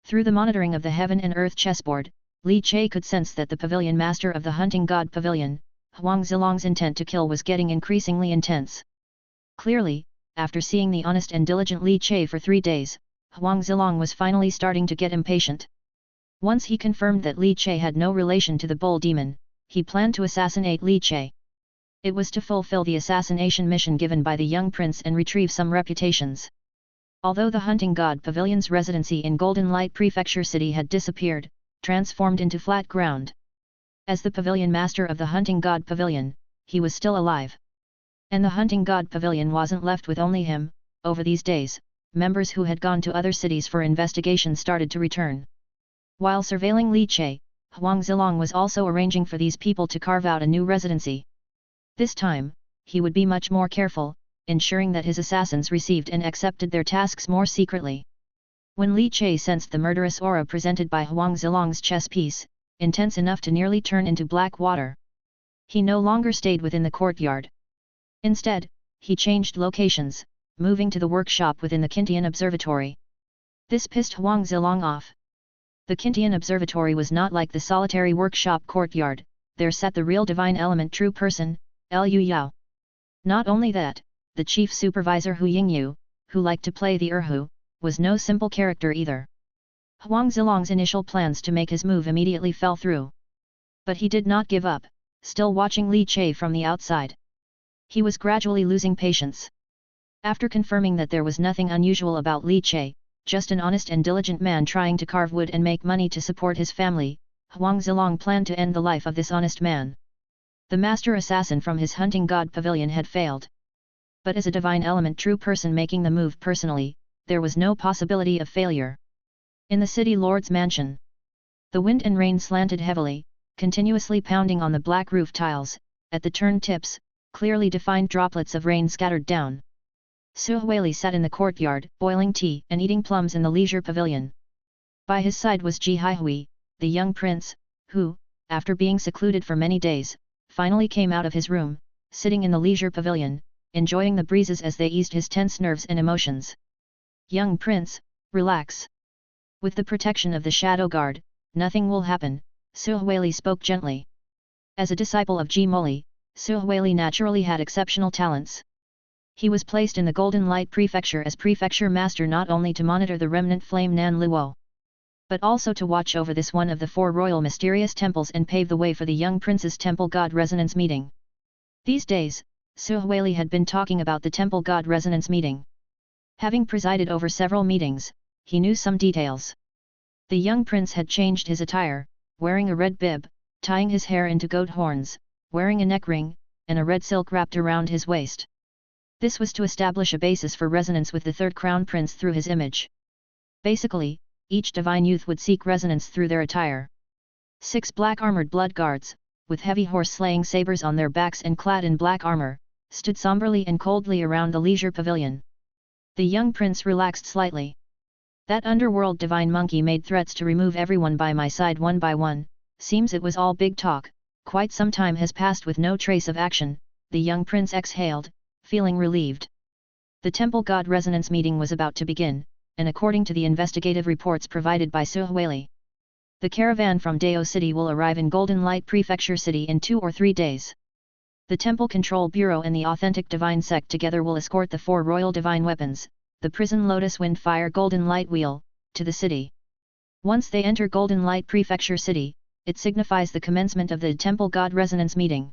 through the monitoring of the heaven and earth chessboard, Li Che could sense that the pavilion master of the hunting god pavilion, Huang Zilong's intent to kill was getting increasingly intense. Clearly, after seeing the honest and diligent Li Che for 3 days, Huang Zilong was finally starting to get impatient. Once he confirmed that Li Che had no relation to the bull demon, he planned to assassinate Li Che. It was to fulfill the assassination mission given by the young prince and retrieve some reputations. Although the hunting god pavilion's residency in Golden Light Prefecture City had disappeared, transformed into flat ground. As the pavilion master of the hunting god pavilion, he was still alive. And the hunting god pavilion wasn't left with only him. Over these days, members who had gone to other cities for investigation started to return. While surveilling Li Che, Huang Zilong was also arranging for these people to carve out a new residency. This time, he would be much more careful, ensuring that his assassins received and accepted their tasks more secretly. When Li Che sensed the murderous aura presented by Huang Zilong's chess piece, intense enough to nearly turn into black water, he no longer stayed within the courtyard. Instead, he changed locations, moving to the workshop within the Kintian Observatory. This pissed Huang Zilong off. The Kintian Observatory was not like the solitary workshop courtyard, there sat the real divine element true person, Liu Yao. Not only that, the chief supervisor Hu Yingyu, who liked to play the erhu, was no simple character either. Huang Zilong's initial plans to make his move immediately fell through. But he did not give up, still watching Li Che from the outside. He was gradually losing patience. After confirming that there was nothing unusual about Li Che, just an honest and diligent man trying to carve wood and make money to support his family, Huang Zilong planned to end the life of this honest man. The master assassin from his hunting god pavilion had failed. But as a divine element true person making the move personally, there was no possibility of failure. In the city lord's mansion, the wind and rain slanted heavily, continuously pounding on the black roof tiles. At the turn tips, clearly defined droplets of rain scattered down. Su Huili sat in the courtyard, boiling tea and eating plums in the leisure pavilion. By his side was Ji Haihui, the young prince, who, after being secluded for many days, finally came out of his room, sitting in the leisure pavilion, enjoying the breezes as they eased his tense nerves and emotions. Young prince, relax. With the protection of the shadow guard, nothing will happen, Su Huili spoke gently. As a disciple of Ji Moli, Su Huili naturally had exceptional talents. He was placed in the Golden Light Prefecture as prefecture master not only to monitor the remnant flame Nan Luo, but also to watch over this one of the 4 royal mysterious temples and pave the way for the young prince's temple god resonance meeting. These days, Su Huili had been talking about the temple god resonance meeting. Having presided over several meetings, he knew some details. The young prince had changed his attire, wearing a red bib, tying his hair into goat horns, wearing a neck ring, and a red silk wrapped around his waist. This was to establish a basis for resonance with the third crown prince through his image. Basically, each divine youth would seek resonance through their attire. 6 black armored blood guards, with heavy horse-slaying sabers on their backs and clad in black armor, stood somberly and coldly around the leisure pavilion. The young prince relaxed slightly. That underworld divine monkey made threats to remove everyone by my side one by one, seems it was all big talk, quite some time has passed with no trace of action, the young prince exhaled, feeling relieved. The temple god resonance meeting was about to begin, and according to the investigative reports provided by Su Huili, the caravan from Dao City will arrive in Golden Light Prefecture City in 2 or 3 days. The Temple Control Bureau and the authentic divine sect together will escort the 4 royal divine weapons, the prison Lotus Wind Fire Golden Light Wheel, to the city. Once they enter Golden Light Prefecture City, it signifies the commencement of the Temple God Resonance meeting.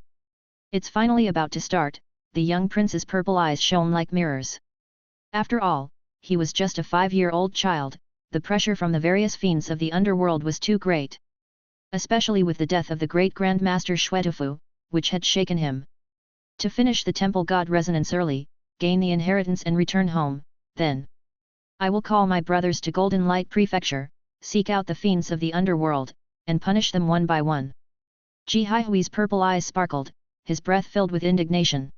It's finally about to start. The young prince's purple eyes shone like mirrors. After all, he was just a 5-year-old child, the pressure from the various fiends of the underworld was too great. Especially with the death of the great Grand Master Xuetufu, which had shaken him. To finish the temple god resonance early, gain the inheritance and return home, then I will call my brothers to Golden Light Prefecture, seek out the fiends of the underworld, and punish them one by one. Ji Haihui's purple eyes sparkled, his breath filled with indignation.